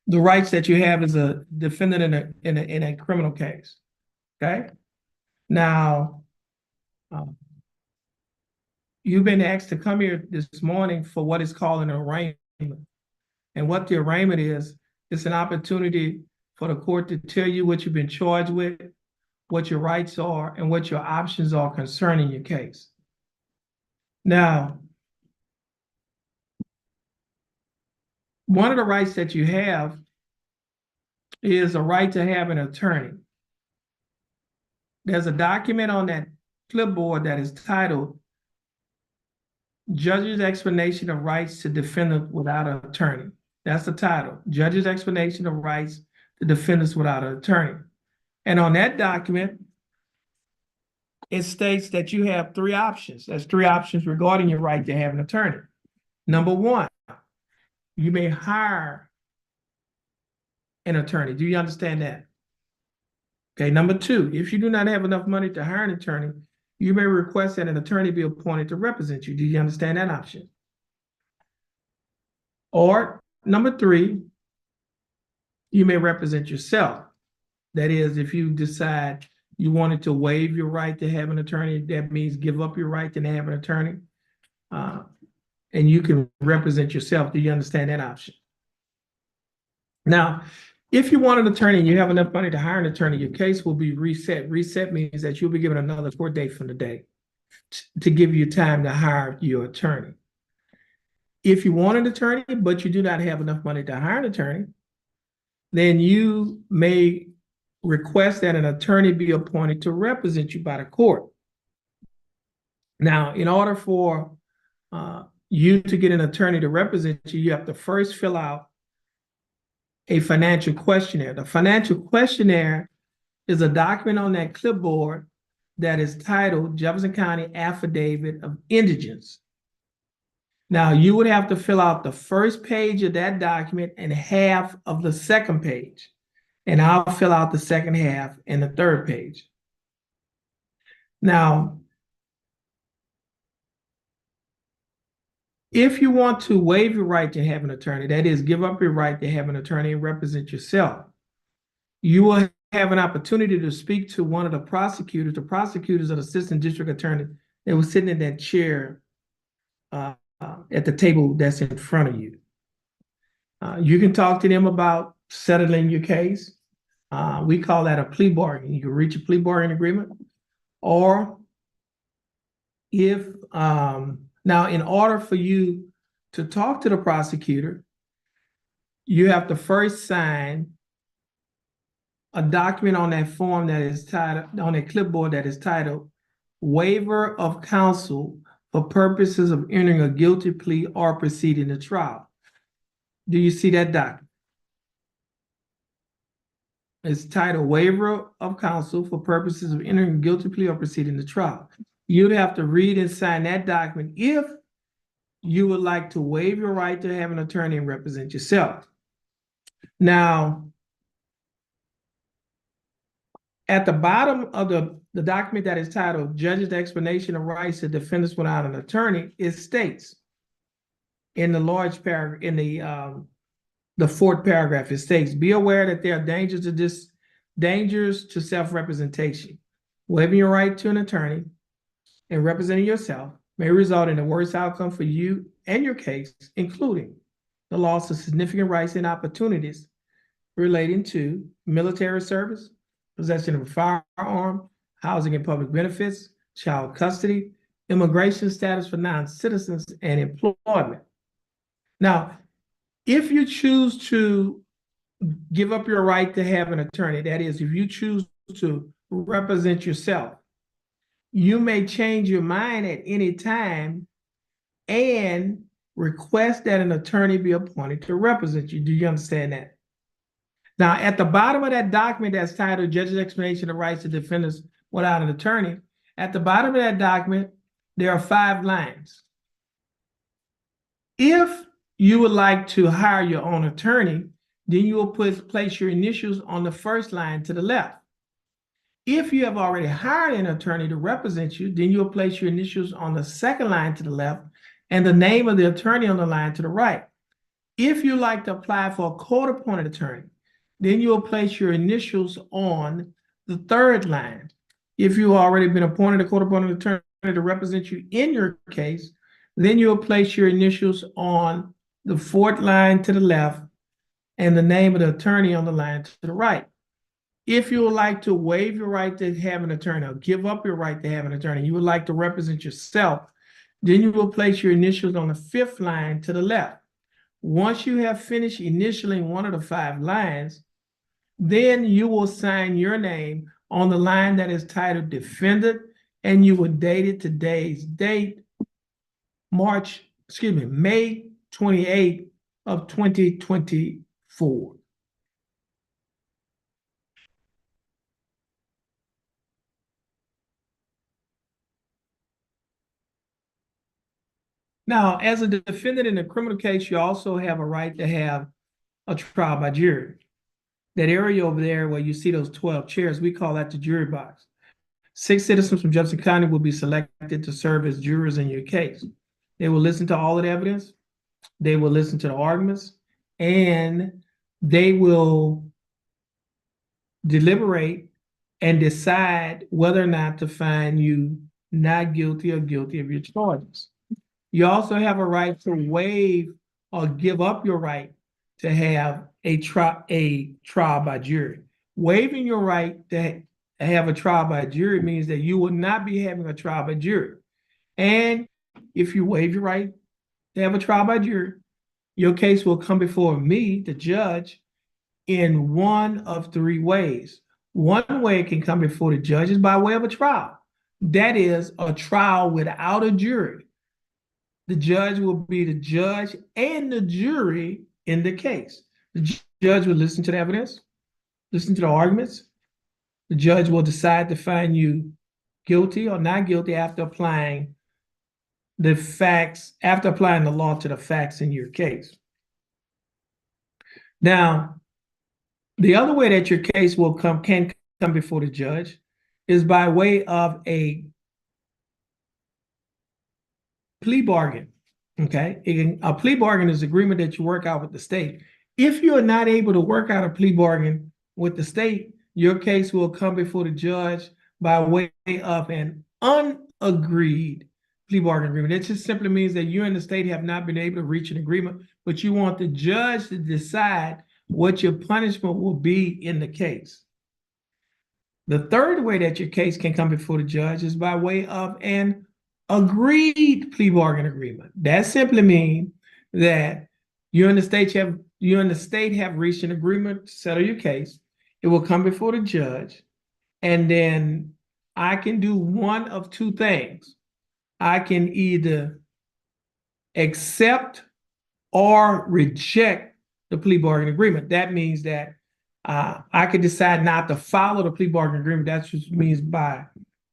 the rights that you have as a defendant in a criminal case. Okay? Now, you've been asked to come here this morning for what is called an arraignment. And what the arraignment is, it's an opportunity for the court to tell you what you've been charged with, what your rights are, and what your options are concerning your case. Now, one of the rights that you have is a right to have an attorney. There's a document on that clipboard that is titled Judge's Explanation of Rights to Defendant Without an Attorney. That's the title, Judge's Explanation of Rights to Defendants Without an Attorney. And on that document, it states that you have three options. There's three options regarding your right to have an attorney. Number one, you may hire an attorney. Do you understand that? Okay, number two, if you do not have enough money to hire an attorney, you may request that an attorney be appointed to represent you. Do you understand that option? Or number three, you may represent yourself. That is, if you decide you wanted to waive your right to have an attorney, that means give up your right to have an attorney, and you can represent yourself. Do you understand that option? Now, if you want an attorney and you have enough money to hire an attorney, your case will be reset. Reset means that you'll be given another court date from the day to give you time to hire your attorney. If you want an attorney, but you do not have enough money to hire an attorney, then you may request that an attorney be appointed to represent you by the court. Now, in order for you to get an attorney to represent you, you have to first fill out a financial questionnaire. The financial questionnaire is a document on that clipboard that is titled Jefferson County Affidavit of Indigence. Now, you would have to fill out the first page of that document and half of the second page. And I'll fill out the second half and the third page. Now, if you want to waive your right to have an attorney, that is, give up your right to have an attorney and represent yourself, you will have an opportunity to speak to one of the prosecutors. The prosecutors are the assistant district attorney. They were sitting in that chair at the table that's in front of you. You can talk to them about settling your case. We call that a plea bargain. You can reach a plea bargain agreement. Or if, now in order for you to talk to the prosecutor, you have to first sign a document on that form that is titled, on a clipboard that is titled Waiver of Counsel for Purposes of Entering a Guilty Plea or Proceeding to Trial. Do you see that document? It's titled Waiver of Counsel for Purposes of Entering a Guilty Plea or Proceeding to Trial. You'd have to read and sign that document if you would like to waive your right to have an attorney and represent yourself. Now, at the bottom of the document that is titled Judge's Explanation of Rights to Defendants Without an Attorney, it states in the large paragraph, in the fourth paragraph, it states, be aware that there are dangers to self-representation. Waiving your right to an attorney and representing yourself may result in the worst outcome for you and your case, including the loss of significant rights and opportunities relating to military service, possession of a firearm, housing and public benefits, child custody, immigration status for non-citizens, and employment. Now, if you choose to give up your right to have an attorney, that is, if you choose to represent yourself, you may change your mind at any time and request that an attorney be appointed to represent you. Do you understand that? Now, at the bottom of that document that's titled Judge's Explanation of Rights to Defendants Without an Attorney, at the bottom of that document, there are 5 lines. If you would like to hire your own attorney, then you will place your initials on the first line to the left. If you have already hired an attorney to represent you, then you'll place your initials on the second line to the left and the name of the attorney on the line to the right. If you like to apply for a court-appointed attorney, then you'll place your initials on the third line. If you've already been appointed a court-appointed attorney to represent you in your case, then you'll place your initials on the fourth line to the left and the name of the attorney on the line to the right. If you would like to waive your right to have an attorney or give up your right to have an attorney, you would like to represent yourself, then you will place your initials on the fifth line to the left. Once you have finished initialing one of the 5 lines, then you will sign your name on the line that is titled defendant, and you will date it today's date, May 28th of 2024. Now, as a defendant in a criminal case, you also have a right to have a trial by jury. That area over there where you see those 12 chairs, we call that the jury box. 6 citizens from Jefferson County will be selected to serve as jurors in your case. They will listen to all of the evidence, they will listen to the arguments, and they will deliberate and decide whether or not to find you not guilty or guilty of your charges. You also have a right to waive or give up your right to have a trial by jury. Waiving your right to have a trial by jury means that you will not be having a trial by jury. And if you waive your right to have a trial by jury, your case will come before me, the judge, in one of 3 ways. One way it can come before the judge is by way of a trial. That is a trial without a jury. The judge will be the judge and the jury in the case. The judge will listen to the evidence, listen to the arguments. The judge will decide to find you guilty or not guilty after applying the facts, after applying the law to the facts in your case. Now, the other way that your case can come before the judge is by way of a plea bargain. Okay, a plea bargain is agreement that you work out with the state. If you are not able to work out a plea bargain with the state, your case will come before the judge by way of an unagreed plea bargain agreement. It just simply means that you and the state have not been able to reach an agreement, but you want the judge to decide what your punishment will be in the case. The third way that your case can come before the judge is by way of an agreed plea bargain agreement. That simply means that you and the state have reached an agreement to settle your case. It will come before the judge, and then I can do one of 2 things. I can either accept or reject the plea bargain agreement. That means that I could decide not to follow the plea bargain agreement. That's what it means by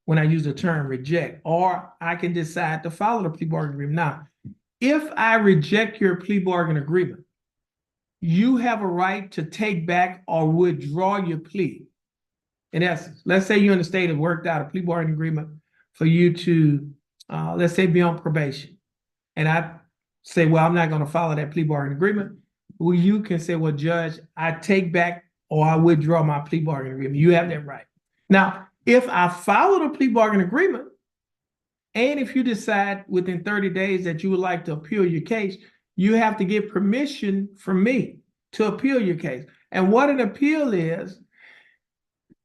when I use the term reject, or I can decide to follow the plea bargain agreement. Now, if I reject your plea bargain agreement, you have a right to take back or withdraw your plea. In essence, let's say you and the state have worked out a plea bargain agreement for you to, let's say, be on probation. And I say, well, I'm not going to follow that plea bargain agreement. Well, you can say, well, judge, I take back or I withdraw my plea bargain agreement. You have that right. Now, if I follow the plea bargain agreement, and if you decide within 30 days that you would like to appeal your case, you have to get permission from me to appeal your case. And what an appeal is,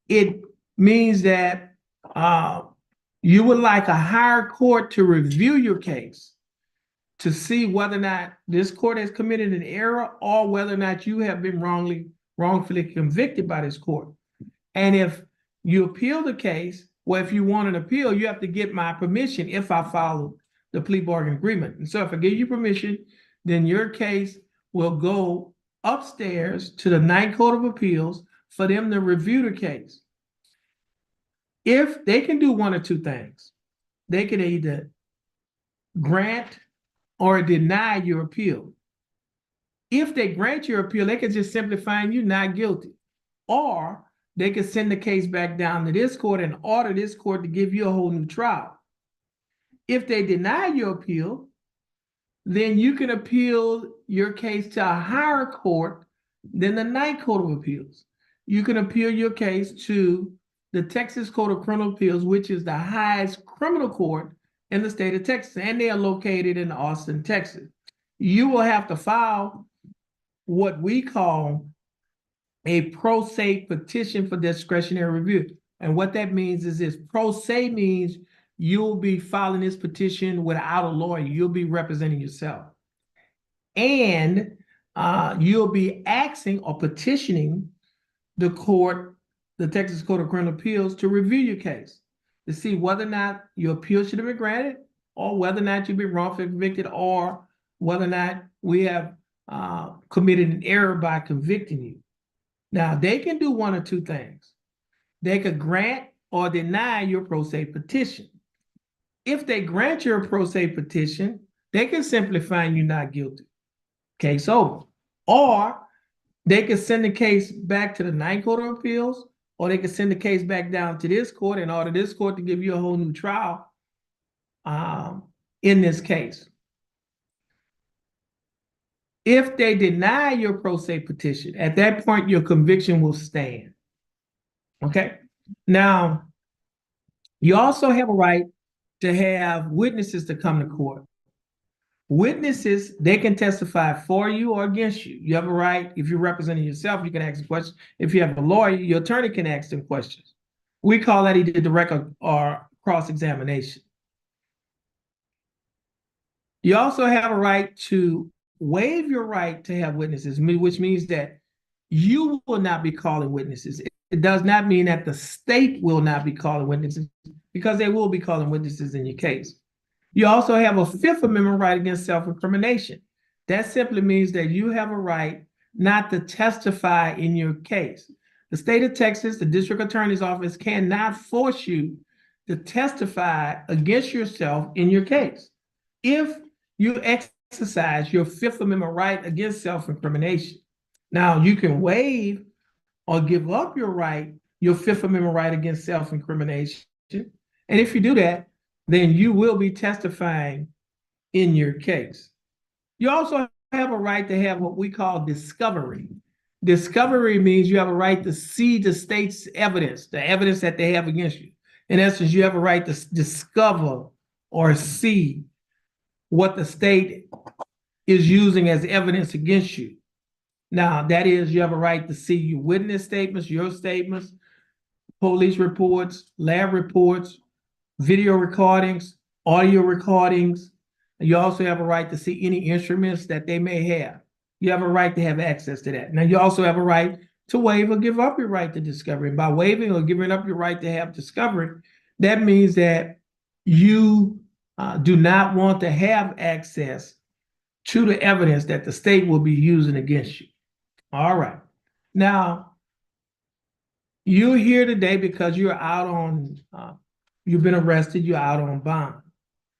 it means that you would like a higher court to review your case to see whether or not this court has committed an error or whether or not you have been wrongfully convicted by this court. And if you appeal the case, well, if you want an appeal, you have to get my permission if I follow the plea bargain agreement. And so if I give you permission, then your case will go upstairs to the Ninth Court of Appeals for them to review the case. If they can do one or 2 things, they can either grant or deny your appeal. If they grant your appeal, they can just simply find you not guilty, or they could send the case back down to this court and order this court to give you a whole new trial. If they deny your appeal, then you can appeal your case to a higher court than the Ninth Court of Appeals. You can appeal your case to the Texas Court of Criminal Appeals, which is the highest criminal court in the state of Texas, and they are located in Austin, Texas. You will have to file what we call a pro se petition for discretionary review. And what that means is this: pro se means you'll be filing this petition without a lawyer. You'll be representing yourself. And you'll be asking or petitioning the court, the Texas Court of Criminal Appeals, to review your case to see whether or not your appeal should have been granted, or whether or not you've been wrongfully convicted, or whether or not we have committed an error by convicting you. Now, they can do one or two things. They could grant or deny your pro se petition. If they grant your pro se petition, they can simply find you not guilty. Case over. Or they could send the case back to the Ninth Court of Appeals, or they could send the case back down to this court and order this court to give you a whole new trial in this case. If they deny your pro se petition, at that point, your conviction will stand. Okay? Now, you also have a right to have witnesses to come to court. Witnesses, they can testify for you or against you. You have a right, if you're representing yourself, you can ask a question. If you have a lawyer, your attorney can ask them questions. We call that either direct or cross-examination. You also have a right to waive your right to have witnesses, which means that you will not be calling witnesses. It does not mean that the state will not be calling witnesses, because they will be calling witnesses in your case. You also have a Fifth Amendment right against self-incrimination. That simply means that you have a right not to testify in your case. The state of Texas, the district attorney's office, cannot force you to testify against yourself in your case if you exercise your Fifth Amendment right against self-incrimination. Now, you can waive or give up your Fifth Amendment right against self-incrimination. And if you do that, then you will be testifying in your case. You also have a right to have what we call discovery. Discovery means you have a right to see the state's evidence, the evidence that they have against you. In essence, you have a right to discover or see what the state is using as evidence against you. Now, that is, you have a right to see your witness statements, your statements, police reports, lab reports, video recordings, audio recordings. You also have a right to see any instruments that they may have. You have a right to have access to that. Now, you also have a right to waive or give up your right to discovery. By waiving or giving up your right to have discovery, that means that you do not want to have access to the evidence that the state will be using against you. All right. Now, you're here today because you're out on, you've been arrested, you're out on bond.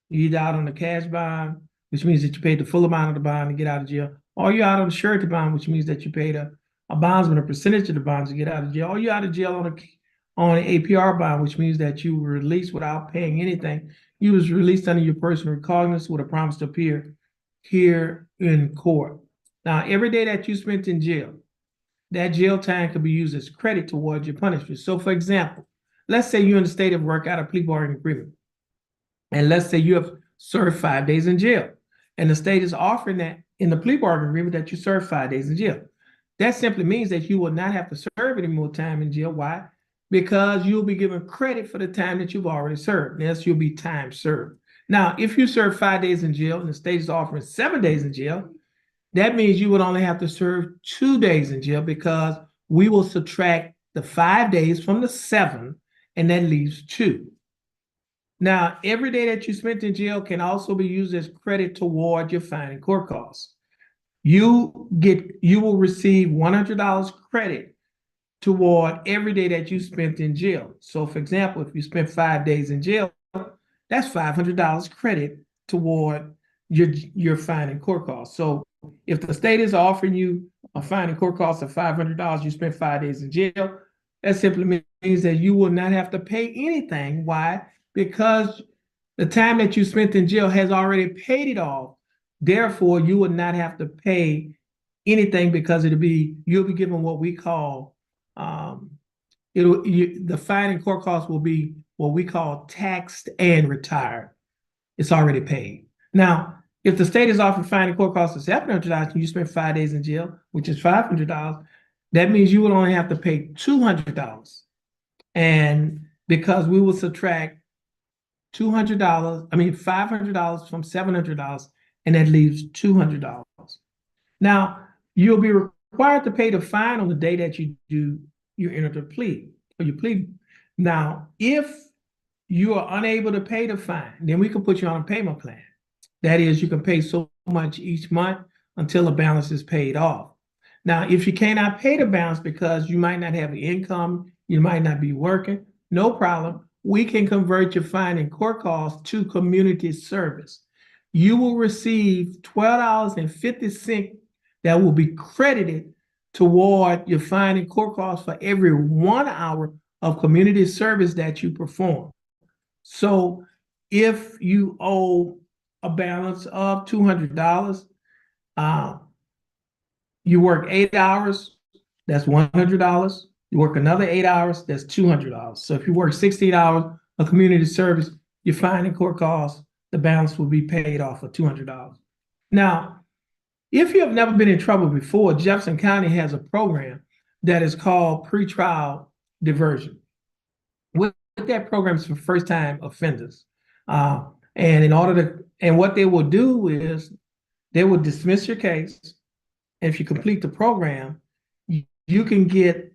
You're either out on the cash bond, which means that you paid the full amount of the bond to get out of jail, or you're out on the surety bond, which means that you paid a bondsman a percentage of the bond to get out of jail, or you're out of jail on an APR bond, which means that you were released without paying anything. You was released under your personal recognizance with a promise to appear here in court. Now, every day that you spent in jail, that jail time could be used as credit towards your punishment. So, for example, let's say you're in the state of work out a plea bargaining agreement. And let's say you have served 5 days in jail. And the state is offering that in the plea bargaining agreement that you serve 5 days in jail. That simply means that you will not have to serve any more time in jail. Why? Because you'll be given credit for the time that you've already served. Yes, you'll be time served. Now, if you serve 5 days in jail and the state is offering 7 days in jail, that means you would only have to serve 2 days in jail, because we will subtract the 5 days from the 7, and that leaves 2. Now, every day that you spent in jail can also be used as credit toward your fine and court costs. You will receive $100 credit toward every day that you spent in jail. So, for example, if you spent 5 days in jail, that's $500 credit toward your fine and court costs. So, if the state is offering you a fine and court cost of $500, you spent 5 days in jail, that simply means that you will not have to pay anything. Why? Because the time that you spent in jail has already paid it off Therefore, you would not have to pay anything because you'll be given what we call, the fine and court costs will be what we call taxed and retired. It's already paid. Now, if the state is offering fine and court costs of $700 and you spend 5 days in jail, which is $500, that means you would only have to pay $200. And because we will subtract $500 from $700, and that leaves $200. Now, you'll be required to pay the fine on the day that you enter the plea, or you plead. Now, if you are unable to pay the fine, then we can put you on a payment plan. That is, you can pay so much each month until the balance is paid off. Now, if you cannot pay the balance because you might not have income, you might not be working, no problem. We can convert your fine and court costs to community service. You will receive $12.50 that will be credited toward your fine and court costs for every 1 hour of community service that you perform. So if you owe a balance of $200, you work 8 hours, that's $100. You work another 8 hours, that's $200. So if you work 16 hours of community service, your fine and court costs, the balance will be paid off for $200. Now, if you have never been in trouble before, Jefferson County has a program that is called pretrial diversion. What that program is for first-time offenders. And what they will do is they will dismiss your case. And if you complete the program, you can get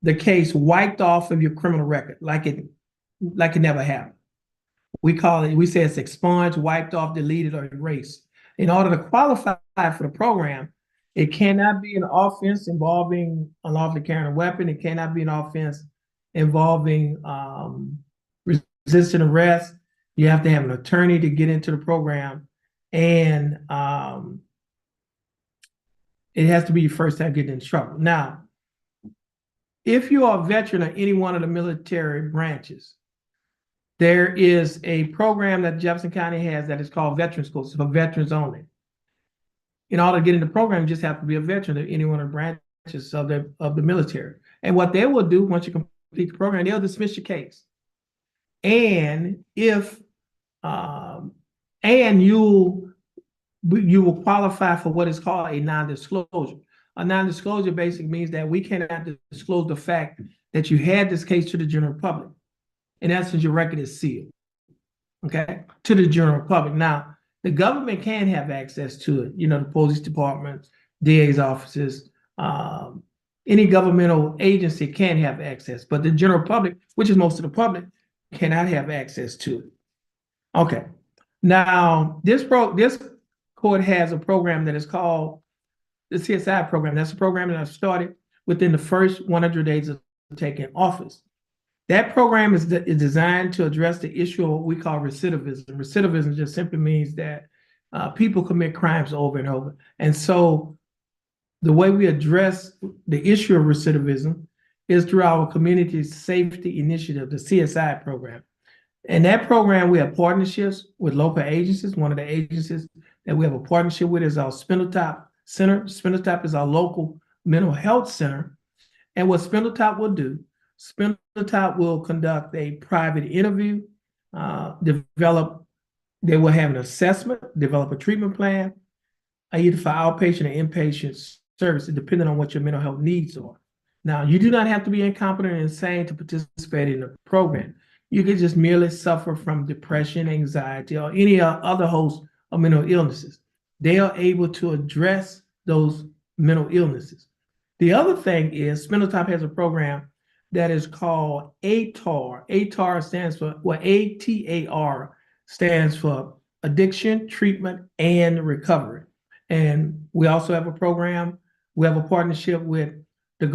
the case wiped off of your criminal record like it never happened. We say it's expunged, wiped off, deleted, or erased. In order to qualify for the program, it cannot be an offense involving unlawfully carrying a weapon. It cannot be an offense involving resisting arrest. You have to have an attorney to get into the program, and it has to be your first time getting in trouble. Now, if you are a veteran of any one of the military branches, there is a program that Jefferson County has that is called Veteran Schools. It's for veterans only. In order to get in the program, you just have to be a veteran of any one of the branches of the military. And what they will do once you complete the program, they'll dismiss your case. And if you will qualify for what is called a non-disclosure. A non-disclosure basically means that we cannot disclose the fact that you had this case to the general public. In essence, your record is sealed, okay, to the general public. Now, the government can have access to it, the police departments, DA's offices, any governmental agency can have access, but the general public, which is most of the public, cannot have access to it. Okay. Now, this court has a program that is called the CSI program. That's a program that I started within the first 100 days of taking office. That program is designed to address the issue of what we call recidivism. Recidivism just simply means that people commit crimes over and over. And so the way we address the issue of recidivism is through our Community Safety Initiative, the CSI program. In that program, we have partnerships with local agencies. One of the agencies that we have a partnership with is our Spindletop Center. Spindletop is our local mental health center. And what Spindletop will do, Spindletop will conduct a private interview, they will have an assessment, develop a treatment plan, either for outpatient or inpatient services, depending on what your mental health needs are. Now, you do not have to be incompetent or insane to participate in the program. You can just merely suffer from depression, anxiety, or any other host of mental illnesses. They are able to address those mental illnesses. The other thing is Spindletop has a program that is called ATAR. ATAR stands for, ATAR stands for Addiction, Treatment, and Recovery. And we also have a program, we have a partnership with our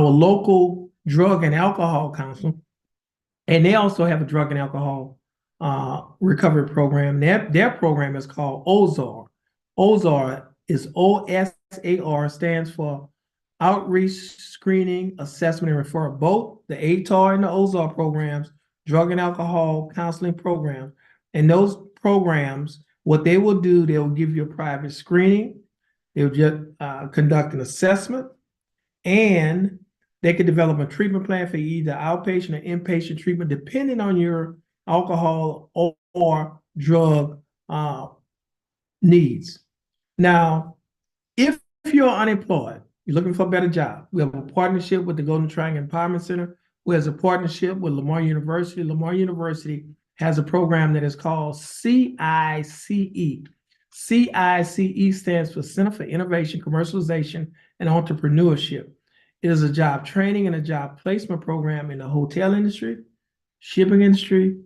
local drug and alcohol council, and they also have a drug and alcohol recovery program. Their program is called OSAR. OSAR is OSAR, stands for Outreach, Screening, Assessment, and Referral. Both the ATAR and the OSAR programs, drug and alcohol counseling programs, And those programs, what they will do, they'll give you a private screening. They'll just conduct an assessment, and they could develop a treatment plan for either outpatient or inpatient treatment, depending on your alcohol or drug needs. Now, if you're unemployed, you're looking for a better job, we have a partnership with the Golden Triangle Empowerment Center, who has a partnership with Lamar University. Lamar University has a program that is called CICE. CICE stands for Center for Innovation, Commercialization, and Entrepreneurship. It is a job training and a job placement program in the hotel industry, shipping industry,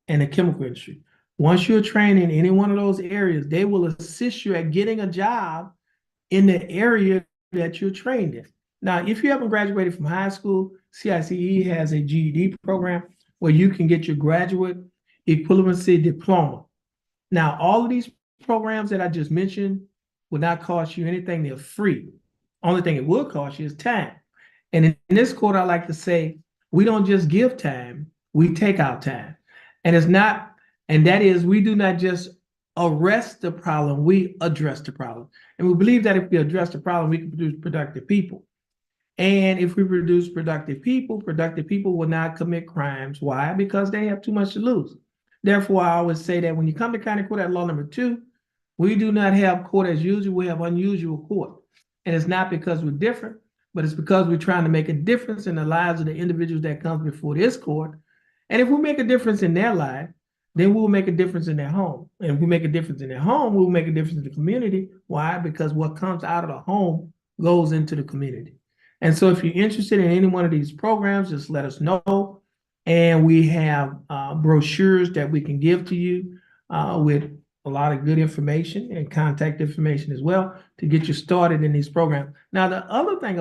and the chemical industry. Once you're trained in any one of those areas, they will assist you at getting a job in the area that you're trained in. Now, if you haven't graduated from high school, CICE has a GED program where you can get your graduate equivalency diploma. Now, all of these programs that I just mentioned will not cost you anything. They're free. Only thing it will cost you is time. And in this court, I like to say, we don't just give time, we take our time. And it's not, and that is, we do not just arrest the problem, we address the problem. And we believe that if we address the problem, we can produce productive people. And if we produce productive people will not commit crimes. Why? Because they have too much to lose. Therefore, I always say that when you come to county court at law number 2, we do not have court as usual, we have unusual court. And it's not because we're different, but it's because we're trying to make a difference in the lives of the individuals that come before this court. And if we make a difference in their life, then we'll make a difference in their home. And if we make a difference in their home, we'll make a difference in the community. Why? Because what comes out of the home goes into the community. And so if you're interested in any one of these programs, just let us know. And we have brochures that we can give to you with a lot of good information and contact information as well to get you started in these programs. Now, the other thing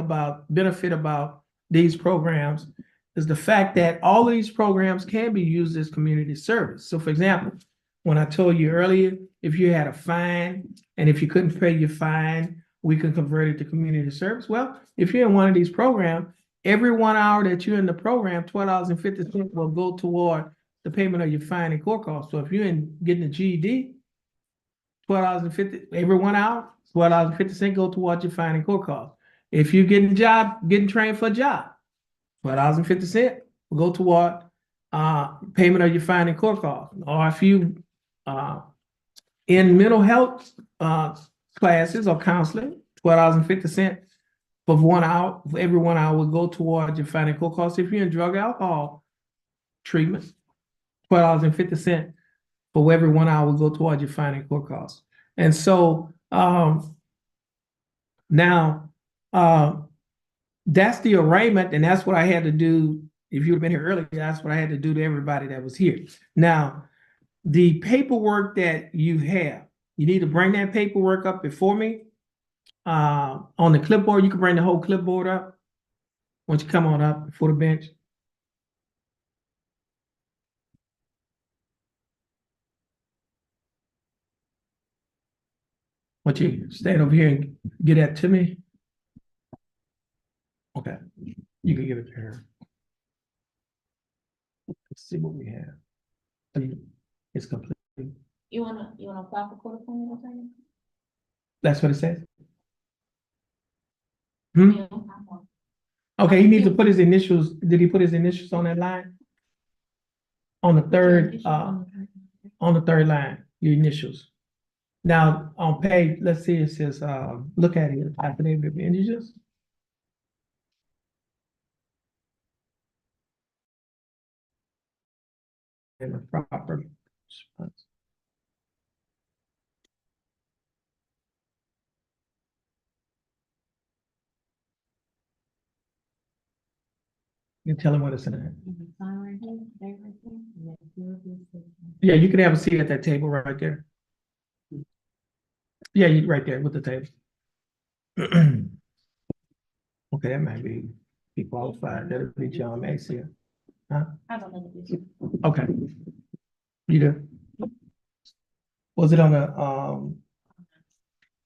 benefit about these programs is the fact that all of these programs can be used as community service. So for example, when I told you earlier, if you had a fine and if you couldn't pay your fine, we can convert it to community service. Well, if you're in one of these programs, every 1 hour that you're in the program, $12.50 will go toward the payment of your fine and court costs. So if you're getting a GED, $12.50 every 1 hour, $12.50 go towards your fine and court costs. If you're getting a job, getting trained for a job, $12.50 will go toward payment of your fine and court costs. Or if you in mental health classes or counseling, $12.50 for 1 hour, for every 1 hour will go towards your fine and court costs. If you're in drug alcohol treatment, $12.50 for every 1 hour will go towards your fine and court costs. And so now that's the arraignment, and that's what I had to do. If you'd been here earlier, that's what I had to do to everybody that was here. Now, the paperwork that you have, you need to bring that paperwork up before me on the clipboard. You can bring the whole clipboard up once you come on up before the bench. Once you stand over here and get that to me. Okay, you can give it to her. Let's see what we have. It's complete. You wanna apply for court appointment attorney? That's what it says. Okay, he needs to put his initials. Did he put his initials on that line? On the third line, your initials. Now, on page, let's see, it says, look at it, affidavit of indigence. And the proper response. You can tell him what it's in. Yeah, you can have a seat at that table right there. Yeah, you right there with the table. Okay, that might be qualified. That'll be John Macy. Huh? I don't know this. Okay. You do? Was it on the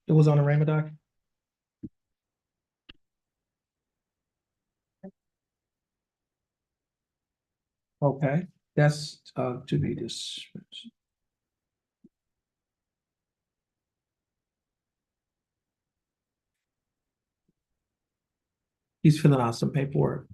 it was on the Raymond doc? Okay. That's to be dismissed. He's filling out some paperwork.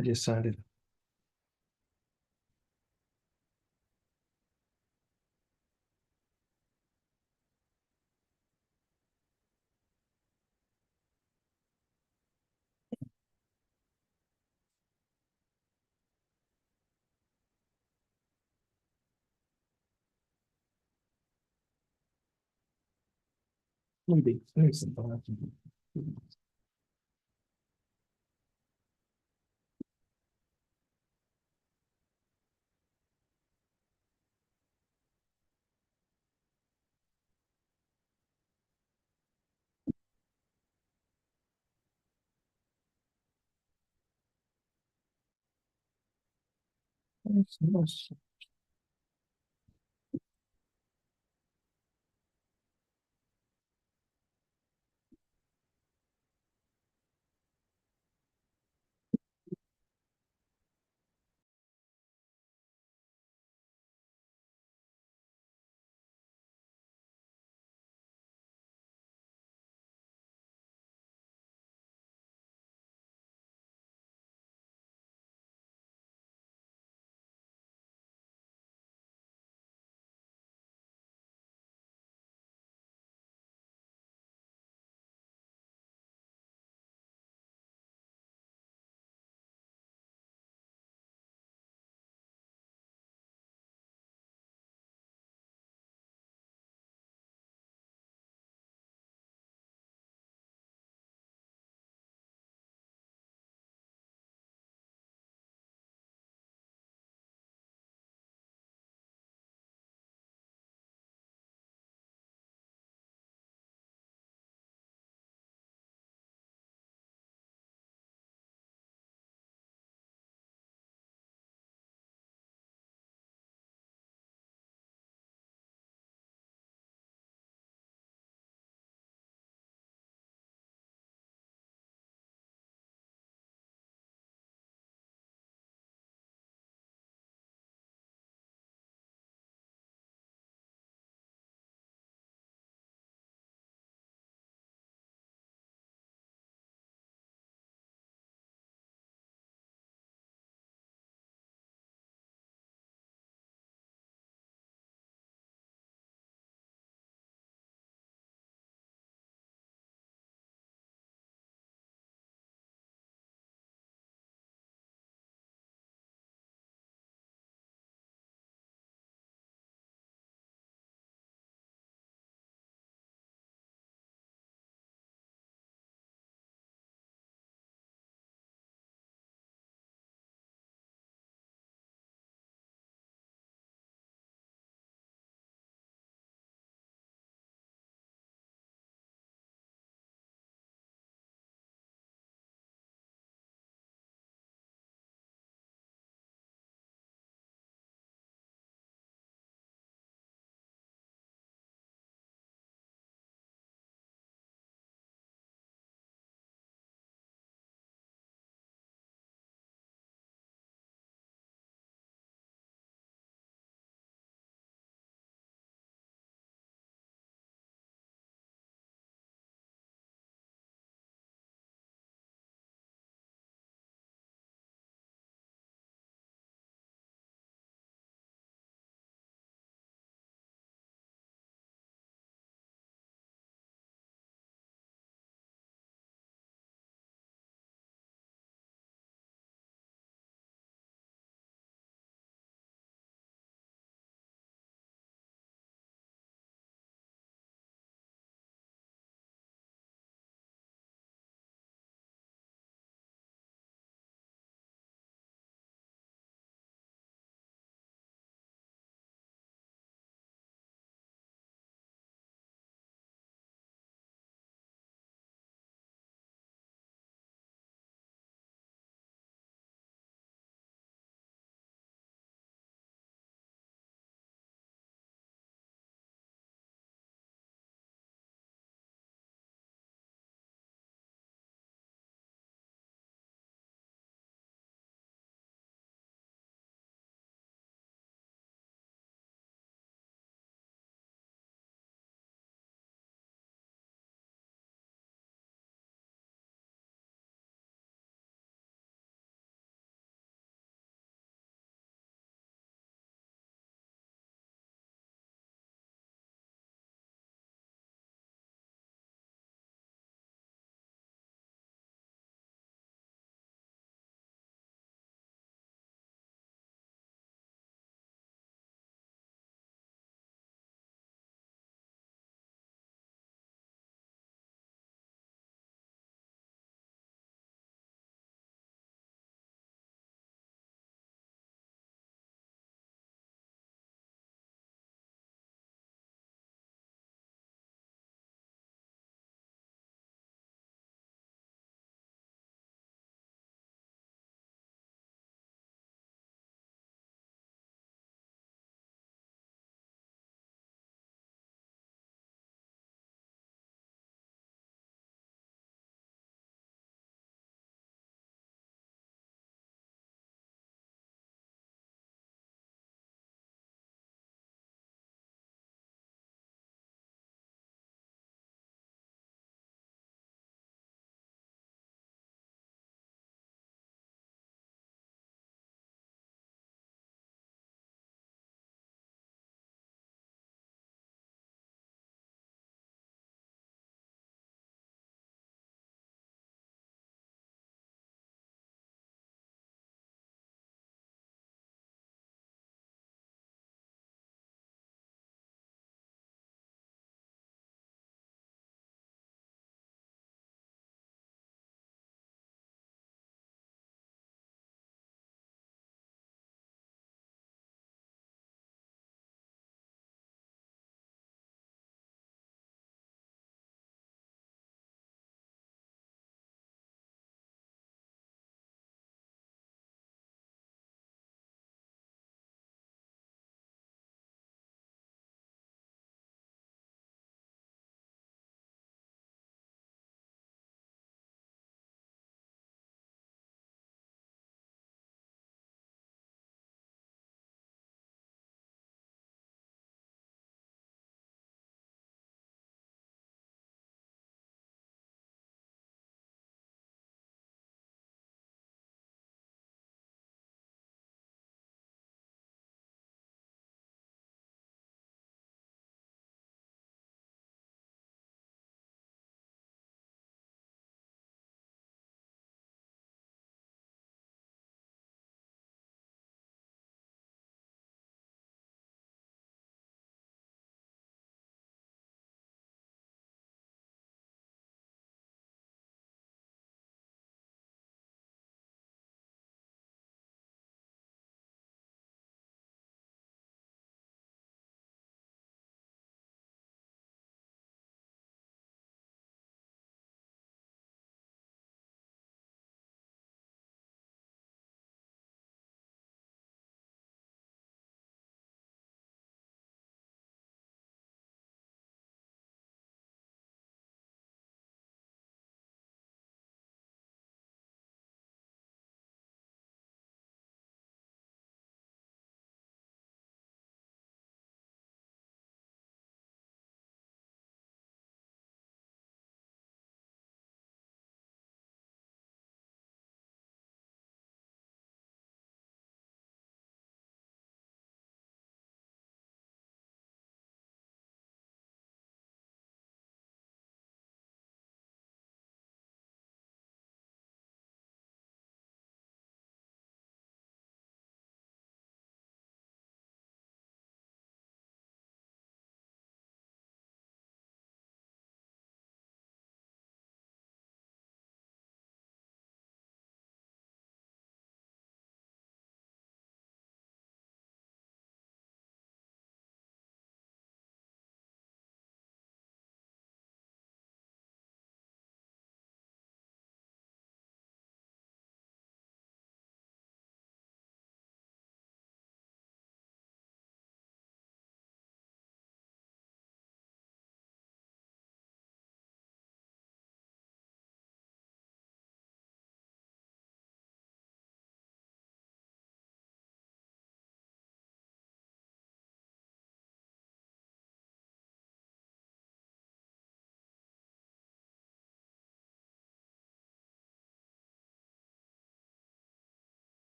I just signed it. Let me see.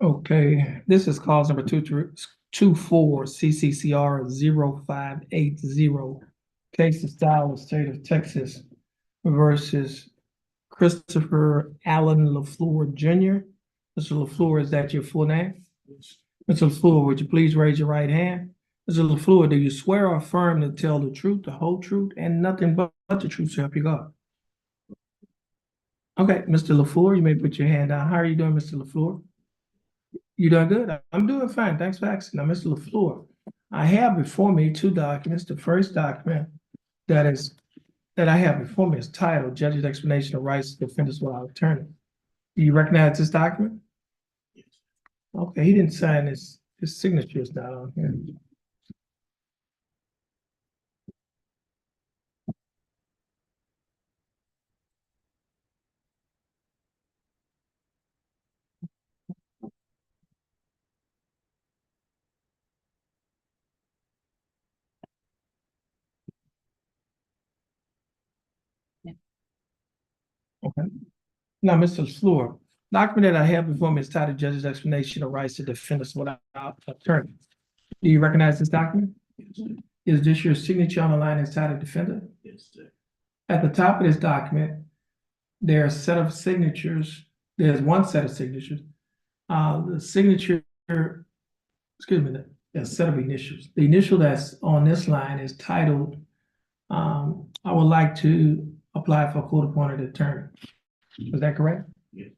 Okay, this is cause number 224 CCCR 0580. Case of style of state of Texas versus Christopher Allen LaFleur Jr. Mr. LaFleur, is that your full name? Mr. LaFleur, would you please raise your right hand? Mr. LaFleur, do you swear or affirm to tell the truth, the whole truth, and nothing but the truth to help you God? Okay, Mr. LaFleur, you may put your hand down. How are you doing, Mr. LaFleur? You doing good? I'm doing fine. Thanks for asking. Now, Mr. LaFleur, I have before me two documents. The first document that I have before me is titled Judge's Explanation of Rights to Defendants Without Attorney. Do you recognize this document? Yes. Okay, he didn't sign his signature is not on here. Okay. Now, Mr. LaFleur, document that I have before me is titled Judge's Explanation of Rights to Defendants Without Attorney. Do you recognize this document? Yes, sir. Is this your signature on the line as titled defendant? Yes, sir. At the top of this document, there are a set of signatures. There's one set of signatures. The signature, excuse me, there's a set of initials. The initial that's on this line is titled, I would like to apply for a court-appointed attorney. Is that correct? Yes.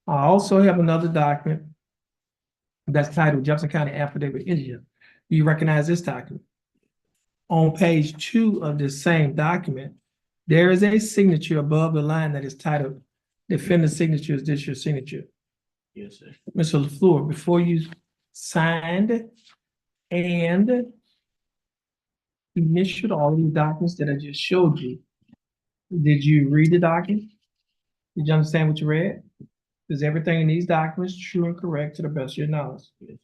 I also have another document that's titled Jefferson County Affidavit Indigent. Do you recognize this document? On page 2 of this same document, there is a signature above the line that is titled Defendant Signature. Is this your signature? Yes, sir. Mr. LaFleur, before you signed and initialed all these documents that I just showed you, did you read the document? Did you understand what you read? Is everything in these documents true and correct to the best of your knowledge? Yes.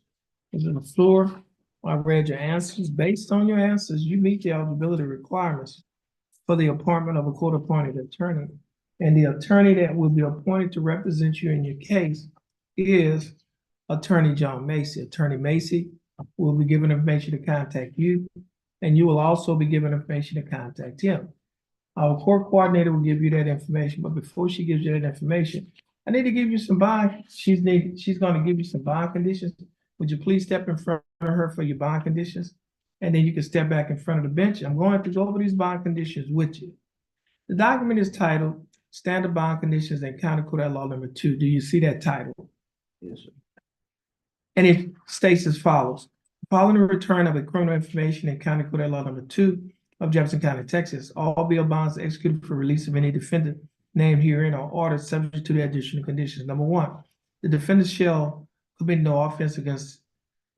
Mr. LaFleur, I read your answers. Based on your answers, you meet the eligibility requirements for the appointment of a court-appointed attorney. And the attorney that will be appointed to represent you in your case is Attorney John Macy. Attorney Macy will be given information to contact you, and you will also be given information to contact him. Our court coordinator will give you that information, but before she gives you that information, I need to give you some bond. She's going to give you some bond conditions. Would you please step in front of her for your bond conditions? And then you can step back in front of the bench. I'm going to go over these bond conditions with you. The document is titled Standard Bond Conditions and County Court at Law Number 2. Do you see that title? Yes, sir. And it states as follows. Following the return of the criminal information in County Court at Law Number 2 of Jefferson County, Texas, all bail bonds are executed for release of any defendant named herein are ordered subject to the additional conditions. Number 1, the defendant shall commit no offense against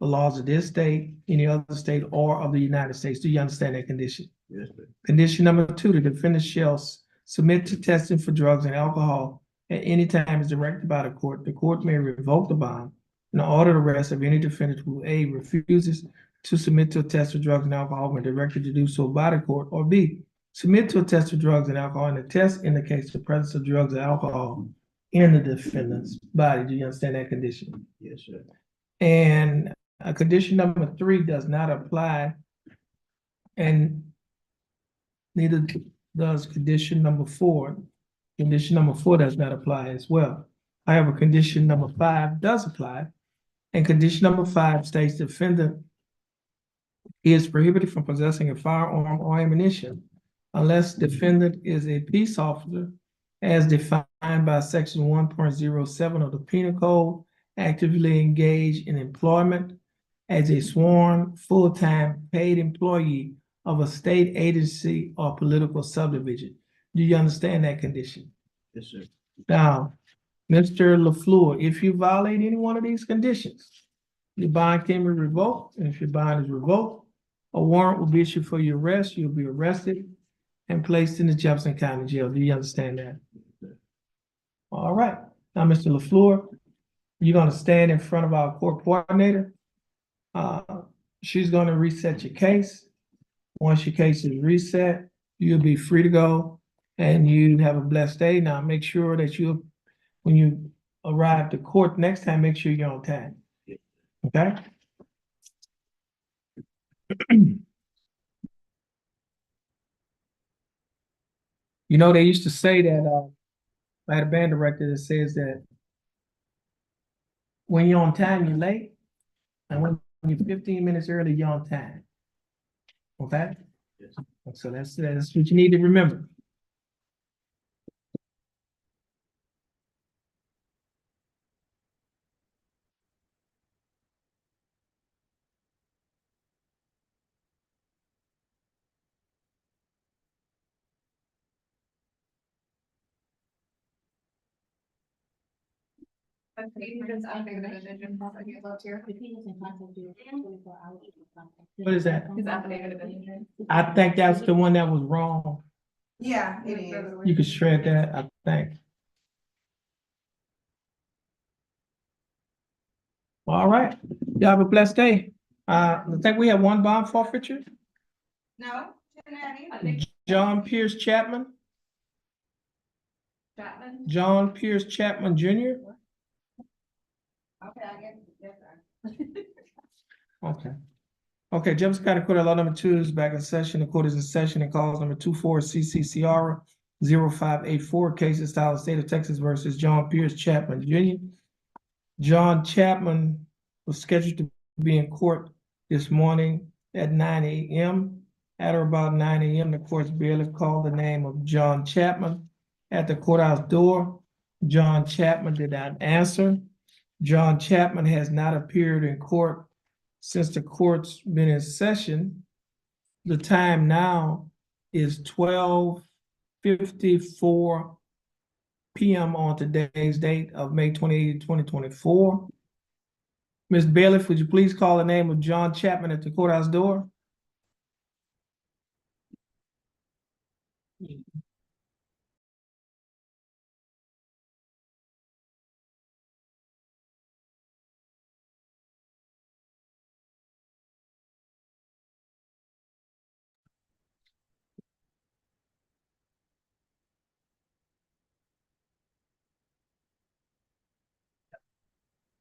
the laws of this state, any other state, or of the United States. Do you understand that condition? Yes, sir. Condition number 2, the defendant shall submit to testing for drugs and alcohol at any time as directed by the court. The court may revoke the bond and order the arrest of any defendant who A, refuses to submit to a test for drugs and alcohol when directed to do so by the court, or B, submit to a test for drugs and alcohol and the test indicates the presence of drugs and alcohol in the defendant's body. Do you understand that condition? Yes, sir. And condition number 3 does not apply, and neither does condition number 4. Condition number 4 does not apply as well. However, condition number 5 does apply, and condition number 5 states the defendant is prohibited from possessing a firearm or ammunition unless defendant is a peace officer as defined by section 1.07 of the Penal Code, actively engaged in employment as a sworn, full-time, paid employee of a state agency or political subdivision. Do you understand that condition? Yes, sir. Now, Mr. LaFleur, if you violate any one of these conditions, your bond can be revoked, and if your bond is revoked, a warrant will be issued for your arrest. You'll be arrested and placed in the Jefferson County Jail. Do you understand that? All right. Now, Mr. LaFleur, you're going to stand in front of our court coordinator. She's going to reset your case. Once your case is reset, you'll be free to go, and you have a blessed day. Now, make sure that when you arrive to court next time, make sure you're on time. Yeah. Okay? You know, they used to say that, I had a band director that says that when you're on time, you're late, and when you're 15 minutes early, you're on time. Okay? Yes. So that's what you need to remember. That's affidavit of indigent, that you left here. What is that? His affidavit of indigent. I think that's the one that was wrong. Yeah, it is. You could shred that, I think. All right. Y'all have a blessed day. I think we have one bond forfeiture. No, shouldn't have I any. think John Pierce Chapman, Chapman. John Pierce Chapman Jr. Okay, I guess, yes, sir. Okay. Okay, Jefferson County Court, law number 2 is back in session. The court is in session and calls number 24 CCCR 0584, cases style state of Texas versus John Pierce Chapman Jr. John Chapman was scheduled to be in court this morning at 9 a.m. At or about 9 a.m., the court's bailiff called the name of John Chapman at the courthouse door. John Chapman did not answer. John Chapman has not appeared in court since the court's been in session. The time now is 12:54 p.m. on today's date of May 28, 2024. Ms. Bailiff, would you please call the name of John Chapman at the courthouse door?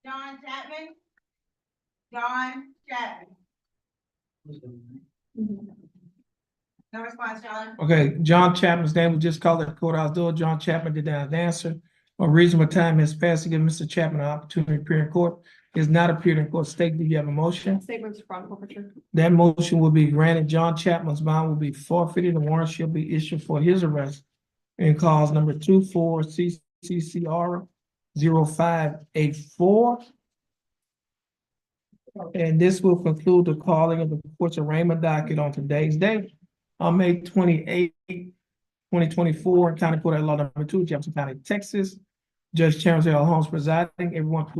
John Chapman? John Chapman. No response, John. Okay, John Chapman's name was just called at the courthouse door. John Chapman did not answer. A reasonable time has passed to give Mr. Chapman an opportunity to appear in court. He has not appeared in court. State, do you have a motion? Statements from forfeiture. That motion will be granted. John Chapman's bond will be forfeited. The warrant shall be issued for his arrest in cause number 24 CCCR 0584. And this will conclude the calling of the court's arraignment docket on today's date, on May 28, 2024, County Court at Law number 2, Jefferson County, Texas. Judge Terrence Holmes presiding. Everyone, please